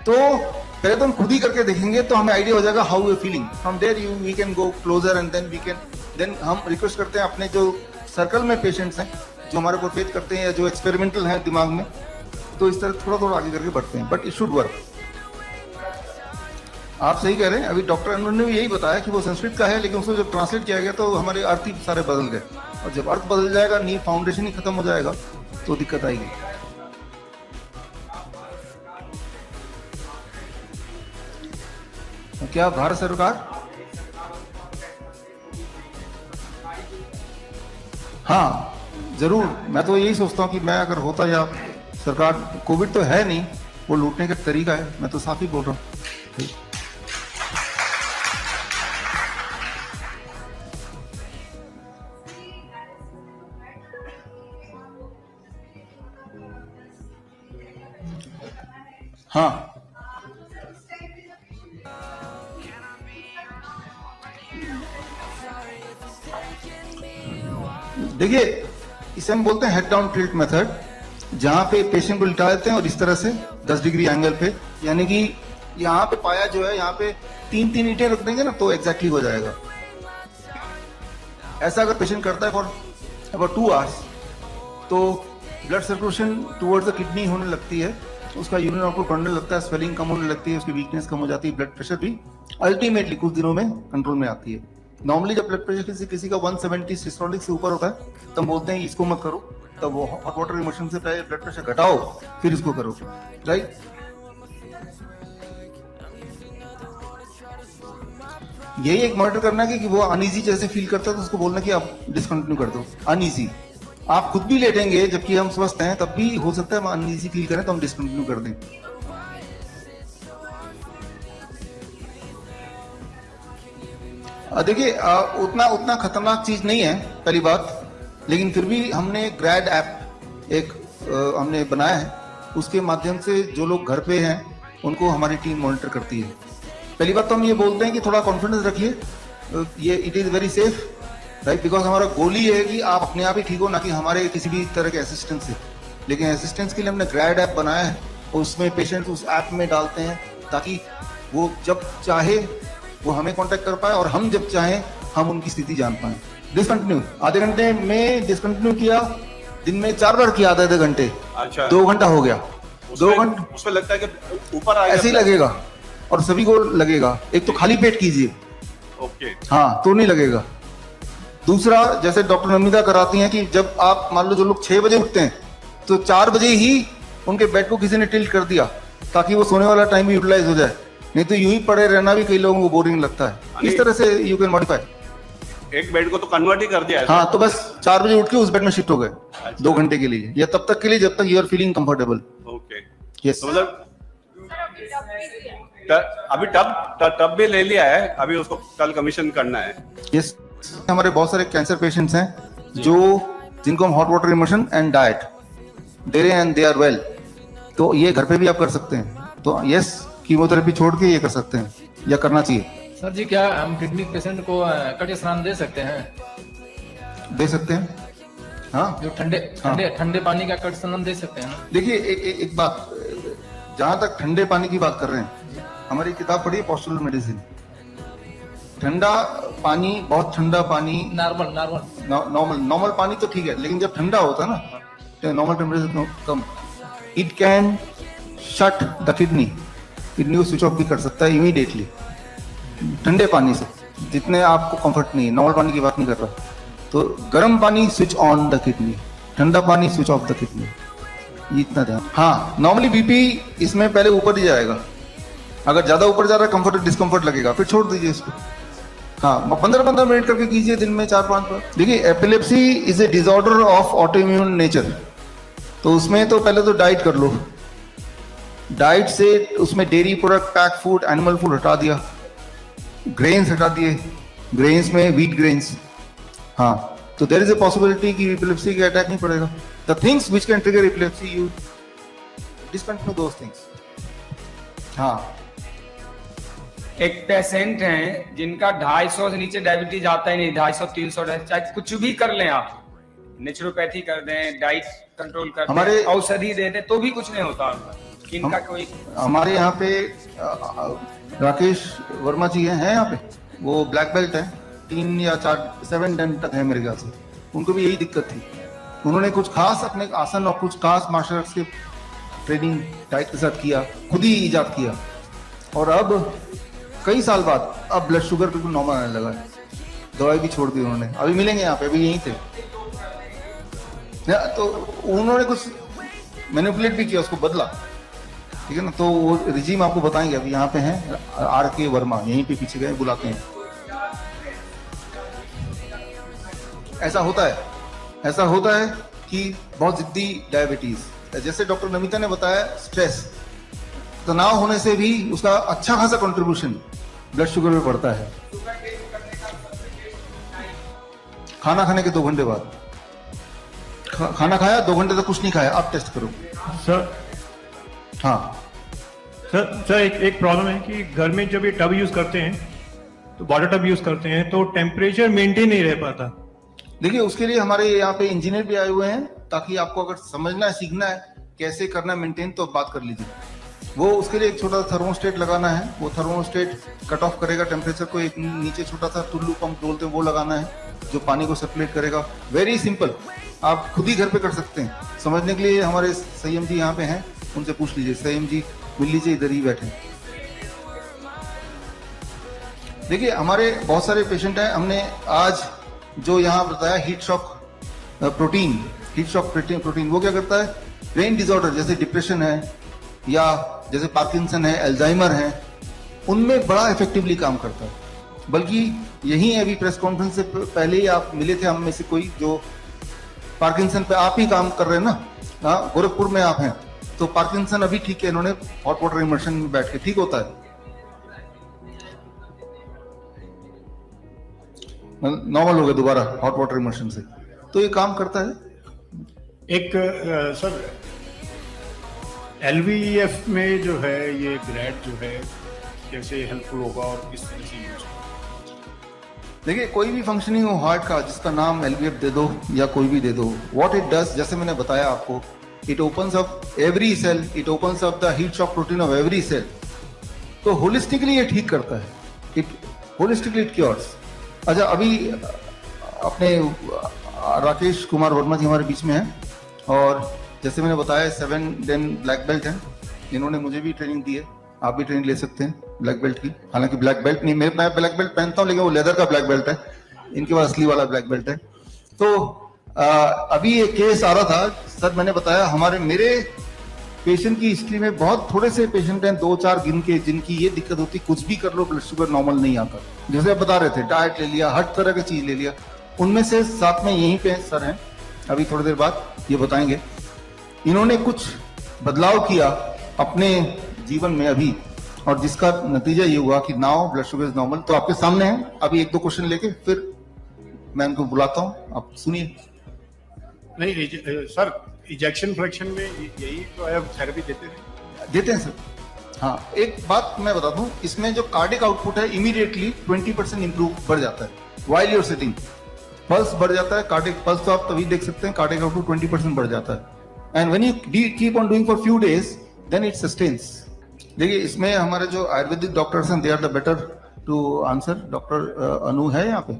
तो पहले तो हम खुद ही करके देखेंगे तो हमें आइडिया हो जाएगा how you feeling. From there we can go closer and then हम रिक्वेस्ट करते हैं अपने जो सर्कल में पेशेंट्स हैं जो हमारे को फेथ करते हैं या जो एक्सपेरिमेंटल हैं दिमाग में, तो इस तरह थोड़ा थोड़ा आगे करके बढ़ते हैं, बट इट शुड वर्क। आप सही कह रहे हैं, अभी डॉक्टर अनवर ने भी यही बताया कि वो संस्कृत का है, लेकिन उसको जब ट्रांसलेट किया गया तो हमारे अर्थ ही सारे बदल गए, और जब अर्थ बदल जाएगा, नींव फाउंडेशन ही खत्म हो जाएगा तो दिक्कत आएगी। क्या भारत सरकार, हाँ जरूर, मैं तो यही सोचता हूँ कि मैं अगर होता या सरकार, कोविड तो है नहीं, वो लूटने का तरीका है, मैं तो साफ ही बोल रहा हूँ। हाँ देखिए, इसे हम बोलते हैं हेड डाउन टिल्ट मेथड, जहां पे पेशेंट को लिटा देते हैं और इस तरह से 10 डिग्री एंगल पे, यानी कि यहाँ पे पाया जो है, यहाँ पे 3-3 ईंटें रख देंगे ना तो एग्जैक्टली हो जाएगा। ऐसा अगर पेशेंट करता है फॉर अबाउट 2 आवर्स तो blood circulation towards the kidney होने लगती है, उसका यूरिन आउटपुट बढ़ने लगता है, स्वेलिंग कम होने लगती है, उसकी वीकनेस कम हो जाती है, ब्लड प्रेशर भी अल्टीमेटली कुछ दिनों में कंट्रोल में आती है। नॉर्मली जब ब्लड प्रेशर किसी का 170 सिस्टोलिक से ऊपर होता है तब बोलते हैं इसको मत करो, तब वो हॉट वाटर इमर्शन से पहले ब्लड प्रेशर घटाओ फिर इसको करो, राइट? यही एक मॉनिटर करना है कि वो अनईजी जैसे फील करता है तो उसको बोलना कि आप डिसकंटिन्यू कर दो। अनईजी आप खुद भी लेटेंगे जबकि हम स्वस्थ हैं, तब भी हो सकता है हम अनईजी फील करें तो हम डिसकंटिन्यू कर दें। देखिए उतना खतरनाक चीज नहीं है पहली बात, लेकिन फिर भी हमने ग्रैड ऐप एक हमने बनाया है, उसके माध्यम से जो लोग घर पे हैं उनको हमारी टीम मॉनिटर करती है। पहली बात तो हम ये बोलते हैं कि थोड़ा कॉन्फिडेंस रखिए, ये it is very safe, right? Because हमारा गोल ही है कि आप अपने आप ही ठीक हो, ना कि हमारे किसी भी तरह के असिस्टेंस से। लेकिन असिस्टेंस के लिए हमने ग्रैड ऐप बनाया है और उसमें पेशेंट उस ऐप में डालते हैं ताकि वो जब चाहे वो हमें कांटेक्ट कर पाए और हम जब चाहें हम उनकी स्थिति जान पाए। डिसकंटिन्यू आधे घंटे में डिसकंटिन्यू किया, दिन में 4 बार किया आधे घंटे, अच्छा 2 घंटा हो गया। 2 घंटे उसमें लगता है कि ऊपर आएगा, ऐसे ही लगेगा और सभी को लगेगा। एक तो खाली पेट कीजिए, ओके, हाँ तो नहीं लगेगा। दूसरा, जैसे डॉक्टर नमिता कराती हैं कि जब आप मान लो जो लोग 6 बजे उठते हैं तो 4 बजे ही उनके बेड को किसी ने टिल्ट कर दिया ताकि वो सोने वाला टाइम भी यूटिलाइज हो जाए, नहीं तो यूं ही पड़े रहना भी कई लोगों को बोरिंग लगता है। इस तरह से यू कैन मॉडिफाई। एक बेड को तो कन्वर्ट ही कर दिया है। हाँ, तो बस 4 बजे उठ के उस बेड में शिफ्ट हो गए 2 घंटे के लिए, या तब तक के लिए जब तक you are feeling comfortable. Okay, yes. तो मतलब अभी टब भी ले लिया है, अभी उसको कल कमीशन करना है। यस, हमारे बहुत सारे कैंसर पेशेंट्स हैं जिनको हम hot water immersion and diet दे रहे हैं एंड दे आर वेल, तो ये घर पे भी आप कर सकते हैं। तो यस, कीमोथेरेपी छोड़ के ये कर सकते हैं या करना चाहिए। सर जी, क्या हम किडनी पेशेंट को कट स्नान दे सकते हैं? दे सकते हैं, हाँ। जो ठंडे पानी का कट स्नान दे सकते हैं ना? देखिए एक बात, जहां तक ठंडे पानी की बात कर रहे हैं, हमारी किताब पढ़ी है पॉस्चरल मेडिसिन। ठंडा पानी, बहुत ठंडा पानी, नॉर्मल पानी तो ठीक है, लेकिन जब ठंडा होता है ना, normal temperature come, it can shut the kidney को स्विच ऑफ भी कर सकता है इमीडिएटली ठंडे पानी से, जितने आपको कंफर्ट नहीं है। नॉर्मल पानी की बात नहीं कर रहा, तो गर्म पानी स्विच ऑन द किडनी, ठंडा पानी स्विच ऑफ द किडनी, ये इतना ध्यान। हाँ, नॉर्मली बीपी इसमें पहले ऊपर ही जाएगा, अगर ज्यादा ऊपर जा रहा है कंफर्ट डिस्कंफर्ट लगेगा, फिर छोड़ दीजिए इसको। हाँ, 15-15 मिनट करके कीजिए दिन में 4-5 बार। देखिए, epilepsy is a disorder of autoimmune nature, तो उसमें तो पहले तो डाइट कर लो। डाइट से उसमें dairy product, pack food, animal food हटा दिया, ग्रेन्स हटा दिए, ग्रेन्स में व्हीट ग्रेन्स। हाँ, तो देयर इज ए पॉसिबिलिटी कि एपिलेप्सी का अटैक नहीं पड़ेगा। The things which can trigger epilepsy, you discontinue those things. हाँ, एक पेशेंट हैं जिनका 250 से नीचे डायबिटीज आता ही नहीं, 250-300, चाहे कुछ भी कर लें आप, नेचुरोपैथी कर दें, डाइट कंट्रोल कर दें, औषधि दे दें, तो भी कुछ नहीं होता उनका। इनका कोई हमारे यहाँ पे राकेश वर्मा जी हैं यहाँ पे, वो ब्लैक बेल्ट है, 3 या 7 दिन तक है मेरे ख्याल से। उनको भी यही दिक्कत थी, उन्होंने कुछ खास अपने आसन और कुछ खास मार्शल आर्ट्स के ट्रेनिंग डाइट के साथ किया, खुद ही इजाद किया, और अब कई साल बाद अब ब्लड शुगर बिल्कुल नॉर्मल आने लगा है। दवाई भी छोड़ दी उन्होंने, अभी मिलेंगे यहाँ पे, अभी यहीं थे। तो उन्होंने कुछ मैनिपुलेट भी किया, उसको बदला, ठीक है ना। तो वो रिजीम आपको बताएंगे, अभी यहाँ पे हैं RK वर्मा, यहीं पे पीछे गए, बुलाते हैं। ऐसा होता है कि बहुत जिद्दी डायबिटीज, जैसे डॉक्टर नमिता ने बताया, स्ट्रेस, तनाव होने से भी उसका अच्छा खासा कंट्रीब्यूशन ब्लड शुगर में पड़ता है। खाना खाने के 2 घंटे बाद, खाना खाया 2 घंटे तक कुछ नहीं खाया, आप टेस्ट करो सर। हाँ सर एक प्रॉब्लम है कि घर में जब ये टब यूज करते हैं, तो वाटर टब यूज करते हैं, तो टेम्परेचर मेंटेन नहीं रह पाता। देखिए, उसके लिए हमारे यहाँ पे इंजीनियर भी आए हुए हैं, ताकि आपको अगर समझना है, सीखना है कैसे करना मेंटेन, तो बात कर लीजिए। वो उसके लिए एक छोटा सा थर्मोस्टेट लगाना है, वो थर्मोस्टेट कट ऑफ करेगा टेम्परेचर को, एक नीचे छोटा सा टुल्लू पंप बोलते हैं वो लगाना है, जो पानी को सर्कुलेट करेगा। वेरी सिंपल, आप खुद ही घर पे कर सकते हैं। समझने के लिए हमारे संयम जी यहाँ पे हैं, उनसे पूछ लीजिए। संयम जी मिल लीजिए, इधर ही बैठे। देखिए, हमारे बहुत सारे पेशेंट हैं, हमने आज जो यहाँ बताया हीट शॉक प्रोटीन, वो क्या करता है, ब्रेन डिसऑर्डर जैसे डिप्रेशन है, या जैसे पार्किंसन है, अल्जाइमर है, उनमें बड़ा इफेक्टिवली काम करता है। बल्कि यही अभी प्रेस कॉन्फ्रेंस से पहले ही आप मिले थे हम में से कोई, जो पार्किंसन पे आप ही काम कर रहे हैं ना, हाँ, गोरखपुर में आप हैं, तो पार्किंसन अभी ठीक है, इन्होंने हॉट वाटर इमर्शन में बैठ के ठीक होता है, नॉर्मल हो गया दोबारा हॉट वाटर इमर्शन से, तो ये काम करता है। एक सर, LVEF में जो है ये ग्रेड जो है कैसे हेल्पफुल होगा और किस तरह से यूज? देखिए, कोई भी फंक्शनिंग हो हार्ट का, जिसका नाम LVEF दे दो या कोई भी दे दो, व्हाट इट डज, जैसे मैंने बताया आपको, it opens up every cell, it opens up the heat shock protein of every cell. तो होलिस्टिकली ये ठीक करता है, होलिस्टिकली इट क्योर्स। अच्छा, अभी अपने राकेश कुमार वर्मा जी हमारे बीच में हैं, और जैसे मैंने बताया 7 दिन ब्लैक बेल्ट हैं, इन्होंने मुझे भी ट्रेनिंग दी है, आप भी ट्रेनिंग ले सकते हैं ब्लैक बेल्ट की। हालांकि ब्लैक बेल्ट नहीं, मैं ब्लैक बेल्ट पहनता हूँ, लेकिन वो लेदर का ब्लैक बेल्ट है, इनके पास असली वाला ब्लैक बेल्ट है। तो अभी एक केस आ रहा था सर, मैंने बताया मेरे पेशेंट की हिस्ट्री में बहुत थोड़े से पेशेंट हैं, 2-4 गिन के, जिनकी ये दिक्कत होती, कुछ भी कर लो ब्लड शुगर नॉर्मल नहीं आता। जैसे आप बता रहे थे, डाइट ले लिया, हर तरह की चीज ले लिया, उनमें से साथ में यहीं पे सर हैं, अभी थोड़ी देर बाद ये बताएंगे। इन्होंने कुछ बदलाव किया अपने जीवन में अभी, और जिसका नतीजा ये हुआ कि now blood sugar is normal. तो आपके सामने है, अभी 1-2 क्वेश्चन लेके फिर मैं इनको बुलाता हूँ, आप सुनिए। नहीं सर, इंजेक्शन फ्रैक्शन में यही तो है, थेरेपी देते हैं सर। हाँ, एक बात मैं बता दूं, इसमें जो कार्डिक आउटपुट है इमीडिएटली 20% इंप्रूव बढ़ जाता है while you are sitting. Pulse बढ़ जाता है, कार्डिक पल्स तो आप तभी देख सकते हैं, कार्डिक आउटपुट 20% बढ़ जाता है। And when you keep on doing for few days, then it sustains. देखिए, इसमें हमारे जो आयुर्वेदिक डॉक्टर्स हैं, they are the better to answer. Doctor Anu है यहाँ पे?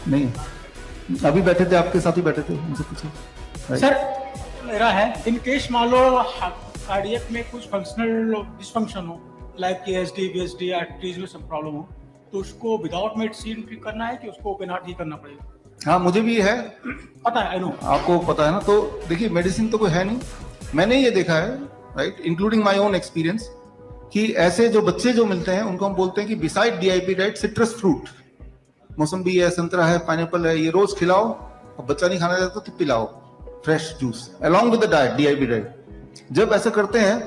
नहीं, अभी बैठे थे, आपके साथ ही बैठे थे, उनसे पूछिए। सर, मेरा है, इन केस मान लो कार्डियक में कुछ फंक्शनल डिसफंक्शन हो, लाइक ASD, BSD, आर्टरीज में सब प्रॉब्लम हो, तो उसको विदाउट मेडिसिन ठीक करना है कि उसको ओपन हार्ट ही करना पड़ेगा? हाँ मुझे भी है, पता है, I know. आपको पता है ना। तो देखिए मेडिसिन तो कोई है नहीं, मैंने ये देखा है right, including my own experience, कि ऐसे जो बच्चे जो मिलते हैं उनको हम बोलते हैं कि beside DIP diet citrus fruit, मौसम्बी है, संतरा है, पाइनएप्पल है, ये रोज खिलाओ, और बच्चा नहीं खाना चाहता तो पिलाओ fresh juice along with the diet, DIP diet. जब ऐसा करते हैं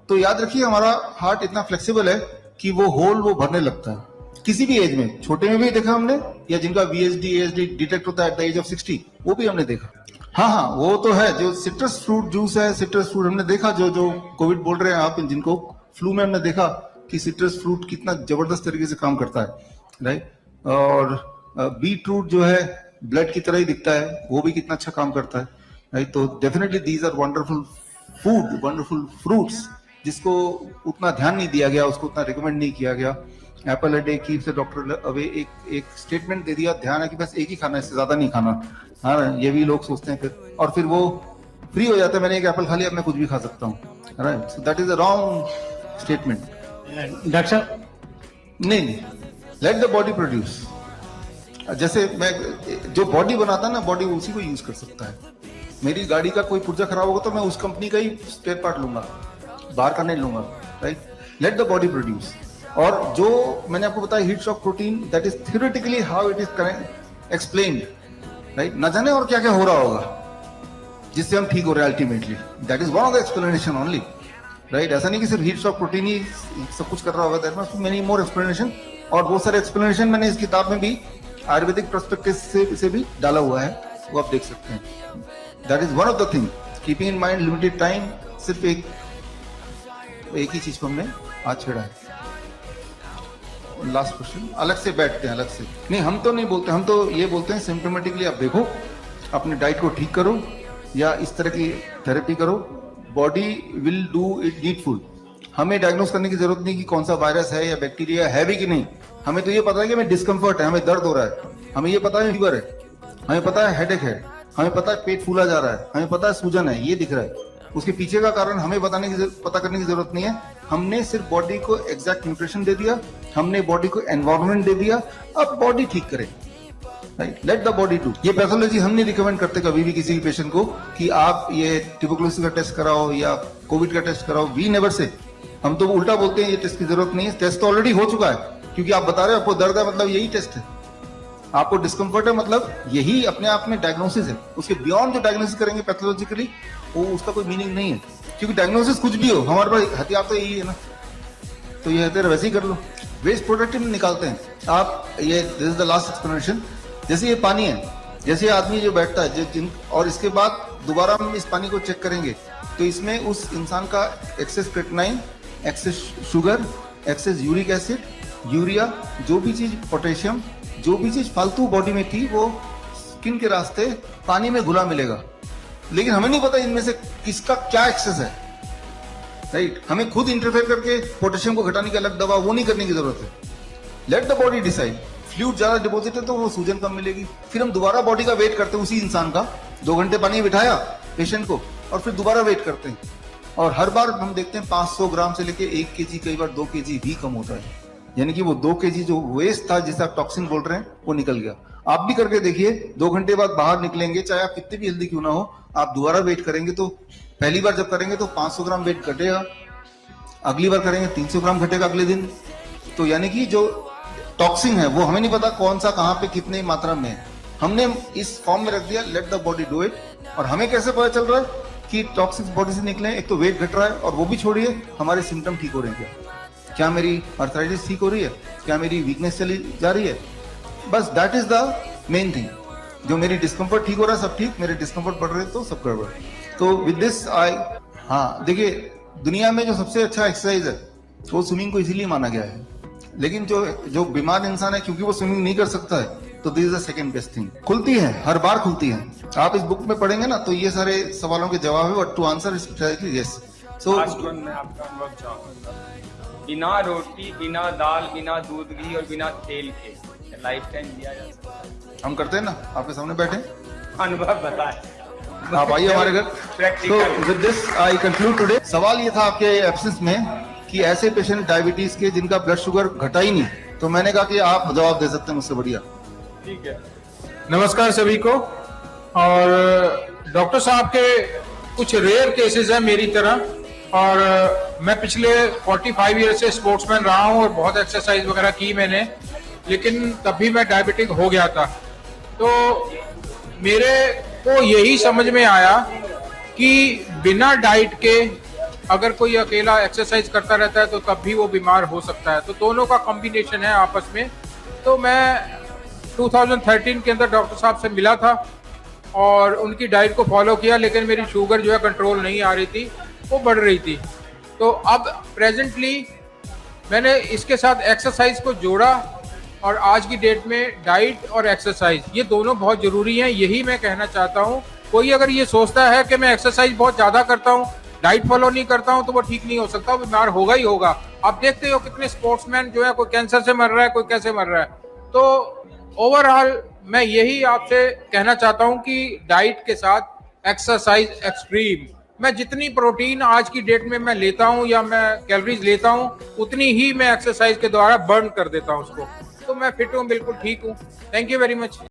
तो याद रखिए हमारा हार्ट इतना फ्लेक्सिबल है कि वो होल वो भरने लगता है किसी भी एज में, छोटे में भी देखा हमने, या जिनका वीएसडी एएसडी डिटेक्ट होता है एट द एज ऑफ 60, वो भी हमने देखा। हाँ वो तो है, जो सिट्रस फ्रूट जूस है, सिट्रस फ्रूट हमने देखा, जो कोविड बोल रहे हैं आप, जिनको फ्लू में हमने देखा कि सिट्रस फ्रूट कितना जबरदस्त तरीके से काम करता है राइट। और बीट रूट जो है ब्लड की तरह ही दिखता है, वो भी कितना अच्छा काम करता है राइट। तो definitely these are wonderful food, wonderful fruits, जिसको उतना ध्यान नहीं दिया गया, उसको उतना रिकमेंड नहीं किया गया। Apple a day keeps the doctor away, एक स्टेटमेंट दे दिया, ध्यान है कि बस एक ही खाना, इससे ज्यादा नहीं खाना। हाँ ये भी लोग सोचते हैं फिर, और फिर वो फ्री हो जाता है, मैंने एक एप्पल खा लिया, अब मैं कुछ भी खा सकता हूँ right. So that is a wrong statement. Doctor साहब, नहीं, लेट द बॉडी प्रोड्यूस। जैसे मैं, जो बॉडी बनाता है ना, बॉडी उसी को यूज कर सकता है। मेरी गाड़ी का कोई पुर्जा खराब होगा तो मैं उस कंपनी का ही स्पेयर पार्ट लूंगा, बाहर का नहीं लूंगा right. Let the body produce. और जो मैंने आपको बताया heat shock protein, that is theoretically how it is explained right. न जाने और क्या क्या हो रहा होगा जिससे हम ठीक हो रहे हैं ultimately, that is one of the explanation only right. ऐसा नहीं कि सिर्फ हीट शॉक प्रोटीन ही सब कुछ कर रहा होगा, that must be many more explanation. और बहुत सारे एक्सप्लेनेशन मैंने इस किताब में भी आयुर्वेदिक पर्सपेक्टिव से भी डाला हुआ है, वो आप देख सकते हैं। That is one of the thing, keeping in mind limited time. सिर्फ एक ही चीज को हमने आज छेड़ा है। लास्ट क्वेश्चन, अलग से बैठते हैं, अलग से नहीं, हम तो नहीं बोलते, हम तो ये बोलते हैं सिम्टोमेटिकली आप देखो, अपने डाइट को ठीक करो या इस तरह की थेरेपी करो, body will do it needful. हमें डायग्नोस करने की जरूरत नहीं कि कौन सा वायरस है या बैक्टीरिया है भी कि नहीं, हमें तो ये पता है कि हमें डिस्कम्फर्ट है, हमें दर्द हो रहा है, हमें ये पता है फीवर है, हमें पता है हेडेक है, हमें पता है पेट फूला जा रहा है, हमें पता है सूजन है, ये दिख रहा है। उसके पीछे का कारण हमें पता करने की जरूरत नहीं है, हमने सिर्फ बॉडी को एग्जैक्ट न्यूट्रिशन दे दिया, हमने बॉडी को एनवायरनमेंट दे दिया, अब बॉडी ठीक करे right. Let the body do. ये पैथोलॉजी हम नहीं रिकमेंड करते कभी भी किसी भी पेशेंट को कि आप ये ट्यूबरकुलोसिस का टेस्ट कराओ या कोविड का टेस्ट कराओ, वी नेवर से। हम तो उल्टा बोलते हैं ये टेस्ट की जरूरत नहीं है, टेस्ट तो ऑलरेडी हो चुका है, क्योंकि आप बता रहे हो आपको दर्द है, मतलब यही टेस्ट है। आपको डिस्कम्फर्ट है, मतलब यही अपने आप में डायग्नोसिस है। उसके बियॉन्ड जो डायग्नोसिस करेंगे पैथोलॉजिकली, वो उसका कोई मीनिंग नहीं है, क्योंकि डायग्नोसिस कुछ भी हो, हमारे पास हथियार तो यही है ना, तो ये हथियार वैसे ही कर लो। वेस्ट प्रोडक्ट में निकालते हैं आप, ये this is the last explanation. जैसे ये पानी है, जैसे आदमी जो बैठता है और इसके बाद दोबारा हम इस पानी को चेक करेंगे तो इसमें उस इंसान का excess creatinine, excess sugar, excess uric acid, urea, जो भी चीज, पोटेशियम, जो भी चीज फालतू बॉडी में थी वो स्किन के रास्ते पानी में घुला मिलेगा। लेकिन हमें नहीं पता इनमें से किसका क्या एक्सेस है राइट। हमें खुद इंटरफेयर करके पोटेशियम को घटाने की अलग दवा वो नहीं करने की जरूरत है। Let the body decide. Fluid ज्यादा डिपॉजिट है तो वो सूजन कम मिलेगी, फिर हम दोबारा बॉडी का वेट करते हैं उसी इंसान का, 2 घंटे पानी बिठाया पेशेंट को और फिर दोबारा वेट करते हैं, और हर बार हम देखते हैं 500 ग्राम से लेके 1 kg, कई बार 2 kg भी कम होता है। यानी कि वो 2 kg जो वेस्ट था, जिसे आप टॉक्सिन बोल रहे हैं, वो निकल गया। आप भी करके देखिए, 2 घंटे बाद बाहर निकलेंगे, चाहे आप कितने भी हेल्दी क्यों ना हो, आप दोबारा वेट करेंगे तो पहली बार जब करेंगे तो 500 ग्राम वेट घटेगा, अगली बार करेंगे 300 ग्राम घटेगा अगले दिन। तो यानी कि जो टॉक्सिन है वो हमें नहीं पता कौन सा कहां पे कितने मात्रा में है, हमने इस फॉर्म में रख दिया, let the body do it. और हमें कैसे पता चल रहा है कि टॉक्सिक बॉडी से निकले? एक तो वेट घट रहा है, और वो भी छोड़िए, हमारे सिम्टम ठीक हो रहे हैं क्या मेरी आर्थराइटिस ठीक हो रही है, क्या मेरी वीकनेस चली जा रही है, बस that is the main thing. जो मेरी डिस्कम्फर्ट ठीक हो रहा है सब ठीक, मेरे डिस्कम्फर्ट बढ़ रहे तो सब गड़बड़। तो विद दिस हाँ देखिए, दुनिया में जो सबसे अच्छा एक्सरसाइज है वो स्विमिंग को इसीलिए माना गया है, लेकिन जो बीमार इंसान है, क्योंकि वो स्विमिंग नहीं कर सकता है, तो this is the second best thing. खुलती है, हर बार खुलती है। आप इस बुक में पढ़ेंगे ना तो ये सारे सवालों के जवाब है, but to answer is yes. So मैं आपका अनुभव चाहूंगा, बिना रोटी, बिना दाल, बिना दूध घी और बिना तेल के लाइफ टाइम दिया जा सकता है। हम करते हैं ना, आपके सामने बैठे, अनुभव बताए, आप आइए हमारे घर। तो with this I conclude today. सवाल ये था आपके एब्सेंस में कि ऐसे पेशेंट डायबिटीज के जिनका ब्लड शुगर घटा ही नहीं, तो मैंने कहा कि आप जवाब दे सकते हैं मुझसे बढ़िया। ठीक है। नमस्कार सभी को। और डॉक्टर साहब के कुछ रेयर केसेस हैं मेरी तरह, और मैं पिछले 45 ईयर से स्पोर्ट्समैन रहा हूं और बहुत एक्सरसाइज वगैरह की मैंने, लेकिन तब भी मैं डायबिटिक हो गया था। तो मेरे को यही समझ में आया कि बिना डाइट के अगर कोई अकेला एक्सरसाइज करता रहता है तो तब भी वो बीमार हो सकता है। तो दोनों का कॉम्बिनेशन है आपस में। तो मैं 2013 के अंदर डॉक्टर साहब से मिला था और उनकी डाइट को फॉलो किया, लेकिन मेरी शुगर जो है कंट्रोल नहीं आ रही थी, वो बढ़ रही थी। तो अब प्रेजेंटली मैंने इसके साथ एक्सरसाइज को जोड़ा, और आज की डेट में डाइट और एक्सरसाइज ये दोनों बहुत ज़रूरी हैं। यही मैं कहना चाहता हूँ। कोई अगर ये सोचता है कि मैं एक्सरसाइज बहुत ज़्यादा करता हूँ, डाइट फॉलो नहीं करता हूँ, तो वो ठीक नहीं हो सकता, वो बीमार होगा ही होगा। आप देखते हो कितने स्पोर्ट्समैन जो है, कोई कैंसर से मर रहा है, कोई कैसे मर रहा है। तो ओवरऑल मैं यही आपसे कहना चाहता हूँ कि डाइट के साथ एक्सरसाइज एक्सट्रीम। मैं जितनी प्रोटीन आज की डेट में मैं लेता हूँ या मैं कैलोरीज लेता हूँ, उतनी ही मैं एक्सरसाइज के द्वारा बर्न कर देता हूँ उसको। तो मैं फिट हूँ, बिल्कुल ठीक हूँ। Thank you very much.